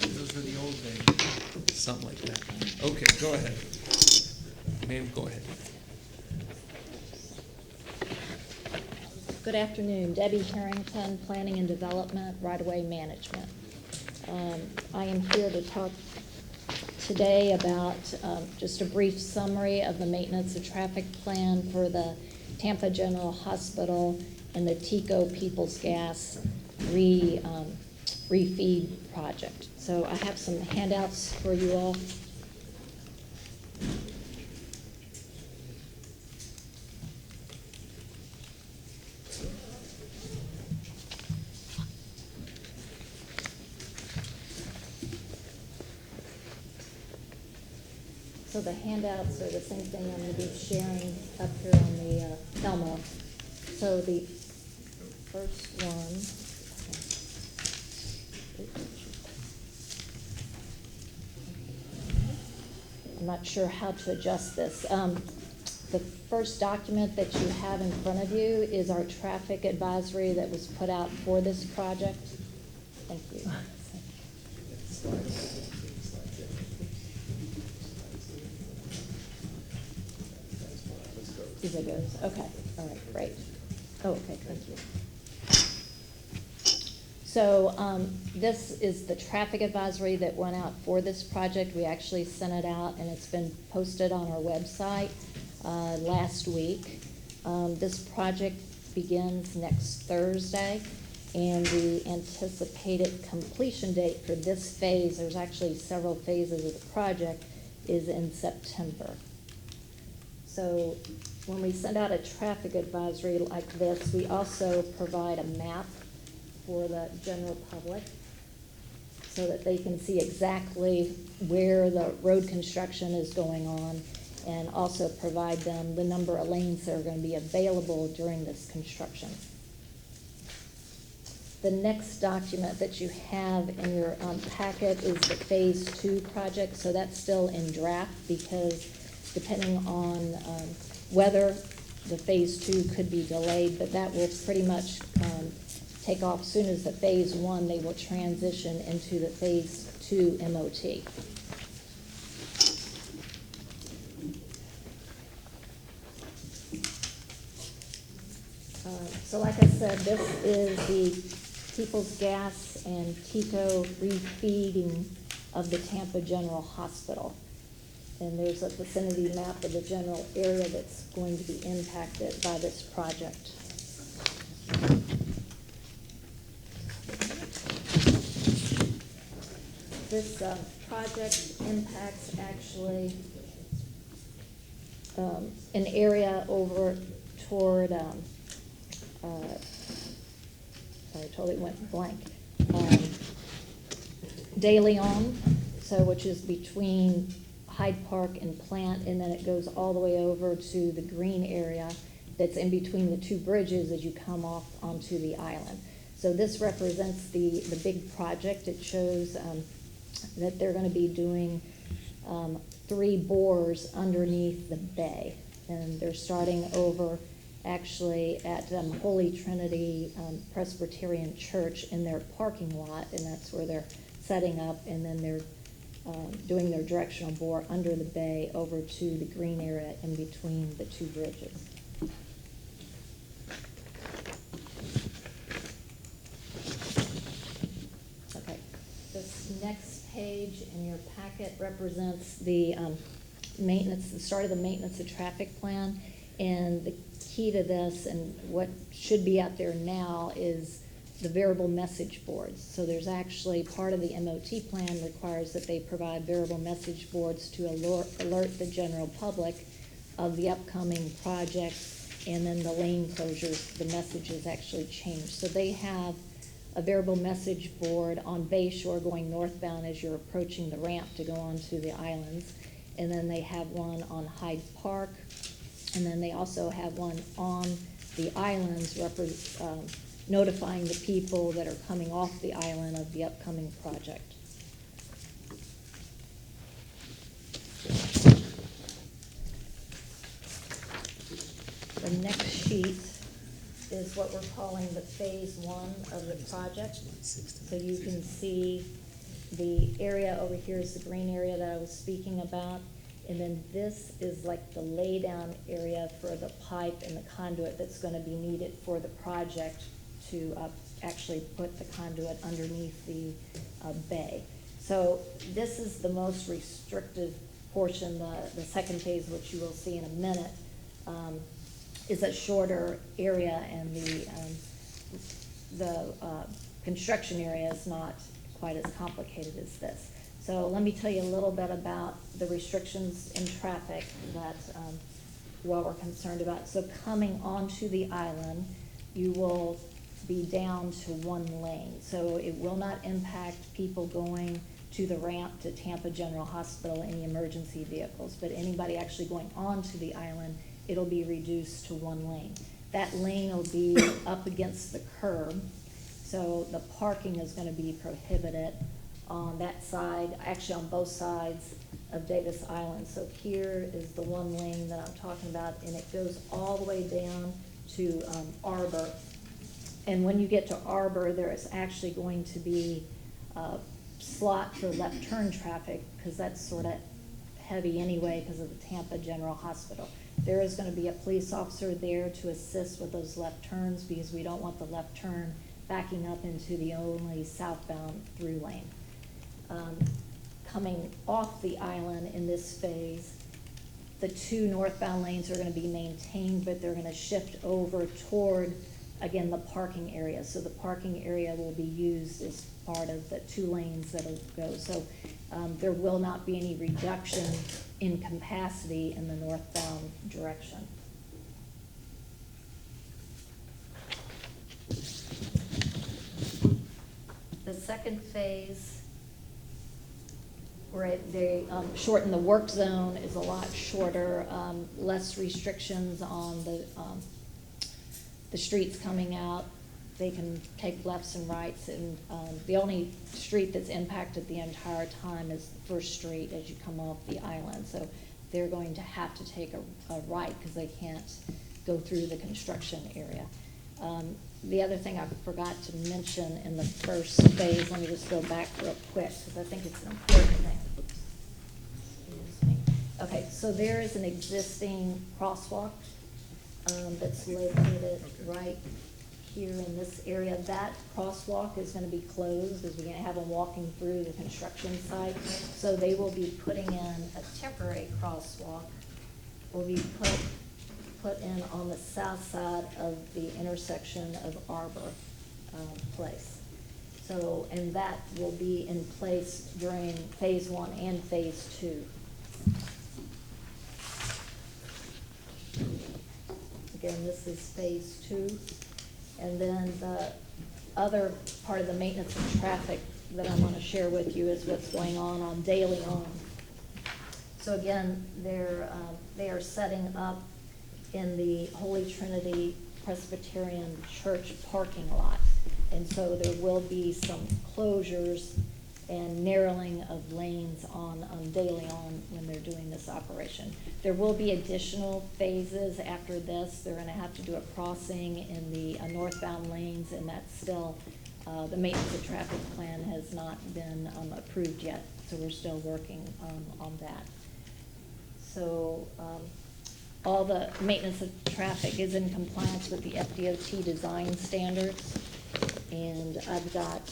H: Those were the old days.
A: Something like that. Okay, go ahead. Ma'am, go ahead.
K: Good afternoon. Debbie Harrington, Planning and Development, Right-of-Way Management. I am here to talk today about just a brief summary of the maintenance and traffic plan for the Tampa General Hospital and the Tico Peoples Gas refeed project. So I have some handouts for you all. So the handouts are the same thing I'm going to be sharing up here on the Elmo. So the first one. I'm not sure how to adjust this. The first document that you have in front of you is our traffic advisory that was put out for this project. Thank you. See if it goes. Okay. All right. Great. Oh, okay. Thank you. So this is the traffic advisory that went out for this project. We actually sent it out, and it's been posted on our website last week. This project begins next Thursday, and the anticipated completion date for this phase, there's actually several phases of the project, is in September. So when we send out a traffic advisory like this, we also provide a map for the general public so that they can see exactly where the road construction is going on, and also provide them the number of lanes that are going to be available during this construction. The next document that you have in your packet is the Phase 2 project, so that's still in draft because depending on whether the Phase 2 could be delayed, but that will pretty much take off as soon as the Phase 1, they will transition into the Phase 2 MOT. So like I said, this is the People's Gas and TECO refeeding of the Tampa General Hospital. And there's a vicinity map of the general area that's going to be impacted by this project. This project impacts actually an area over toward, sorry, I totally went blank. De Leon, so which is between Hyde Park and Plant, and then it goes all the way over to the green area that's in between the two bridges as you come off onto the island. So this represents the big project. It shows that they're going to be doing 3 bores underneath the bay, and they're starting over actually at Holy Trinity Presbyterian Church in their parking lot, and that's where they're setting up, and then they're doing their directional bore under the bay over to the green area in between the 2 bridges. Okay, this next page in your packet represents the maintenance, the start of the maintenance of traffic plan, and the key to this and what should be out there now is the variable message boards. So there's actually part of the MOT plan requires that they provide variable message boards to alert the general public of the upcoming project, and then the lane closures, the messages actually change. So they have a variable message board on Bayshore going northbound as you're approaching the ramp to go onto the islands, and then they have one on Hyde Park, and then they also have one on the islands notifying the people that are coming off the island of the upcoming project. The next sheet is what we're calling the Phase 1 of the project. So you can see the area over here is the green area that I was speaking about. And then this is like the laydown area for the pipe and the conduit that's going to be needed for the project to actually put the conduit underneath the bay. So this is the most restrictive portion, the second phase, which you will see in a minute, is a shorter area, and the construction area is not quite as complicated as this. So let me tell you a little bit about the restrictions in traffic that what we're concerned about. So coming onto the island, you will be down to 1 lane. So it will not impact people going to the ramp to Tampa General Hospital, any emergency vehicles, but anybody actually going onto the island, it'll be reduced to 1 lane. That lane will be up against the curb, so the parking is going to be prohibited on that side, actually on both sides of Davis Island. So here is the 1 lane that I'm talking about, and it goes all the way down to Arbor. And when you get to Arbor, there is actually going to be a slot for left turn traffic, because that's sort of heavy anyway because of the Tampa General Hospital. There is going to be a police officer there to assist with those left turns, because we don't want the left turn backing up into the only southbound through lane. Coming off the island in this phase, the two northbound lanes are gonna be maintained, but they're gonna shift over toward, again, the parking area. So the parking area will be used as part of the 2 lanes that'll go. So there will not be any reduction in capacity in the northbound direction. The second phase, where they shorten the work zone, is a lot shorter, less restrictions on the streets coming out. They can take lefts and rights, and the only street that's impacted the entire time is First Street as you come off the island. So they're going to have to take a right because they can't go through the construction area. The other thing I forgot to mention in the first phase, let me just go back real quick because I think it's an important thing. Excuse me. Okay, so there is an existing crosswalk that's located right here in this area. That crosswalk is going to be closed as we have them walking through the construction site. So they will be putting in a temporary crosswalk, will be put in on the south side of the intersection of Arbor Place. So, and that will be in place during phase 1 and phase 2. Again, this is phase 2. And then the other part of the maintenance of traffic that I want to share with you is what's going on De Leon. So again, they are setting up in the Holy Trinity Presbyterian Church parking lot. And so there will be some closures and narrowing of lanes on De Leon when they're doing this operation. There will be additional phases after this. They're going to have to do a crossing in the northbound lanes, and that's still, the maintenance of traffic plan has not been approved yet, so we're still working on that. So all the maintenance of traffic is in compliance with the FDOT design standards. And I've got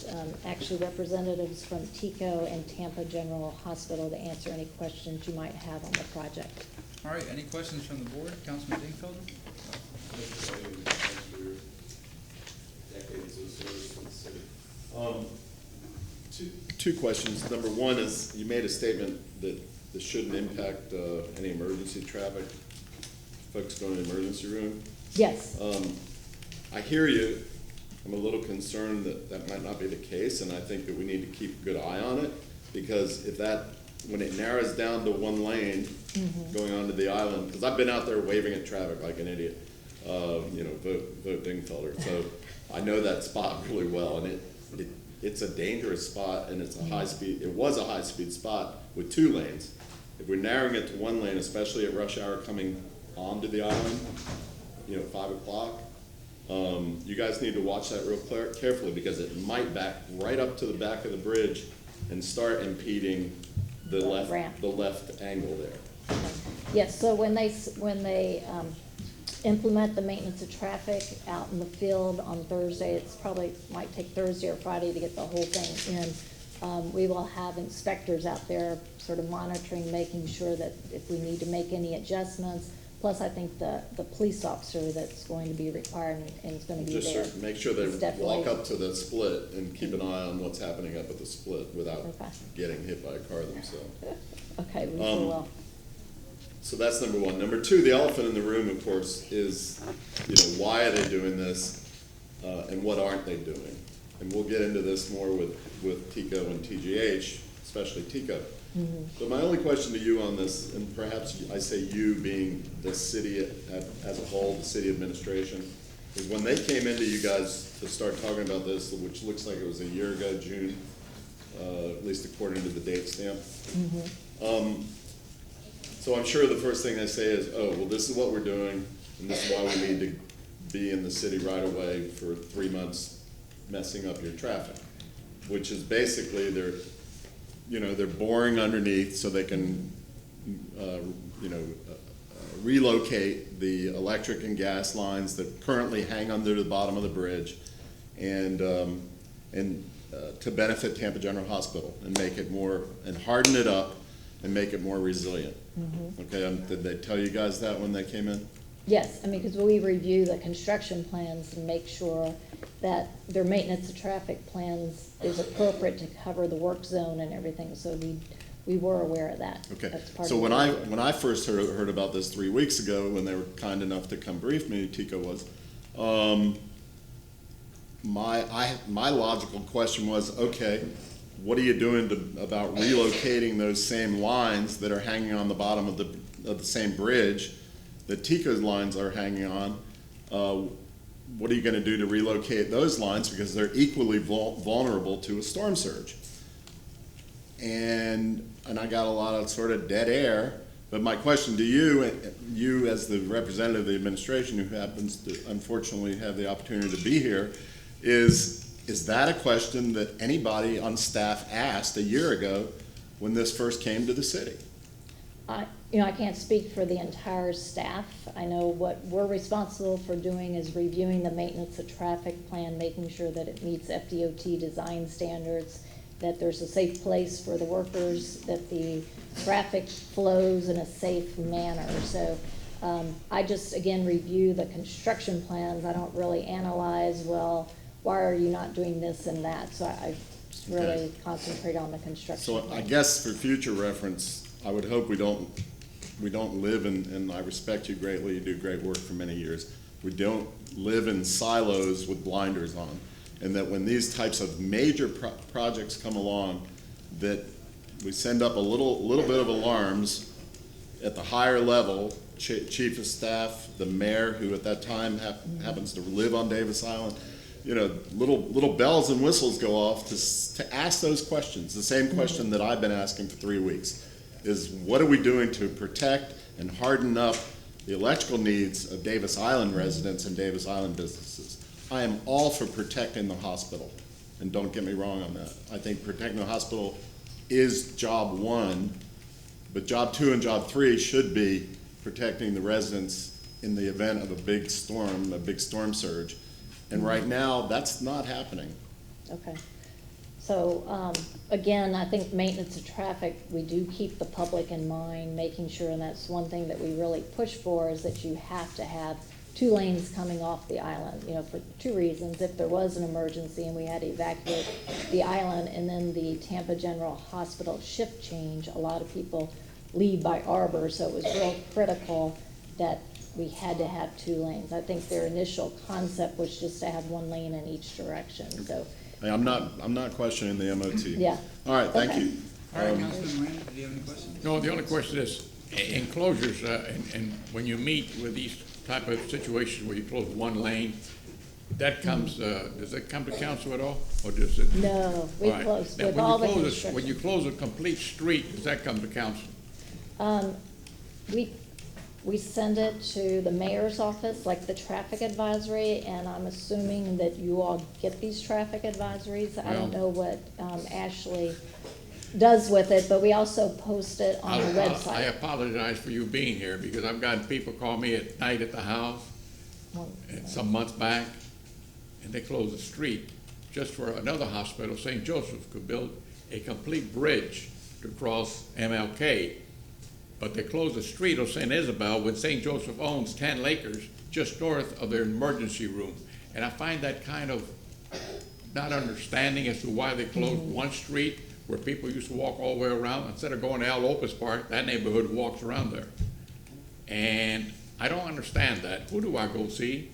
K: actually representatives from TICO and Tampa General Hospital to answer any questions you might have on the project.
H: All right, any questions from the board? Councilman Dingfelder?
R: Decades of service in the city. Two questions. Number one is, you made a statement that this shouldn't impact any emergency traffic, folks going to the emergency room.
K: Yes.
R: I hear you. I'm a little concerned that that might not be the case, and I think that we need to keep a good eye on it, because if that, when it narrows down to 1 lane going onto the island, because I've been out there waving at traffic like an idiot, vote Dingfelder. So I know that spot really well, and it's a dangerous spot, and it's a high speed. It was a high speed spot with 2 lanes. If we're narrowing it to 1 lane, especially at rush hour coming onto the island, 5 o'clock. You guys need to watch that real carefully, because it might back right up to the back of the bridge and start impeding the left angle there.
K: Yes, so when they implement the maintenance of traffic out in the field on Thursday, it's probably might take Thursday or Friday to get the whole thing in. We will have inspectors out there sort of monitoring, making sure that if we need to make any adjustments. Plus, I think the police officer that's going to be required and is going to be there.
R: Just make sure they walk up to the split and keep an eye on what's happening up at the split without getting hit by a car themselves.
K: Okay, we sure will.
R: So that's number one. Number two, the elephant in the room, of course, is, why are they doing this, and what aren't they doing? And we'll get into this more with TICO and TGH, especially TICO. So my only question to you on this, and perhaps I say you being the city as a whole, the city administration, is when they came into you guys to start talking about this, which looks like it was a year ago, June, at least according to the date stamp. So I'm sure the first thing they say is, oh, well, this is what we're doing, and this is why we need to be in the city right away for 3 months messing up your traffic, which is basically they're boring underneath so they can, relocate the electric and gas lines that currently hang under the bottom of the bridge and to benefit Tampa General Hospital and make it more, and harden it up and make it more resilient. Okay, did they tell you guys that when they came in?
K: Yes, I mean, because we review the construction plans and make sure that their maintenance of traffic plans is appropriate to cover the work zone and everything, so we were aware of that.
R: Okay,
K: That's part
R: so
K: of
R: when
K: the-
R: I first heard about this 3 weeks ago, when they were kind enough to come brief me, Tico was, my logical question was, okay, what are you doing about relocating those same lines that are hanging on the bottom of the same bridge that Tico's lines are hanging on? What are you going to do to relocate those lines, because they're equally vulnerable to a storm surge? And I got a lot of sort of dead air. But my question to you as the representative of the administration, who happens to unfortunately have the opportunity to be here, is that a question that anybody on staff asked a year ago when this first came to the city?
K: I can't speak for the entire staff. I know what we're responsible for doing is reviewing the maintenance of traffic plan, making sure that it meets FDOT design standards, that there's a safe place for the workers, that the traffic flows in a safe manner. So I just, again, review the construction plans. I don't really analyze, well, why are you not doing this and that? So I just really concentrate on the construction
R: So
K: plan.
R: I guess for future reference, I would hope we don't live in, and I respect you greatly, you do great work for many years, we don't live in silos with blinders on. And that when these types of major projects come along, that we send up a little bit of alarms at the higher level, chief of staff, the mayor, who at that time happens to live on Davis Island, little bells and whistles go off to ask those questions. The same question that I've been asking for 3 weeks is, what are we doing to protect and harden up the electrical needs of Davis Island residents and Davis Island businesses? I am all for protecting the hospital, and don't get me wrong on that. I think protecting the hospital is job one, but job two and job three should be protecting the residents in the event of a big storm surge. And right now, that's not happening.
K: Okay. So, again, I think maintenance of traffic, we do keep the public in mind, making sure, and that's one thing that we really push for, is that you have to have 2 lanes coming off the island, for 2 reasons. If there was an emergency and we had to evacuate the island, and then the Tampa General Hospital shift change, a lot of people leave by Arbor, so it was real critical that we had to have 2 lanes. I think their initial concept was just to have 1 lane in each direction, so.
R: Hey, I'm not questioning the MOT.
K: Yeah.
R: All right, thank you.
H: All right, Councilman Miranda, do you have any questions?
B: No, the only question is, enclosures, and when you meet with these type of situations where you close 1 lane, that comes, does that come to council at all, or does it?
K: No, we
B: All right.
K: close
B: Now,
K: with
B: when
K: all
B: you
K: the
B: close
K: construction.
B: when you close a complete street, does that come to council?
K: We send it to the mayor's office, like the traffic advisory, and I'm assuming that you all get these traffic advisories. I don't know what Ashley does with it, but we also post it on the website.
B: I apologize for you being here, because I've gotten people call me at night at the house, some months back, and they closed the street just for another hospital. St. Joseph could build a complete bridge to cross MLK, but they closed the street of St. Isabel when St. Joseph owns 10 acres just north of their emergency room. And I find that kind of not understanding as to why they closed one street where people used to walk all the way around. Instead of going to Al Lopez Park, that neighborhood walks around there. And I don't understand that. Who do I go see?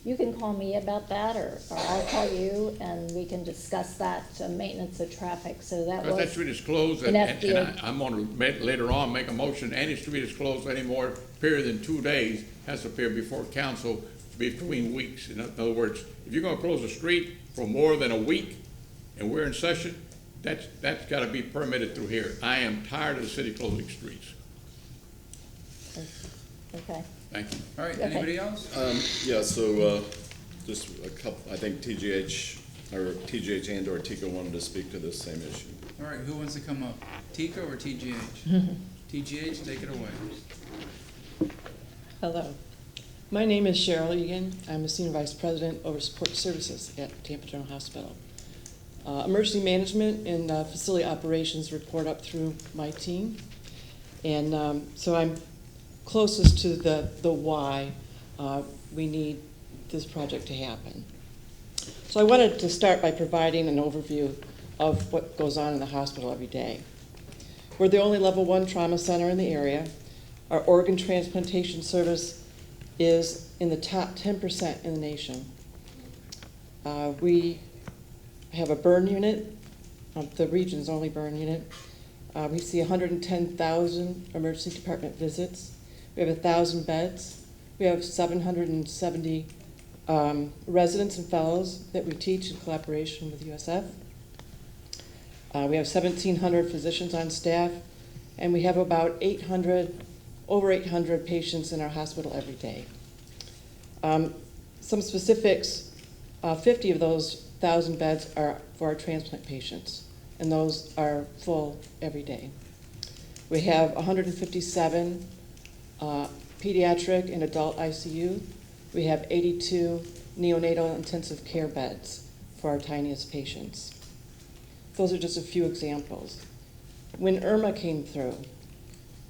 K: You can call me about that, or I'll call you, and we can discuss that, maintenance of traffic, so that was.
B: Because that street is closed,
K: an
B: and
K: FDOT.
B: I'm gonna later on make a motion, any street is closed anymore, period, in 2 days, has to appear before council between weeks. In other words, if you're gonna close a street for more than a week, and we're in session, that's gotta be permitted through here. I am tired of the city closing streets.
K: Okay.
B: Thank you.
H: All right, anybody else?
R: Yeah, so just a couple, I think TGH and or Tico wanted to speak to this same issue.
H: All right, who wants to come up? Tico or TGH? TGH, take it away.
T: Hello. My name is Cheryl Egan. I'm the Senior Vice President over Support Services at Tampa General Hospital. Emergency management and facility operations report up through my team. And so I'm closest to the why we need this project to happen. So I wanted to start by providing an overview of what goes on in the hospital every day. We're the only level 1 trauma center in the area. Our organ transplantation service is in the top 10% in the nation. We have a burn unit, the region's only burn unit. We see 110,000 emergency department visits. We have 1,000 beds. We have 770 residents and fellows that we teach in collaboration with USF. We have 1,700 physicians on staff, and we have about over 800 patients in our hospital every day. Some specifics, 50 of those 1,000 beds are for our transplant patients, and those are full every day. We have 157 pediatric and adult ICU. We have 82 neonatal intensive care beds for our tiniest patients. Those are just a few examples. When Irma came through,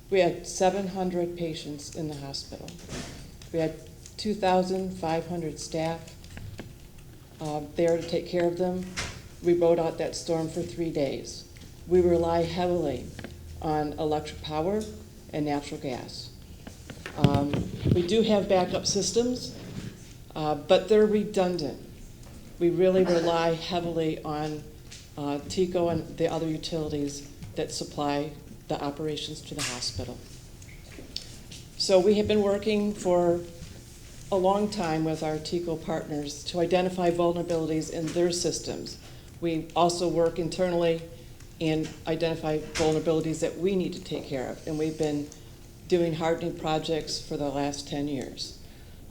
T: we had 700 patients in the hospital. We had 2,500 staff there to take care of them. We rode out that storm for 3 days. We rely heavily on electric power and natural gas. We do have backup systems, but they're redundant. We really rely heavily on TECO and the other utilities that supply the operations to the hospital. So we have been working for a long time with our TECO partners to identify vulnerabilities in their systems. We also work internally and identify vulnerabilities that we need to take care of, and we've been doing hardening projects for the last 10 years.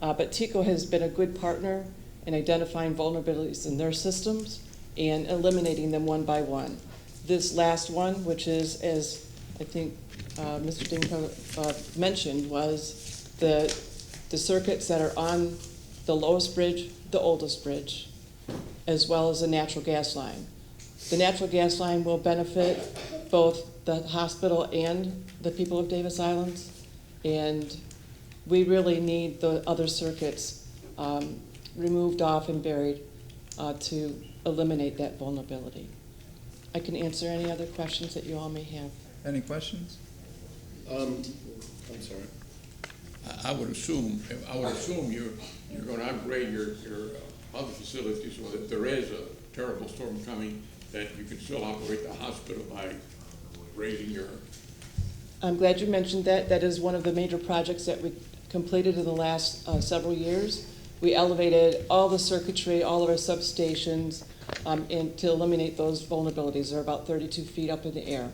T: But TECO has been a good partner in identifying vulnerabilities in their systems and eliminating them one by one. This last one, which is, as I think Mr. Dinko mentioned, was the circuits that are on the lowest bridge, the oldest bridge, as well as the natural gas line. The natural gas line will benefit both the hospital and the people of Davis Islands, and we really need the other circuits removed off and buried to eliminate that vulnerability. I can answer any other questions that you all may have.
H: Any questions?
R: I'm sorry.
B: I would assume you're going to upgrade your other facilities so that if there is a terrible storm coming, that you can still operate the hospital by raising your...
T: I'm glad you mentioned that. That is one of the major projects that we completed in the last several years. We elevated all the circuitry, all of our substations, and to eliminate those vulnerabilities. They're about 32 feet up in the air.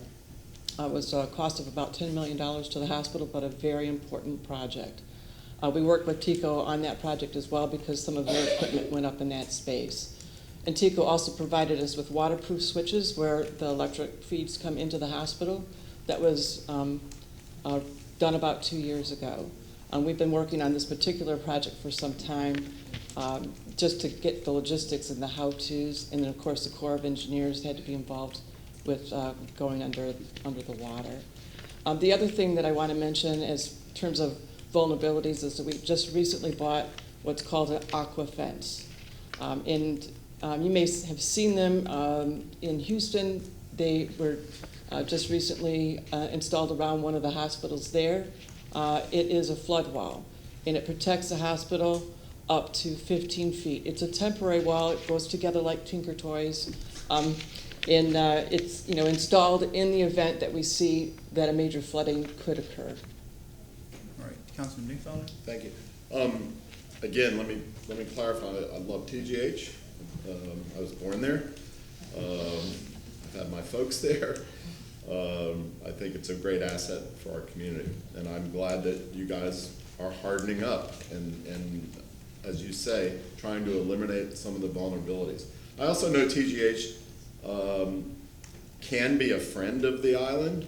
T: It was a cost of about $10 million to the hospital, but a very important project. We worked with TECO on that project as well because some of their equipment went up in that space. And TECO also provided us with waterproof switches where the electric feeds come into the hospital. That was done about 2 years ago. We've been working on this particular project for some time just to get the logistics and the how-tos, and then of course the Corps of Engineers had to be involved with going under the water. The other thing that I want to mention is in terms of vulnerabilities is that we just recently bought what's called an aqua fence. And you may have seen them in Houston. They were just recently installed around one of the hospitals there. It is a flood wall, and it protects the hospital up to 15 feet. It's a temporary wall. It goes together like Tinker Toys. And it's installed in the event that we see that a major flooding could occur.
H: All right, Councilman Newfelder?
R: Thank you. Again, let me clarify. I love TGH. I was born there. I've had my folks there. I think it's a great asset for our community, and I'm glad that you guys are hardening up and as you say, trying to eliminate some of the vulnerabilities. I also know TGH can be a friend of the island,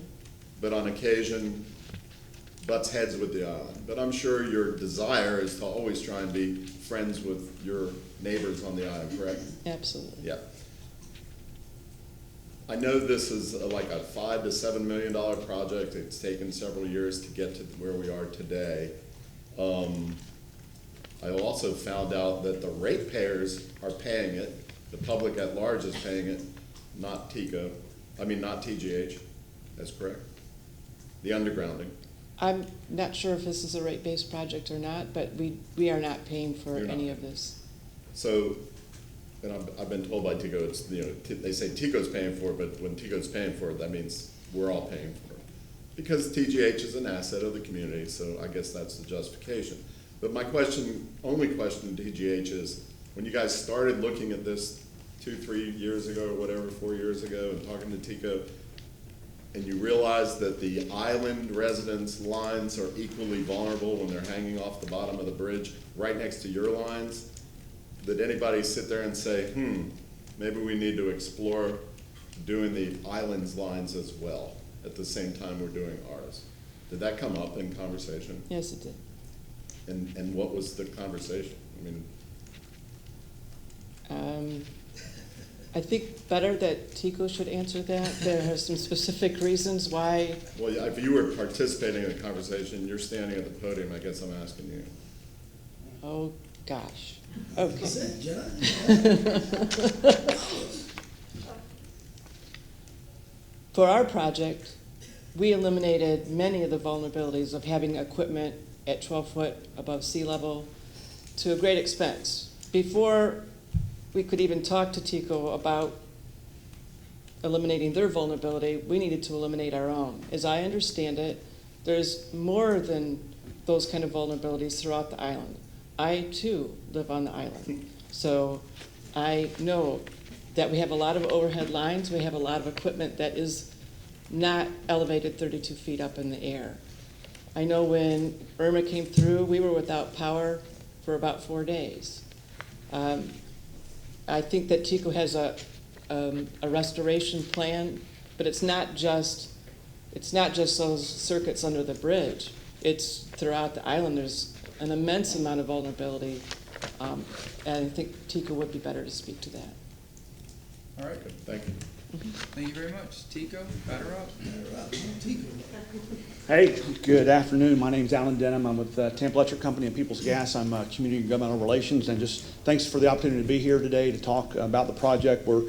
R: but on occasion butts heads with the island. But I'm sure your desire is to always try and be friends with your neighbors on the island, correct?
T: Absolutely.
R: Yeah. I know this is like a $5 to $7 million project. It's taken several years to get to where we are today. I also found out that the ratepayers are paying it. The public at large is paying it, not not TGH. That's correct. The undergrounding.
T: I'm not sure if this is a rate-based project or not, but we are not paying for any of this.
R: So, and I've been told by TICO, it's, they say TICO's paying for it, but when TICO's paying for it, that means we're all paying for it. Because TGH is an asset of the community, so I guess that's the justification. But my only question to TGH is, when you guys started looking at this 2-3 years ago or whatever, 4 years ago, and talking to TICO, and you realized that the island residents' lines are equally vulnerable when they're hanging off the bottom of the bridge right next to your lines, did anybody sit there and say, maybe we need to explore doing the island's lines as well at the same time we're doing ours? Did that come up in conversation?
T: Yes, it did.
R: And what was the conversation?
T: I think better that TICO should answer that. There are some specific reasons why.
R: Well, yeah, if you were participating in the conversation, you're standing at the podium, I guess I'm asking you.
T: Oh, gosh. Okay. For our project, we eliminated many of the vulnerabilities of having equipment at 12 foot above sea level to a great expense. Before we could even talk to TICO about eliminating their vulnerability, we needed to eliminate our own. As I understand it, there's more than those kind of vulnerabilities throughout the island. I, too, live on the island. So I know that we have a lot of overhead lines. We have a lot of equipment that is not elevated 32 feet up in the air. I know when Irma came through, we were without power for about 4 days. I think that TICO has a restoration plan, but it's not just those circuits under the bridge. It's throughout the island. There's an immense amount of vulnerability, and I think TICO would be better to speak to that.
A: All right.
R: Thank you.
H: Thank you very much. TICO, batter up.
Q: Hey, good afternoon. My name's Alan Denham. I'm with Tampa Electric Company and People's Gas. I'm Community and Governmental Relations, and just thanks for the opportunity to be here today to talk about the project. We're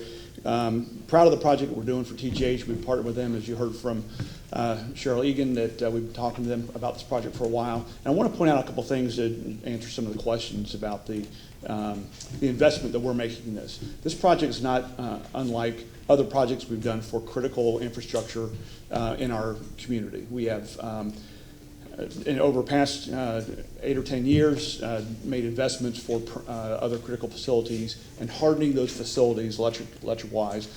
Q: proud of the project we're doing for TGH. We've partnered with them, as you heard from Cheryl Egan, that we've been talking to them about this project for a while. And I want to point out a couple things to answer some of the questions about the investment that we're making in this. This project is not unlike other projects we've done for critical infrastructure in our community. We have, over past 8 or 10 years, made investments for other critical facilities and hardening those facilities electric-wise,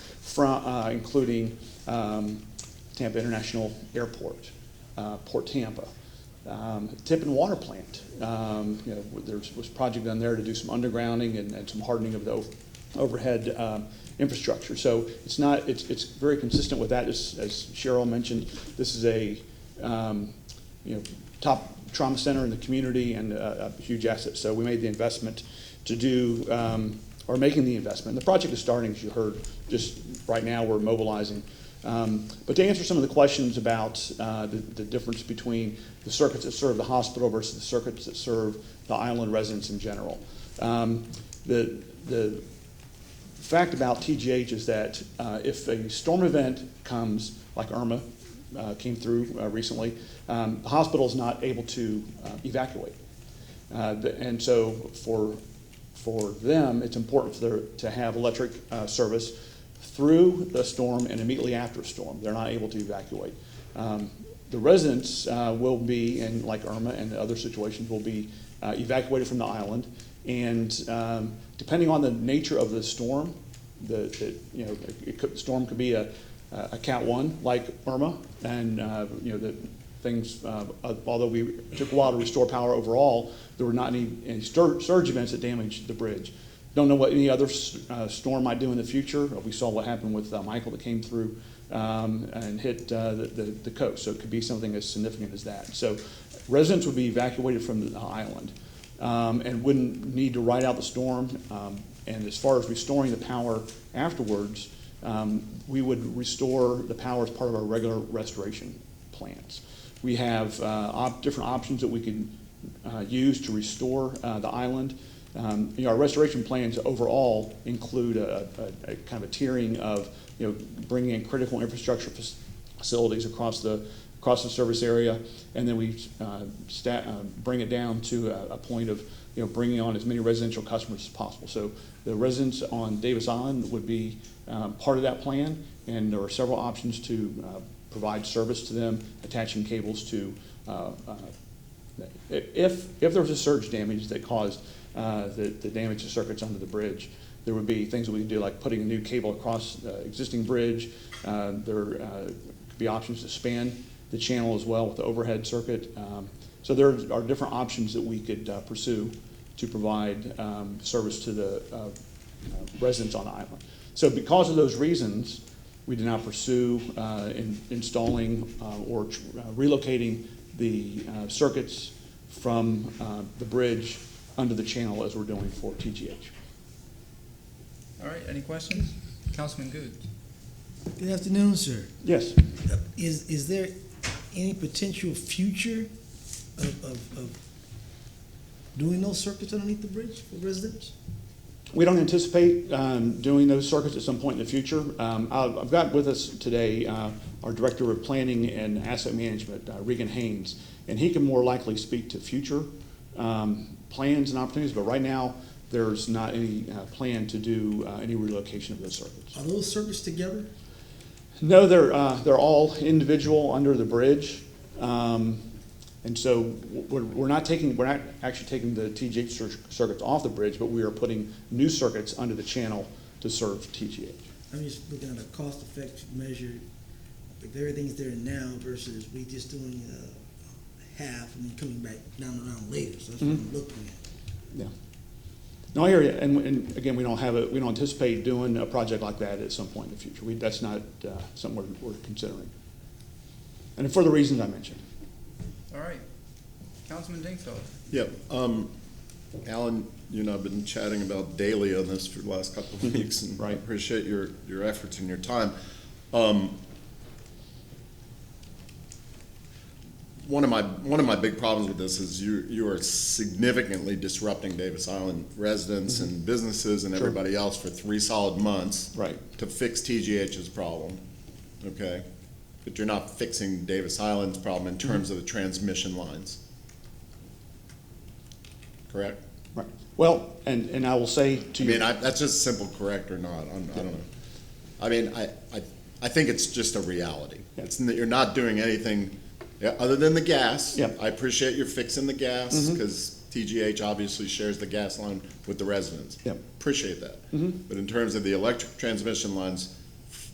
Q: including Tampa International Airport, Port Tampa, Tippin Water Plant. There was a project done there to do some undergrounding and some hardening of the overhead infrastructure. So it's very consistent with that. As Cheryl mentioned, this is a top trauma center in the community and a huge asset. So we made the investment to do, or making the investment. The project is starting, as you heard, just right now we're mobilizing. But to answer some of the questions about the difference between the circuits that serve the hospital versus the circuits that serve the island residents in general. The fact about TGH is that if a storm event comes, like Irma came through recently, the hospital is not able to evacuate. And so for them, it's important to have electric service through the storm and immediately after a storm. They're not able to evacuate. The residents will be, and like Irma and other situations, will be evacuated from the island. And depending on the nature of the storm, the storm could be a Cat 1 like Irma, and the things. Although we took a while to restore power overall, there were not any surge events that damaged the bridge. Don't know what any other storm might do in the future. We saw what happened with Michael that came through and hit the coast. So it could be something as significant as that. So residents would be evacuated from the island and wouldn't need to ride out the storm. And as far as restoring the power afterwards, we would restore the power as part of our regular restoration plans. We have different options that we can use to restore the island. Our restoration plans overall include a kind of a tiering of bringing in critical infrastructure facilities across the service area, and then we bring it down to a point of bringing on as many residential customers as possible. So the residents on Davis Island would be part of that plan, and there are several options to provide service to them, attaching cables to if there was a surge damage that caused the damage to circuits under the bridge. There would be things that we could do, like putting a new cable across the existing bridge. There could be options to span the channel as well with the overhead circuit. So there are different options that we could pursue to provide service to the residents on the island. So because of those reasons, we did not pursue installing or relocating the circuits from the bridge under the channel as we're doing for TGH.
H: All right, any questions? Councilman Good.
E: Good afternoon, sir.
Q: Yes.
E: Is there any potential future of doing those circuits underneath the bridge for residents?
Q: We don't anticipate doing those circuits at some point in the future. I've got with us today our Director of Planning and Asset Management, Regan Haynes, and he can more likely speak to future plans and opportunities, but right now there's not any plan to do any relocation of those circuits.
E: Are those circuits together?
Q: No, they're all individual under the bridge. And so we're not actually taking the TGH circuits off the bridge, but we are putting new circuits under the channel to serve TGH.
E: I'm just looking at a cost-effective measure. If everything's there now versus we just doing half and then coming back down around later. So that's what I'm looking at.
Q: Yeah. No, I hear you. And again, we don't anticipate doing a project like that at some point in the future. That's not something we're considering. And for the reasons I mentioned.
H: All right. Councilman Dingfeld.
R: Yeah. Alan, you and I have been chatting about daily on this for the last couple of weeks, and I appreciate your efforts and your time. One of my big problems with this is you are significantly disrupting Davis Island residents and businesses and everybody else for 3 solid months to fix TGH's problem, okay? But you're not fixing Davis Island's problem in terms of the transmission lines, correct?
Q: Right. Well, and I will say to you.
R: I mean, that's just simple correct or not. I don't know. I mean, I think it's just a reality. Yeah. It's that you're not doing anything other than the gas. Yeah. I appreciate you're fixing the gas because TGH obviously shares the gas line with the residents. Yeah. Appreciate that. But in terms of the electric transmission lines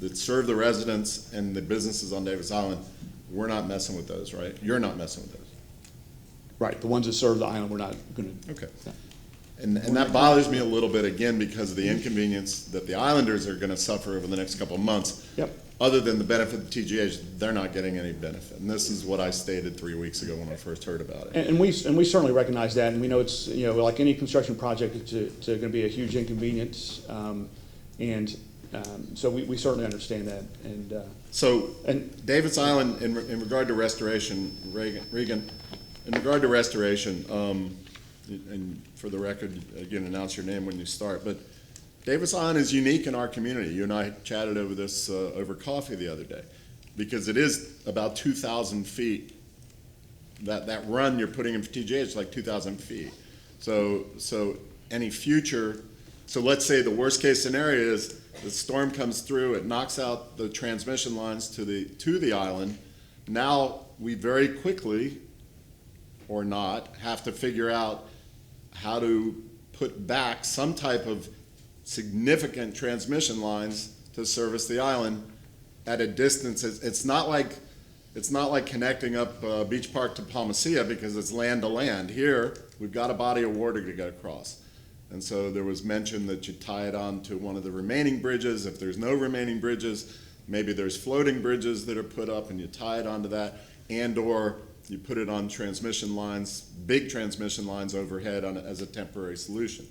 R: that serve the residents and the businesses on Davis Island, we're not messing with those, right? You're not messing with those.
Q: Right, the ones that serve the island, we're not going to.
R: Okay. Yeah. And that bothers me a little bit, again, because of the inconvenience that the islanders are going to suffer over the next couple of months.
Q: Yep.
R: Other than the benefit of TGH, they're not getting any benefit. And this is what I stated 3 weeks ago when I first heard about it.
Q: And we certainly recognize that, and we know it's, like any construction project, it's going to be a huge inconvenience. So we certainly understand that. And
R: Davis Island, in regard to restoration, Regan, in regard to restoration, and for the record, again, announce your name when you start, but Davis Island is unique in our community. You and I chatted over this over coffee the other day, because it is about 2,000 feet. That run you're putting in for TGH is like 2,000 feet. So any future, so let's say the worst case scenario is the storm comes through, it knocks out the transmission lines to the island. Now we very quickly, or not, have to figure out how to put back some type of significant transmission lines to service the island at a distance. It's not like connecting up Beach Park to Palmacia, because it's land to land. Here, we've got a body of water to get across. And so there was mention that you tie it on to one of the remaining bridges. If there's no remaining bridges, maybe there's floating bridges that are put up and you tie it onto that, and/or you put it on transmission lines, big transmission lines overhead as a temporary solution.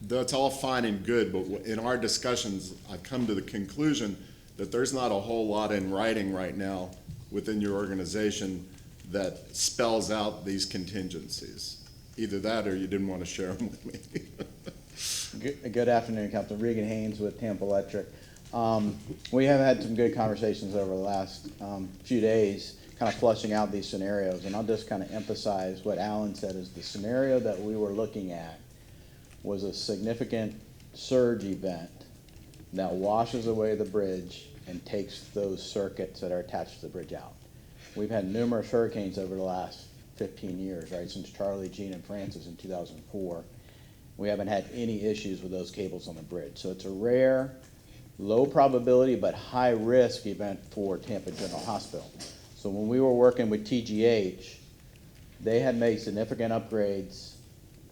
R: That's all fine and good, but in our discussions, I've come to the conclusion that there's not a whole lot in writing right now within your organization that spells out these contingencies. Either that or you didn't want to share them with me.
D: Good afternoon, Councilman. Regan Haynes with Tampa Electric. We have had some good conversations over the last few days, kind of flushing out these scenarios, and I'll just kind of emphasize what Alan said is the scenario that we were looking at was a significant surge event that washes away the bridge and takes those circuits that are attached to the bridge out. We've had numerous hurricanes over the last 15 years, right, since Charlie, Jean, and Francis in 2004. We haven't had any issues with those cables on the bridge. So it's a rare, low probability, but high risk event for Tampa General Hospital. So when we were working with TGH, they had made significant upgrades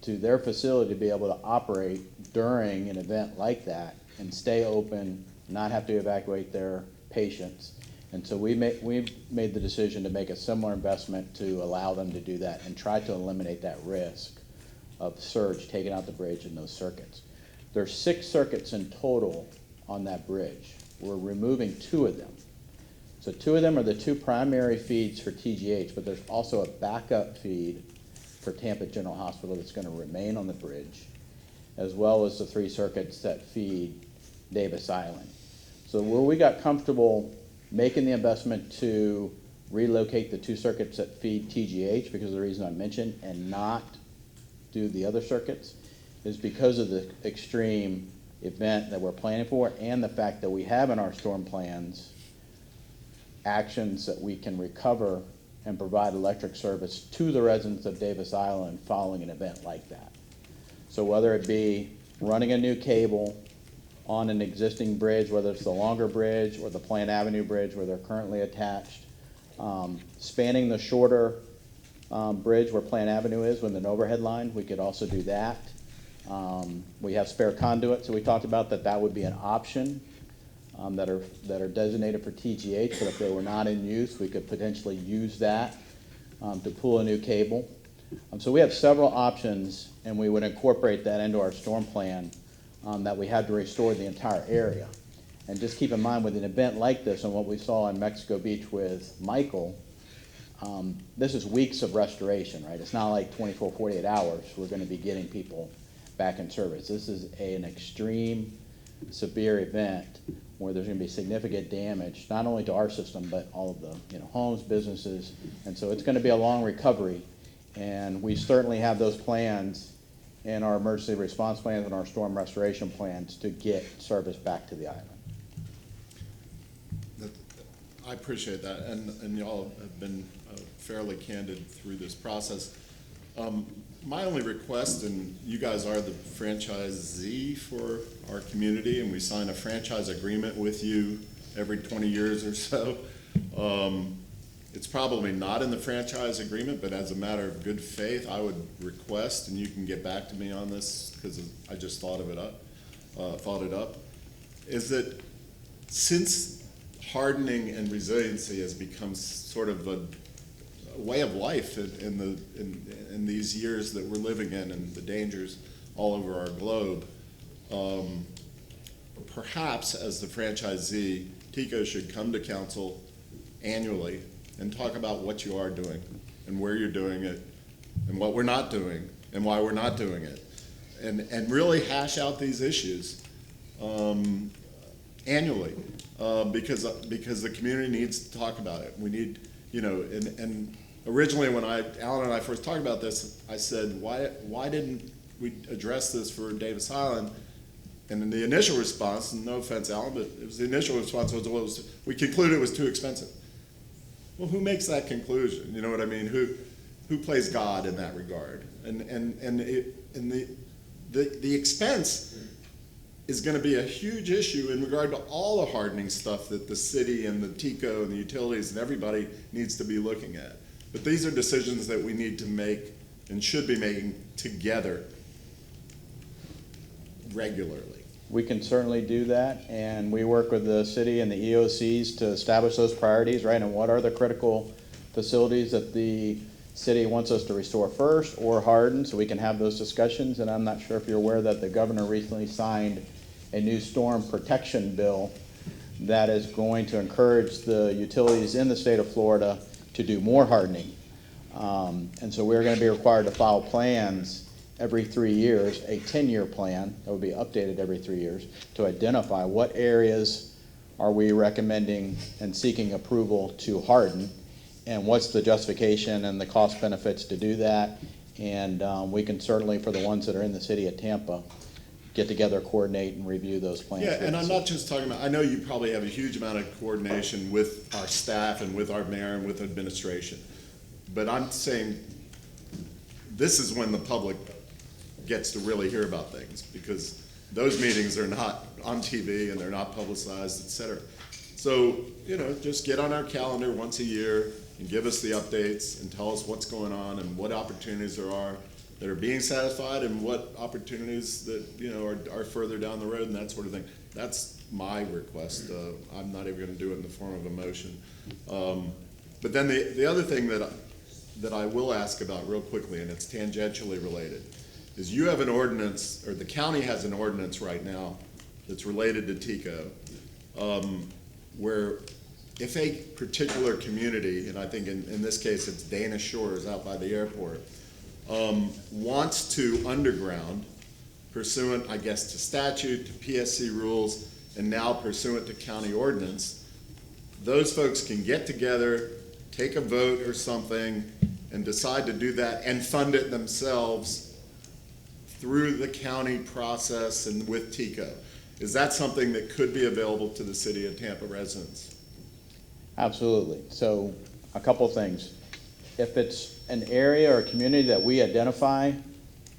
D: to their facility to be able to operate during an event like that and stay open, not have to evacuate their patients. And so we made the decision to make a similar investment to allow them to do that and try to eliminate that risk of surge taking out the bridge and those circuits. There's 6 circuits in total on that bridge. We're removing 2 of them. So 2 of them are the 2 primary feeds for TGH, but there's also a backup feed for Tampa General Hospital that's going to remain on the bridge, as well as the 3 circuits that feed Davis Island. So where we got comfortable making the investment to relocate the 2 circuits that feed TGH, because of the reason I mentioned, and not do the other circuits, is because of the extreme event that we're planning for and the fact that we have in our storm plans actions that we can recover and provide electric service to the residents of Davis Island following an event like that. So whether it be running a new cable on an existing bridge, whether it's the longer bridge or the Plant Avenue Bridge where they're currently attached, spanning the shorter bridge where Plant Avenue is with an overhead line, we could also do that. We have spare conduit, so we talked about that would be an option that are designated for TGH, but if they were not in use, we could potentially use that to pull a new cable. So we have several options, and we would incorporate that into our storm plan that we had to restore the entire area. And just keep in mind with an event like this and what we saw in Mexico Beach with Michael, this is weeks of restoration, right? It's not like 24, 48 hours we're going to be getting people back in service. This is an extreme, severe event where there's going to be significant damage, not only to our system, but all of the homes, businesses. And so it's going to be a long recovery. And we certainly have those plans in our emergency response plans and our storm restoration plans to get service back to the island.
R: I appreciate that, and y'all have been fairly candid through this process. My only request, and you guys are the franchisee for our community, and we sign a franchise agreement with you every 20 years or so. It's probably not in the franchise agreement, but as a matter of good faith, I would request, and you can get back to me on this because I just thought it up, is that since hardening and resiliency has become sort of a way of life in these years that we're living in and the dangers all over our globe, perhaps as the franchisee, TECO should come to council annually and talk about what you are doing and where you're doing it and what we're not doing and why we're not doing it, and really hash out these issues annually, because the community needs to talk about it. We need, and originally when Alan and I first talked about this, I said, why didn't we address this for Davis Island? And then the initial response, and no offense, Alan, but it was the initial response was we concluded it was too expensive. Well, who makes that conclusion? You know what I mean? Who plays God in that regard? And the expense is going to be a huge issue in regard to all the hardening stuff that the city and the TECO and the utilities and everybody needs to be looking at. But these are decisions that we need to make and should be making together regularly.
D: we can certainly do that, and we work with the city and the EOCs to establish those priorities, right? And what are the critical facilities that the city wants us to restore first or harden, so we can have those discussions. And I'm not sure if you're aware that the governor recently signed a new storm protection bill that is going to encourage the utilities in the state of Florida to do more hardening. And so we're going to be required to file plans every 3 years, a 10-year plan that will be updated every 3 years to identify what areas are we recommending and seeking approval to harden, and what's the justification and the cost benefits to do that. And we can certainly, for the ones that are in the city of Tampa, get together, coordinate, and review those plans.
R: Yeah, and I'm not just talking about, I know you probably have a huge amount of coordination with our staff and with our mayor and with administration. But I'm saying this is when the public gets to really hear about things, because those meetings are not on TV and they're not publicized, et cetera. So, you know, just get on our calendar once a year and give us the updates and tell us what's going on and what opportunities there are that are being satisfied and what opportunities that, you know, are further down the road and that sort of thing. That's my request. I'm not even going to do it in the form of a motion. But then the other thing that I will ask about real quickly, and it's tangentially related, is you have an ordinance, or the county has an ordinance right now that's related to TICO, where if a particular community, and I think in this case it's Dana Shores out by the airport, wants to underground pursuant, I guess, to statute, to PSC rules, and now pursuant to county ordinance, those folks can get together, take a vote or something, and decide to do that and fund it themselves through the county process and with TICO. Is that something that could be available to the city of Tampa residents?
D: Absolutely. So a couple things. If it's an area or a community that we identify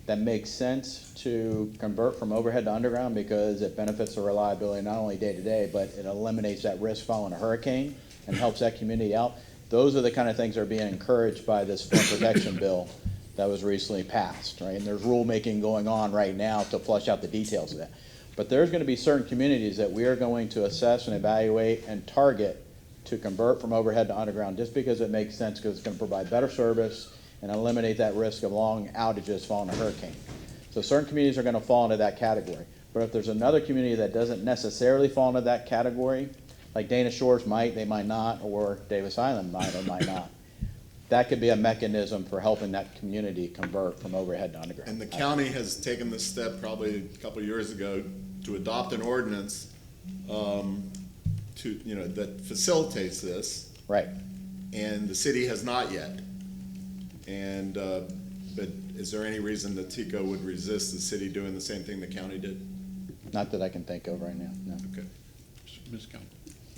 D: that makes sense to convert from overhead to underground because it benefits the reliability not only day to day, but it eliminates that risk following a hurricane and helps that community out, those are the kind of things that are being encouraged by this flood protection bill that was recently passed, right? And there's rulemaking going on right now to flush out the details of that. But there's going to be certain communities that we are going to assess and evaluate and target to convert from overhead to underground just because it makes sense, because it's going to provide better service and eliminate that risk of long outages following a hurricane. So certain communities are going to fall into that category. But if there's another community that doesn't necessarily fall into that category, like Dana Shores might, they might not, or Davis Island might or might not, that could be a mechanism for helping that community convert from overhead to underground.
R: And the county has taken this step probably a couple of years ago to adopt an ordinance that facilitates this.
D: Right.
R: And the city has not yet. And but is there any reason that TICO would resist the city doing the same thing the county did?
D: Not that I can think of right now, no.
R: Okay.
B: Ms. Campbell.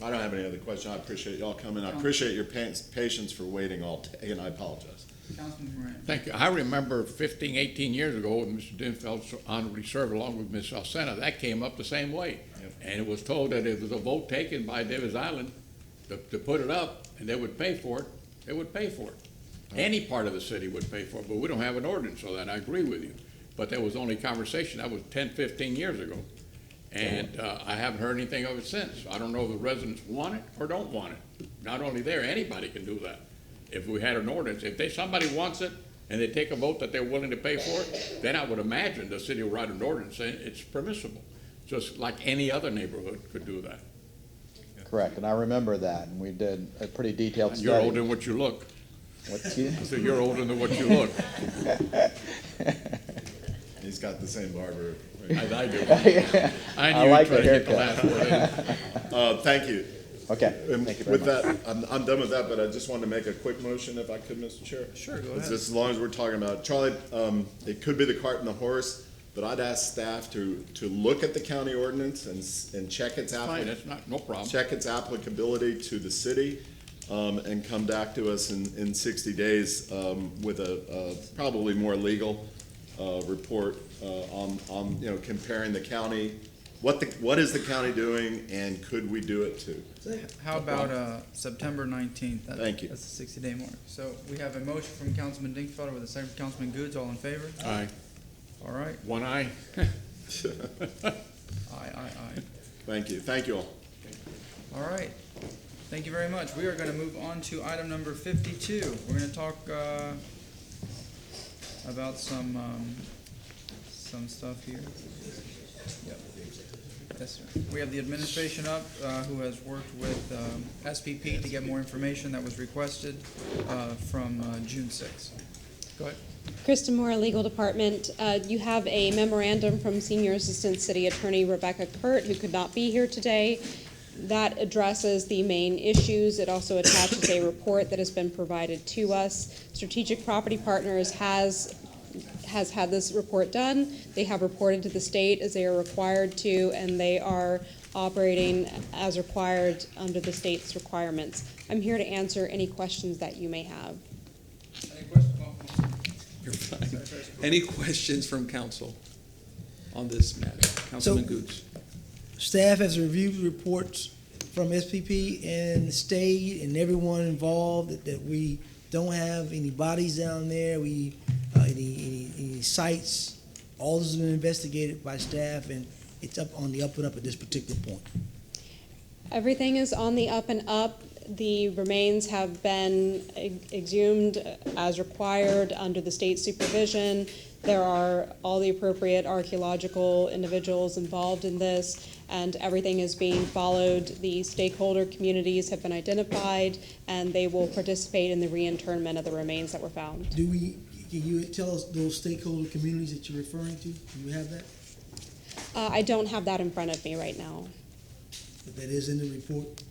R: I don't have any other questions. I appreciate y'all coming. I appreciate your patience for waiting all day, and I apologize.
H: Councilman Moran.
B: Thank you. I remember 15, 18 years ago, when Mr. Denfeld honorably served along with Ms. Alsena, that came up the same way. Yep. And it was told that if there was a vote taken by Davis Island to put it up, and they would pay for it, they would pay for it. Any part of the city would pay for it, but we don't have an ordinance for that. I agree with you. But there was only conversation. That was 10, 15 years ago. And I haven't heard anything of it since. I don't know if the residents want it or don't want it. Not only there, anybody can do that. If we had an ordinance, if somebody wants it and they take a vote that they're willing to pay for it, then I would imagine the city will write an ordinance saying it's permissible, just like any other neighborhood could do that.
D: Correct, and I remember that, and we did a pretty detailed study.
B: You're older than what you look.
D: What's you?
B: So you're older than what you look.
R: He's got the same barber.
B: As I do.
D: I like the haircut.
R: Thank you.
D: Okay. Thank you very
R: much. That, I'm done with that, but I just wanted to make a quick motion, if I could, Mr. Chair.
H: Sure, go ahead.
R: Just as long as we're talking about Charlie, it could be the cart and the horse, but I'd ask staff to look at the county ordinance and check its
B: no problem.
R: Check its applicability to the city, and come back to us in 60 days with a probably more legal report on comparing the county, what is the county doing, and could we do it too?
H: How about September 19th?
R: Thank you.
H: That's a 60-day mark. So we have a motion from Councilman Dinkfelder with a second from Councilman Goods. All in favor?
B: Aye.
H: All right.
B: One eye.
H: Aye.
R: Thank you. Thank you all.
H: All right. Thank you very much. We are going to move on to item number 52. We're going to talk about some stuff here. Yep. Yes, sir. We have the administration up who has worked with SPP to get more information that was requested from June 6th. Go ahead.
U: Kristen Moore, Legal Department. You have a memorandum from Senior Assistant City Attorney Rebecca Kurt, who could not be here today. That addresses the main issues. It also attaches a report that has been provided to us. Strategic Property Partners has had this report done. They have reported to the state as they are required to, and they are operating as required under the state's requirements. I'm here to answer any questions that you may have.
A: You're fine. Any questions from council on this matter? Councilman Gooch.
E: Staff has reviewed reports from SPP and the state and everyone involved that we don't have any bodies down there, any sites. All this has been investigated by staff, and it's on the up and up at this particular point.
U: Everything is on the up and up. The remains have been exhumed as required under the state supervision. There are all the appropriate archaeological individuals involved in this, and everything is being followed. The stakeholder communities have been identified, and they will participate in the reinterment of the remains that were found.
E: Can you tell us those stakeholder communities that you're referring to? Do you have that?
U: I don't have that in front of me right now.
E: But that is in the report?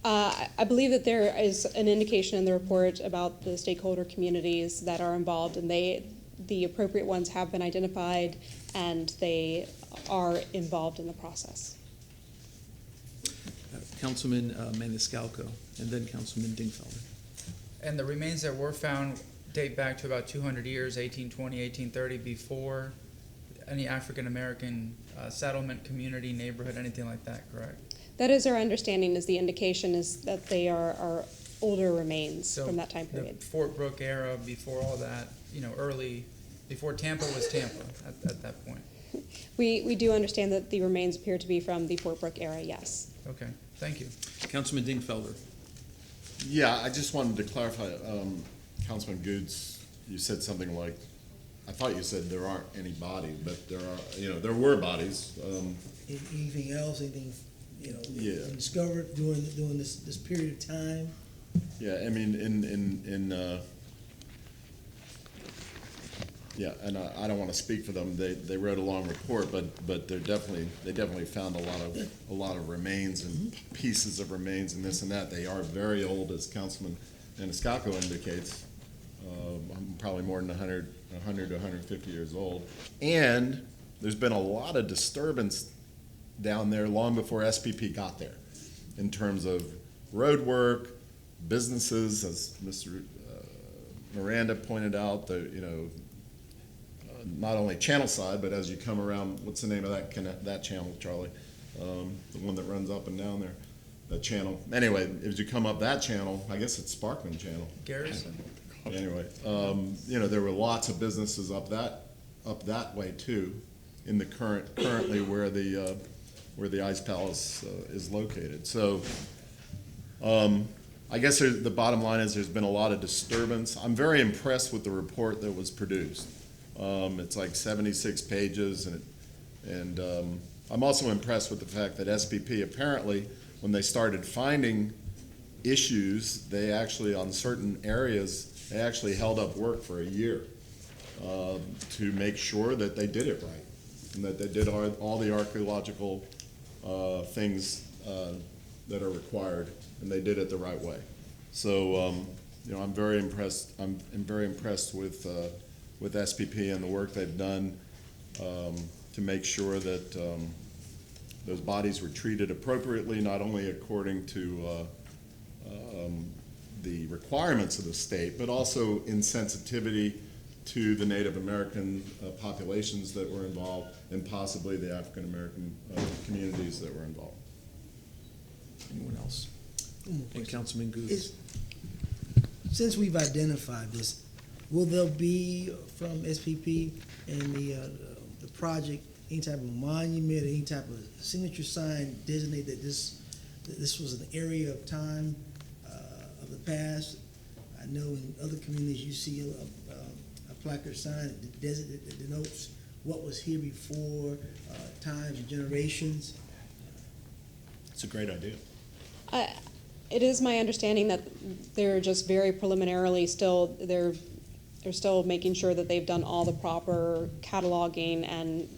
U: I believe that there is an indication in the report about the stakeholder communities that are involved, and the appropriate ones have been identified, and they are involved in the process.
A: Councilman Maniscalco, and then Councilman Dingfelder.
H: And the remains that were found date back to about 200 years, 1820, 1830, before any African-American settlement, community, neighborhood, anything like that, correct?
U: That is our understanding, is the indication is that they are older remains from that time period.
H: The Fort Brooke era, before all that, early, before Tampa was Tampa at that point.
U: We do understand that the remains appear to be from the Fort Brooke era, yes.
H: Okay, thank you.
A: Councilman Dingfelder.
R: Yeah, I just wanted to clarify, Councilman Goods, you said something like, I thought you said there aren't any bodies, but there are, there were bodies.
E: Anything else, anything,
R: Yeah.
E: discovered during this period of time?
R: Yeah, I mean, yeah, and I don't want to speak for them. They wrote a long report, but they definitely found a lot of remains and pieces of remains and this and that. They are very old, as Councilman Maniscalco indicates. Probably more than 100 to 150 years old. And there's been a lot of disturbance down there long before SPP got there, in terms of road work, businesses, as Mr. Miranda pointed out, not only channel side, but as you come around, what's the name of that channel, Charlie? The one that runs up and down there, that channel. Anyway, as you come up that channel, I guess it's Sparkman Channel.
H: Garrison.
R: Anyway, there were lots of businesses up that way too, in the currently where the Ice Palace is located. So, I guess the bottom line is there's been a lot of disturbance. I'm very impressed with the report that was produced. It's like 76 pages, and I'm also impressed with the fact that SPP apparently, when they started finding issues, they actually, on certain areas, they actually held up work for a year to make sure that they did it right, and that they did all the archaeological things that are required, and they did it the right way. So, I'm very impressed. I'm very impressed with SPP and the work they've done to make sure that those bodies were treated appropriately, not only according to the requirements of the state, but also in sensitivity to the Native American populations that were involved, and possibly the African American communities that were involved.
A: Anyone else? And Councilman Goods.
E: Since we've identified this, will there be from SPP and the project any type of monument, any type of signature sign designate that this was an area of time of the past. I know in other communities you see a placard sign that denotes what was here before, times and generations.
G: It's a great idea.
U: It is my understanding that they're just very preliminarily still, they're still making sure that they've done all the proper cataloging and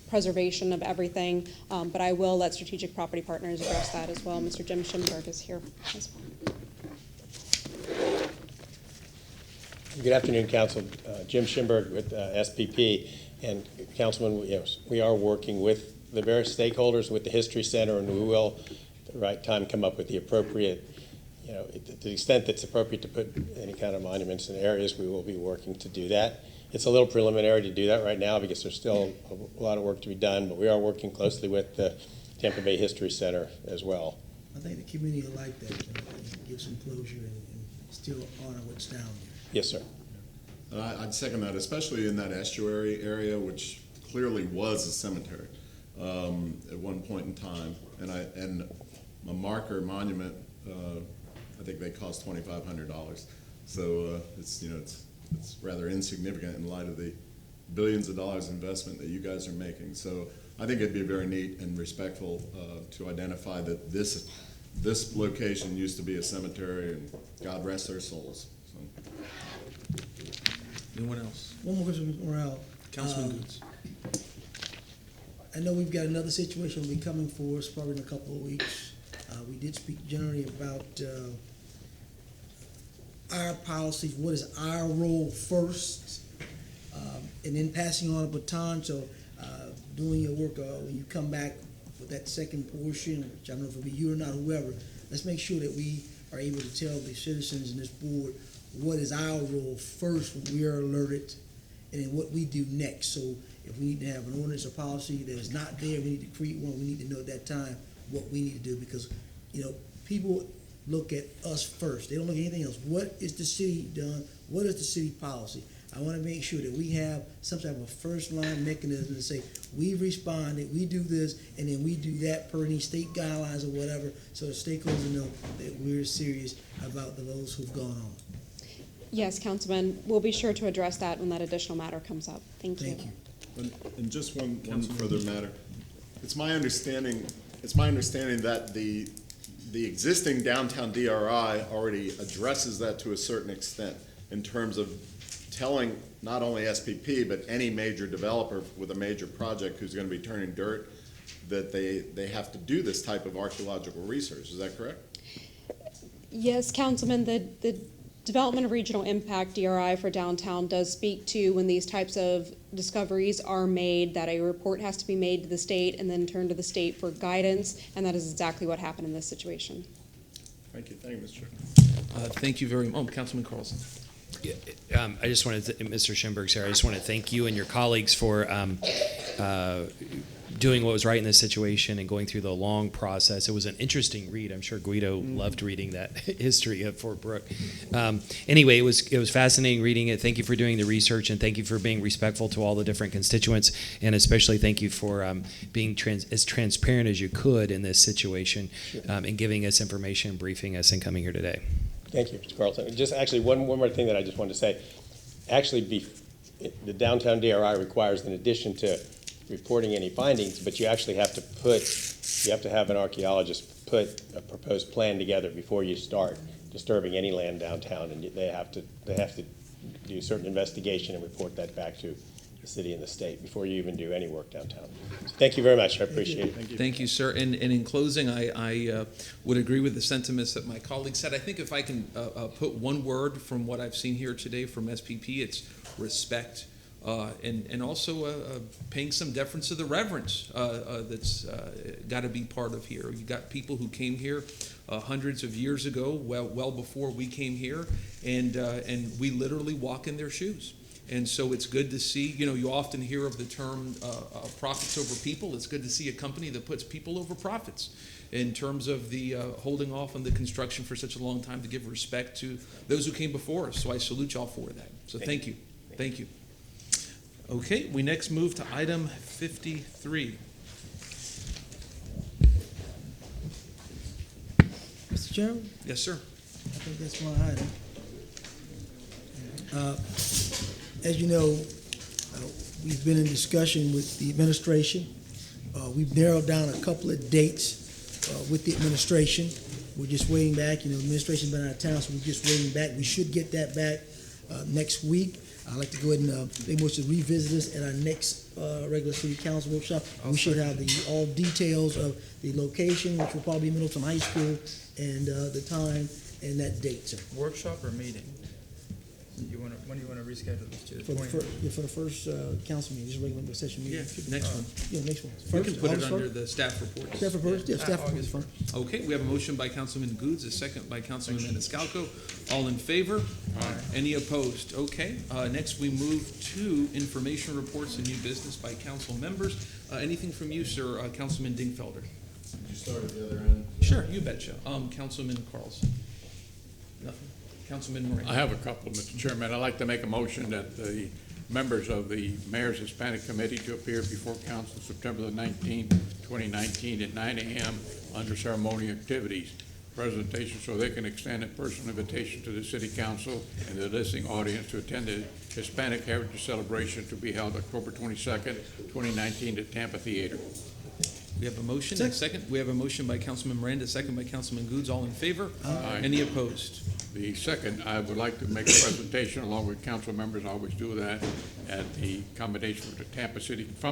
U: preservation of everything. But I will let Strategic Property Partners address that as well. Mr. Jim Schimberg is here as well.
V: Good afternoon, Council. Jim Schimberg with SPP. And Councilman, yes, we are working with the various stakeholders, with the History Center, and we will, at the right time, come up with the appropriate, to the extent that's appropriate to put any kind of monuments in areas, we will be working to do that. It's a little preliminary to do that right now because there's still a lot of work to be done, but we are working closely with the Tampa Bay History Center as well.
E: I think the community will like that, give some closure and still honor what's down there.
V: Yes, sir.
R: And I'd second that, especially in that estuary area, which clearly was a cemetery at one point in time. And a marker monument, I think they cost $2,500. So it's rather insignificant in light of the billions of dollars investment that you guys are making. So I think it'd be very neat and respectful to identify that this location used to be a cemetery, and God rest their souls. So.
A: Anyone else?
E: One more question, Mr. Morale.
A: Councilman Goods.
E: I know we've got another situation will be coming for us probably in a couple of weeks. We did speak generally about our policies, what is our role first, and then passing on a baton. So doing your work, when you come back with that second portion, which I don't know if it'll be you or not, whoever, let's make sure that we are able to tell the citizens in this board what is our role first when we are alerted, and then what we do next. So if we need to have an ordinance or policy that is not there, we need to create one. We need to know at that time what we need to do, because people look at us first. They don't look at anything else. What is the city done? What is the city policy? I want to make sure that we have some type of first line mechanism to say we've responded, we do this, and then we do that per any state guidelines or whatever, so the stakeholders know that we're serious about those who've gone on.
U: Yes, Councilman, we'll be sure to address that when that additional matter comes up. Thank you.
R: And just one further matter. It's my understanding that the existing downtown DRI already addresses that to a certain extent in terms of telling not only SPP but any major developer with a major project who's going to be turning dirt that they have to do this type of archaeological research. Is that correct?
U: Yes, Councilman, the Development of Regional Impact, DRI, for downtown does speak to when these types of discoveries are made, that a report has to be made to the state and then turned to the state for guidance, and that is exactly what happened in this situation.
R: Thank you. Thank you, Mr. Chair.
A: Thank you very much. Councilman Carlson.
S: Yeah, I just wanted to, Mr. Schimberg, sir, I just want to thank you and your colleagues for doing what was right in this situation and going through the long process. It was an interesting read. I'm sure Guido loved reading that history of Fort Brooke. Anyway, it was fascinating reading it. Thank you for doing the research, and thank you for being respectful to all the different constituents, and especially thank you for being as transparent as you could in this situation, and giving us information, briefing us, and coming here today.
V: Thank you, Mr. Carlson. Just actually one more thing that I just wanted to say. Actually, the downtown DRI requires, in addition to reporting any findings, but you actually have to have an archaeologist put a proposed plan together before you start disturbing any land downtown, and they have to do certain investigation and report that back to the city and the state before you even do any work downtown. So thank you very much. I appreciate it.
A: Thank you, sir. And in closing, I would agree with the sentiments that my colleague said. I think if I can put one word from what I've seen here today from SPP, it's respect. And also paying some deference to the reverence that's got to be part of here. You got people who came here hundreds of years ago, well before we came here, and we literally walk in their shoes. And so it's good to see, you often hear of the term profits over people. It's good to see a company that puts people over profits in terms of the holding off on the construction for such a long time to give respect to those who came before us. So I salute y'all for that. So thank you. Thank you. Okay, we next move to item 53.
E: Mr. Chairman,
A: Yes, sir.
E: I think that's my item. As you know, we've been in discussion with the administration. We've narrowed down a couple of dates with the administration. We're just waiting back. You know, the administration's been out of town, so we're just waiting back. We should get that back next week. I'd like to go ahead and maybe we should revisit this at our next regular city council workshop. We should have all details of the location, which will probably be Middleton High School, and the time and that date, sir.
H: Workshop or meeting? When do you wanna reschedule this to?
E: For the first council meeting, just regular session meeting.
A: Yeah, next one.
E: Yeah, next one.
A: We can put it
E: August
A: under
E: 1st?
A: the staff reports.
E: Staff reports, yeah, staff reports
H: August
E: first.
A: Okay, we have a motion by Councilman Goods, a second by Councilman Maniscalco. All in favor? Any opposed? Okay, next we move to information reports and new business by council members. Anything from you, sir, Councilman Dingfelder?
R: Could you start at the other end?
A: Sure, you betcha. Councilman Carlson? Nothing? Councilman Moran?
B: I have a couple, Mr. Chairman. I'd like to make a motion that the members of the Mayor's Hispanic Committee to appear before council September the 19th, 2019 at 9 a.m. under ceremonial activities. Presentation so they can extend a personal invitation to the City Council and the listening audience to attend the Hispanic Heritage Celebration to be held October 22nd, 2019 at Tampa Theater.
A: We have a motion, and a second. We have a motion by Councilman Miranda, second by Councilman Goods. All in favor?
B: Aye.
A: Any opposed?
B: The second, I would like to make a presentation along with council members, I always do that, at the commendation from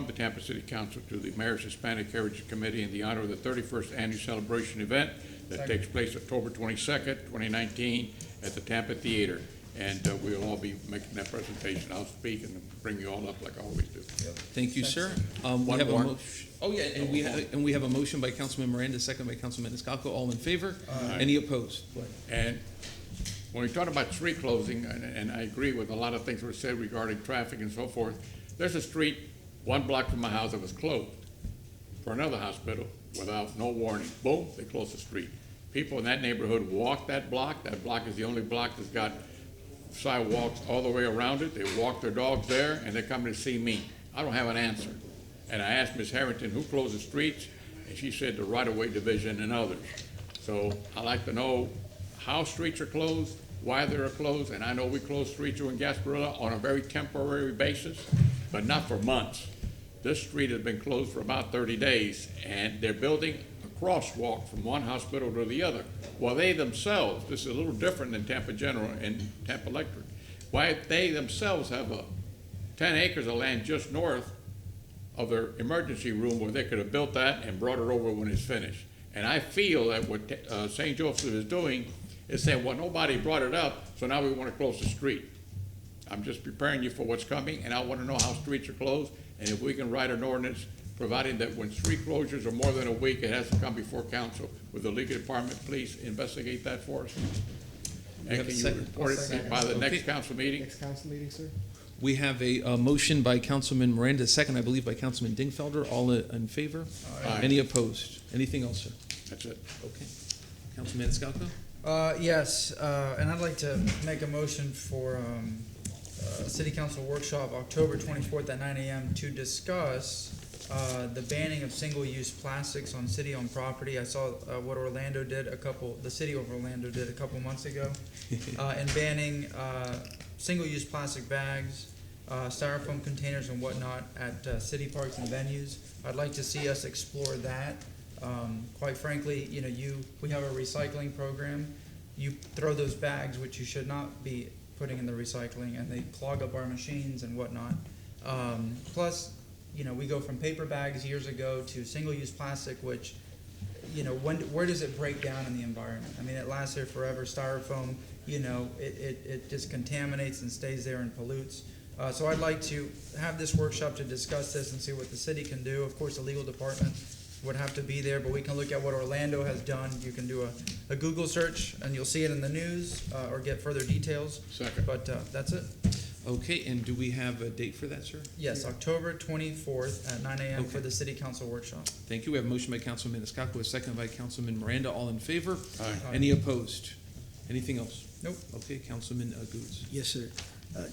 B: the Tampa City Council to the Mayor's Hispanic Heritage Committee in the honor of the 31st Annual Celebration event that takes place October 22nd, 2019 at the Tampa Theater. And we'll all be making that presentation. I'll speak and bring you all up like I always do.
A: Thank you, sir. We
B: One
A: have a
B: more.
A: motion. Oh, yeah, and we have a motion by Councilman Miranda, second by Councilman Maniscalco. All in favor?
B: Aye.
A: Any opposed?
B: And when we talk about street closing, and I agree with a lot of things that were said regarding traffic and so forth, there's a street 1 block from my house that was closed for another hospital without no warning. Boom, they closed the street. People in that neighborhood walk that block. That block is the only block that's got sidewalks all the way around it. They walk their dogs there, and they're coming to see me. I don't have an answer. And I asked Ms. Harrington, who closed the streets? And she said the right-of-way division and others. So I'd like to know how streets are closed, why they're closed, and I know we close streets in Gasparilla on a very temporary basis, but not for months. This street has been closed for about 30 days, and they're building a crosswalk from one hospital to the other. Well, they themselves, this is a little different than Tampa General and Tampa Electric, why they themselves have 10 acres of land just north of their emergency room where they could have built that and brought it over when it's finished. And I feel that what St. Joseph is doing is saying, well, nobody brought it up, so now we want to close the street. I'm just preparing you for what's coming, and I want to know how streets are closed, and if we can write an ordinance providing that when street closures are more than a week, it has to come before council. With the legal department, please investigate that for us. And can you report it by the next council meeting?
M: Next council meeting, sir?
A: We have a motion by Councilman Miranda, second, I believe, by Councilman Dingfelder. All in favor?
B: Aye.
A: Any opposed? Anything else, sir?
B: That's it.
A: Okay. Councilman Maniscalco?
H: Yes, and I'd like to make a motion for City Council workshop October 24th at 9 a.m. to discuss the banning of single-use plastics on city-owned property. I saw what the city of Orlando did a couple months ago, in banning single-use plastic bags, styrofoam containers and whatnot at city parks and venues. I'd like to see us explore that. Quite frankly, we have a recycling program. You throw those bags, which you should not be putting in the recycling, and they clog up our machines and whatnot. Plus, we go from paper bags years ago to single-use plastic, which, where does it break down in the environment? I mean, it lasts here forever. Styrofoam, it just contaminates and stays there and pollutes. So I'd like to have this workshop to discuss this and see what the city can do. Of course, the legal department would have to be there, but we can look at what Orlando has done. You can do a Google search, and you'll see it in the news, or get further details.
B: Second.
H: But that's it.
A: Okay, and do we have a date for that, sir?
H: Yes, October 24th at 9 a.m. for the City Council workshop.
A: Thank you. We have a motion by Councilman Maniscalco, a second by Councilman Miranda. All in favor?
B: Aye.
A: Any opposed? Anything else?
H: Nope.
A: Okay, Councilman Goods.
E: Yes, sir.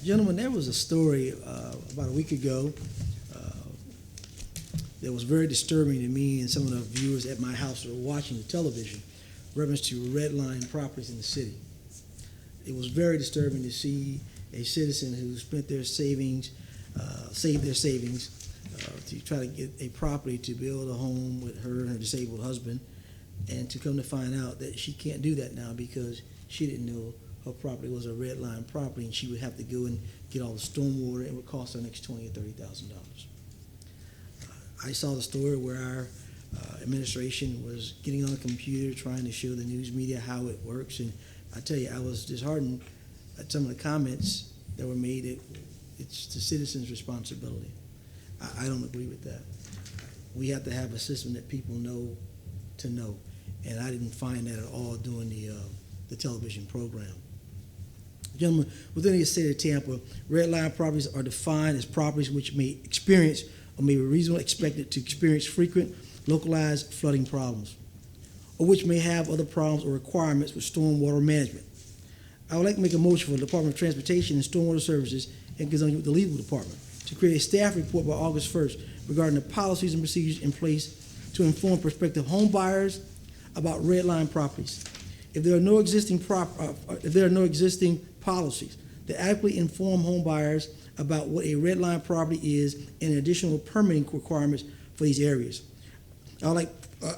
E: Gentlemen, there was a story about a week ago that was very disturbing to me and some of the viewers at my house who were watching the television, reference to red line properties in the city. It was very disturbing to see a citizen who spent their savings, saved their savings to try to get a property to build a home with her and her disabled husband, and to come to find out that she can't do that now because she didn't know her property was a red line property, and she would have to go and get all the stormwater, and it would cost her next $20,000 or $30,000. I saw the story where our administration was getting on the computer trying to show the news media how it works, and I tell you, I was disheartened at some of the comments that were made that it's the citizens' responsibility. I don't agree with that. We have to have a system that people know to know, and I didn't find that at all during the television program. Gentlemen, within the city of Tampa, red line properties are defined as properties which may experience or may be reasonably expected to experience frequent localized flooding problems, or which may have other problems or requirements with stormwater management. I would like to make a motion for the Department of Transportation and Stormwater Services in conjunction with the legal department to create a staff report by August 1st regarding the policies and procedures in place to inform prospective home buyers about red line properties. If there are no existing policies that adequately inform home buyers about what a red line property is and additional permitting requirements for these areas, I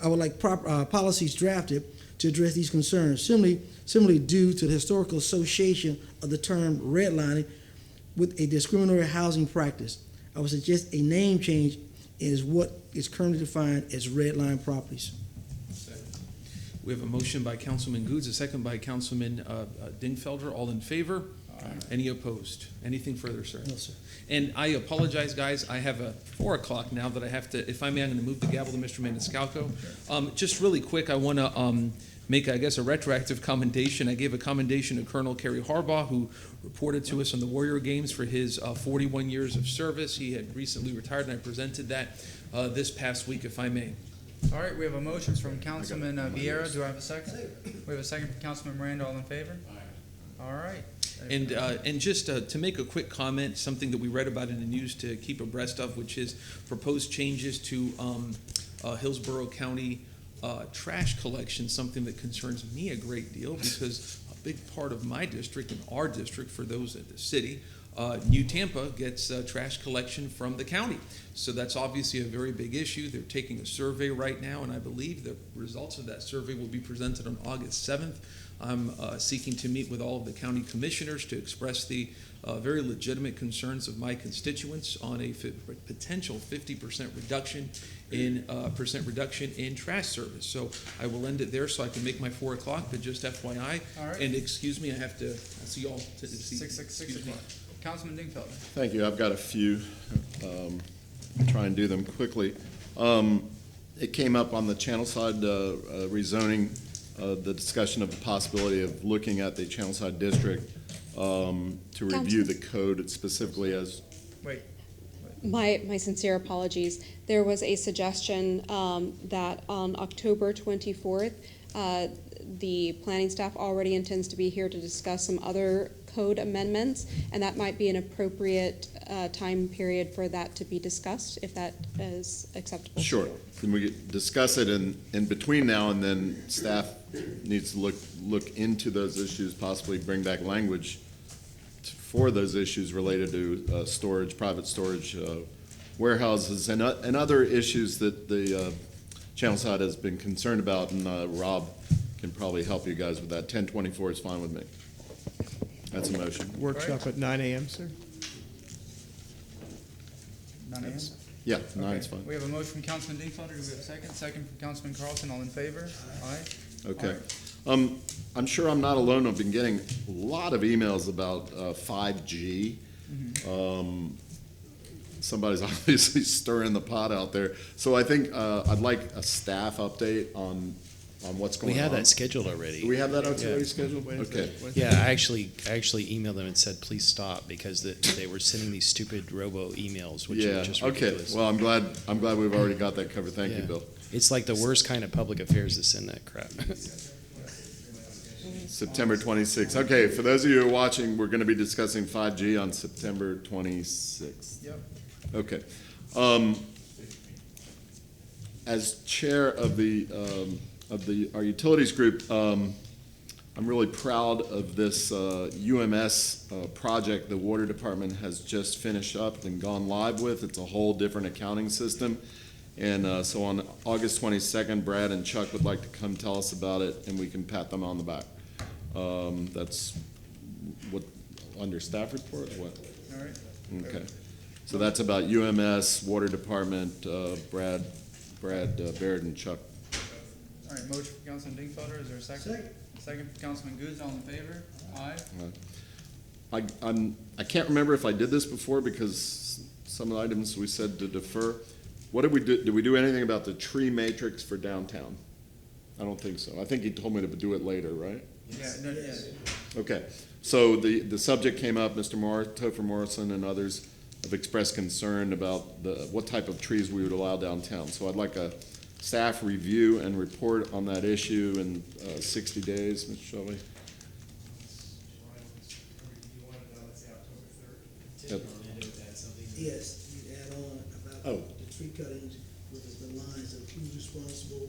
E: would like policies drafted to address these concerns. Similarly, due to the historical association of the term redlining with a discriminatory housing practice, I would suggest a name change is what is currently defined as red line properties.
A: We have a motion by Councilman Goods, a second by Councilman Dingfelder. All in favor? Aye. Any opposed? Anything further, sir?
E: No, sir.
A: And I apologize, guys. I have a 4 o'clock now that I have to, if I may, I'm going to move the gavel to Mr. Maniscalco. Just really quick, I want to make, I guess, a retroactive commendation. I gave a commendation to Colonel Kerry Harbaugh, who reported to us on the Warrior Games for his 41 years of service. He had recently retired, and I presented that this past week, if I may.
H: All right, we have a motion from Councilman Vieira. Do I have a second? We have a second from Councilman Miranda. All in favor? Aye. All right.
A: And just to make a quick comment, something that we read about in the news to keep abreast of, which is proposed changes to Hillsborough County trash collection, something that concerns me a great deal because a big part of my district and our district, for those at the city, New Tampa gets trash collection from the county. So that's obviously a very big issue. They're taking a survey right now, and I believe the results of that survey will be presented on August 7th. I'm seeking to meet with all of the county commissioners to express the very legitimate concerns of my constituents on a potential 50% reduction in trash service. So I will end it there so I can make my 4 o'clock, but just FYI.
H: All right.
A: And excuse me, I'll see you all.
H: 6 o'clock. Councilman Dingfelder.
R: Thank you. I've got a few. Try and do them quickly. It came up on the channel side rezoning, the discussion of the possibility of looking at the channel side district to review the code specifically as.
H: Wait.
U: My sincere apologies. There was a suggestion that on October 24th, the planning staff already intends to be here to discuss some other code amendments, and that might be an appropriate time period for that to be discussed, if that is acceptable.
R: Sure. Then we discuss it in between now and then. Staff needs to look into those issues, possibly bring back language for those issues related to storage, private storage, warehouses, and other issues that the channel side has been concerned about, and Rob can probably help you guys with that. 10:24 is fine with me. That's a motion.
M: Workshop at 9 a.m., sir?
H: 9 a.m.?
R: Yeah, 9's fine.
H: We have a motion from Councilman Dingfelder. Do we have a second? Second from Councilman Carlson. All in favor? Aye.
R: Okay. I'm sure I'm not alone. I've been getting a lot of emails about 5G. Somebody's obviously stirring the pot out there. So I think I'd like a staff update on what's going on.
S: We have that scheduled already.
R: Do we have that already scheduled? Okay.
S: Yeah, I actually emailed them and said, please stop, because they were sending these stupid robo emails, which are just ridiculous.
R: Okay. Well, I'm glad we've already got that covered. Thank you, Bill.
S: It's like the worst kind of public affairs to send that crap.
R: September 26th. Okay, for those of you who are watching, we're going to be discussing 5G on September 26th.
H: Yep.
R: Okay. As chair of our utilities group, I'm really proud of this UMS project the water department has just finished up and gone live with. It's a whole different accounting system. And so on August 22nd, Brad and Chuck would like to come tell us about it, and we can pat them on the back. That's what, under staff report or what?
H: All right.
R: Okay. So that's about UMS, water department, Brad, Baird, and Chuck.
H: All right, motion for Councilman Dingfelder, is there a second? Second for Councilman Goods, all in favor? Aye.
R: I can't remember if I did this before because some of the items we said to defer. What did we do? Did we do anything about the tree matrix for downtown? I don't think so. I think he told me to do it later, right?
H: Yeah, no, yeah.
R: Okay. So the subject came up. Mr. Topher Morrison and others have expressed concern about what type of trees we would allow downtown. So I'd like a staff review and report on that issue in 60 days, Mr. Shelby. Yep.
E: Yes, you add on about the tree cuttings with the lines of who's responsible,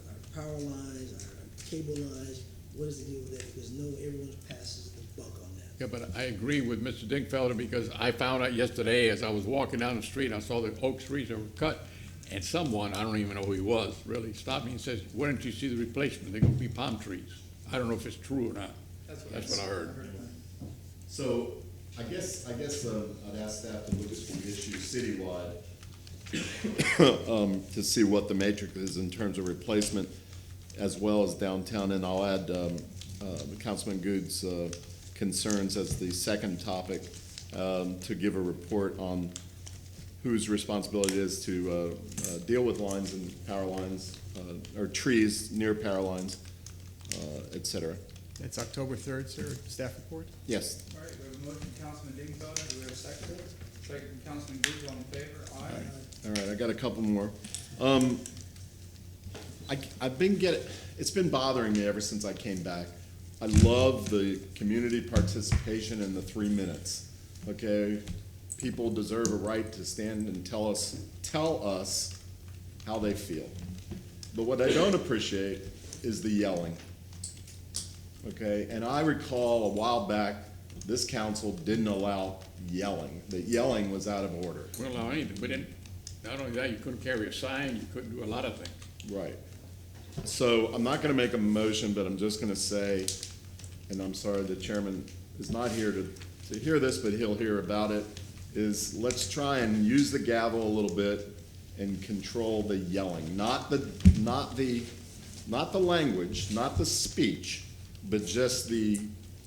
E: our power lines, our cable lines. What is the deal with that? Because everyone passes the buck on that.
B: Yeah, but I agree with Mr. Dingfelder because I found out yesterday as I was walking down the street, I saw the oak trees that were cut, and someone, I don't even know who he was, really stopped me and says, "Why don't you see the replacement? They're gonna be palm trees." I don't know if it's true or not. That's what I heard.
R: So I guess I'd ask staff to look at the issue citywide to see what the matrix is in terms of replacement as well as downtown, and I'll add Councilman Good's concerns as the second topic to give a report on whose responsibility it is to deal with lines and power lines or trees near power lines, et cetera.
M: It's October 3rd, sir, staff report?
R: Yes.
H: All right, we have a motion from Councilman Dingfelder, do we have a second? Second from Councilman Goods, all in favor? Aye.
R: All right, I got a couple more. It's been bothering me ever since I came back. I love the community participation in the 3 minutes, okay? People deserve a right to stand and tell us how they feel. But what I don't appreciate is the yelling, okay? And I recall a while back, this council didn't allow yelling. The yelling was out of order.
B: We don't allow anything, but then, not only that, you couldn't carry a sign, you couldn't do a lot of things.
R: Right. So I'm not gonna make a motion, but I'm just gonna say, and I'm sorry the chairman is not here to hear this, but he'll hear about it, is let's try and use the gavel a little bit and control the yelling. Not the language, not the speech, but just the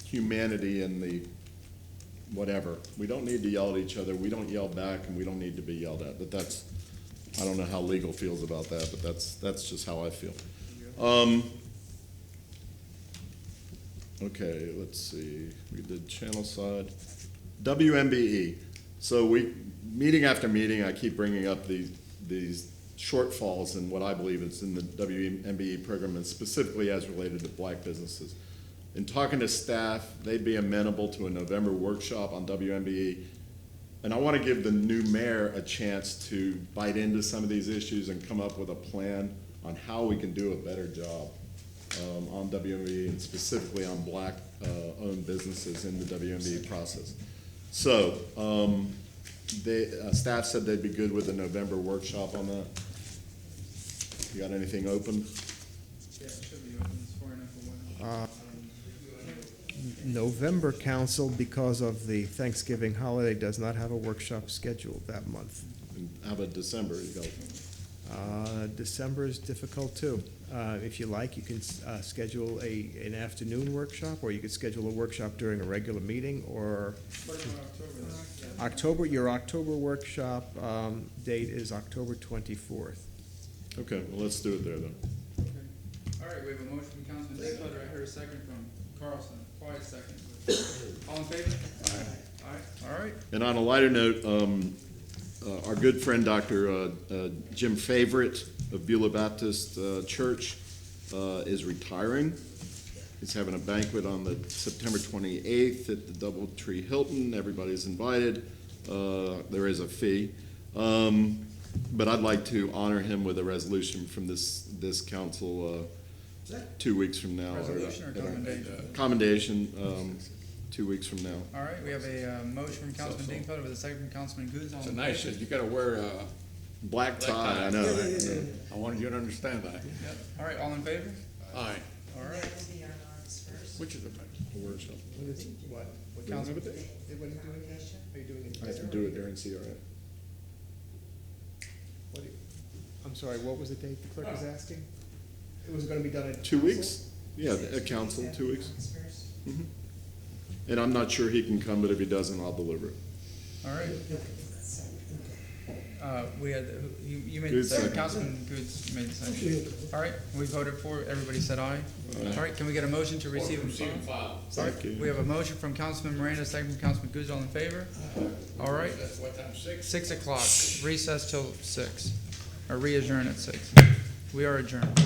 R: humanity and the whatever. We don't need to yell at each other. We don't yell back, and we don't need to be yelled at. But that's, I don't know how legal feels about that, but that's just how I feel. Okay, let's see. We did channel side. WMBE. So meeting after meeting, I keep bringing up these shortfalls in what I believe is in the WMBE program, and specifically as related to black businesses. In talking to staff, they'd be amenable to a November workshop on WMBE. And I want to give the new mayor a chance to bite into some of these issues and come up with a plan on how we can do a better job on WMBE and specifically on black-owned businesses in the WMBE process. So staff said they'd be good with a November workshop on that. You got anything open?
H: Yeah, it should be open, it's far enough away.
M: November council, because of the Thanksgiving holiday, does not have a workshop scheduled that month.
R: And how about December? You go.
M: December is difficult too. If you like, you can schedule an afternoon workshop, or you could schedule a workshop during a regular meeting, or your October workshop date is October 24th.
R: Okay, well, let's do it there then.
H: Okay. All right, we have a motion from Councilman Dingfelder, I heard a second from Carlson, quiet second. All in favor? Aye. All right.
R: And on a lighter note, our good friend Dr. Jim Favorite of Beulah Baptist Church is retiring. He's having a banquet on the September 28th at the Doubletree Hilton. Everybody's invited. There is a fee. But I'd like to honor him with a resolution from this council 2 weeks from now.
H: Resolution or commendation?
R: Commendation, 2 weeks from now.
H: All right, we have a motion from Councilman Dingfelder with a second from Councilman Goods. All
B: It's a
H: in
B: nice,
H: favor?
B: you gotta wear a
R: Black tie, I know.
B: I wanted you to understand that.
H: Yep. All right, all in favor?
B: Aye.
H: All right.
B: Which is the best?
M: What?
H: Council-
M: Are you doing it?
R: I have to do it during CRA.
M: I'm sorry, what was the date the clerk was asking? It was gonna be done at
R: 2
M: council?
R: weeks? Yeah, at council, 2 weeks. Mhm. And I'm not sure he can come, but if he doesn't, I'll deliver it.
H: All right. We had, you made the
R: Goods
H: second,
R: second.
H: Councilman Goods made the second. All right, we voted for it, everybody said aye. All right, can we get a motion to receive and file? All right,
R: Thank you.
H: we have a motion from Councilman Miranda, second from Councilman Goods, all in favor? All right,
B: That's what time, 6?
H: 6 o'clock, recess till 6, or re-adjourn at 6. We are adjourned.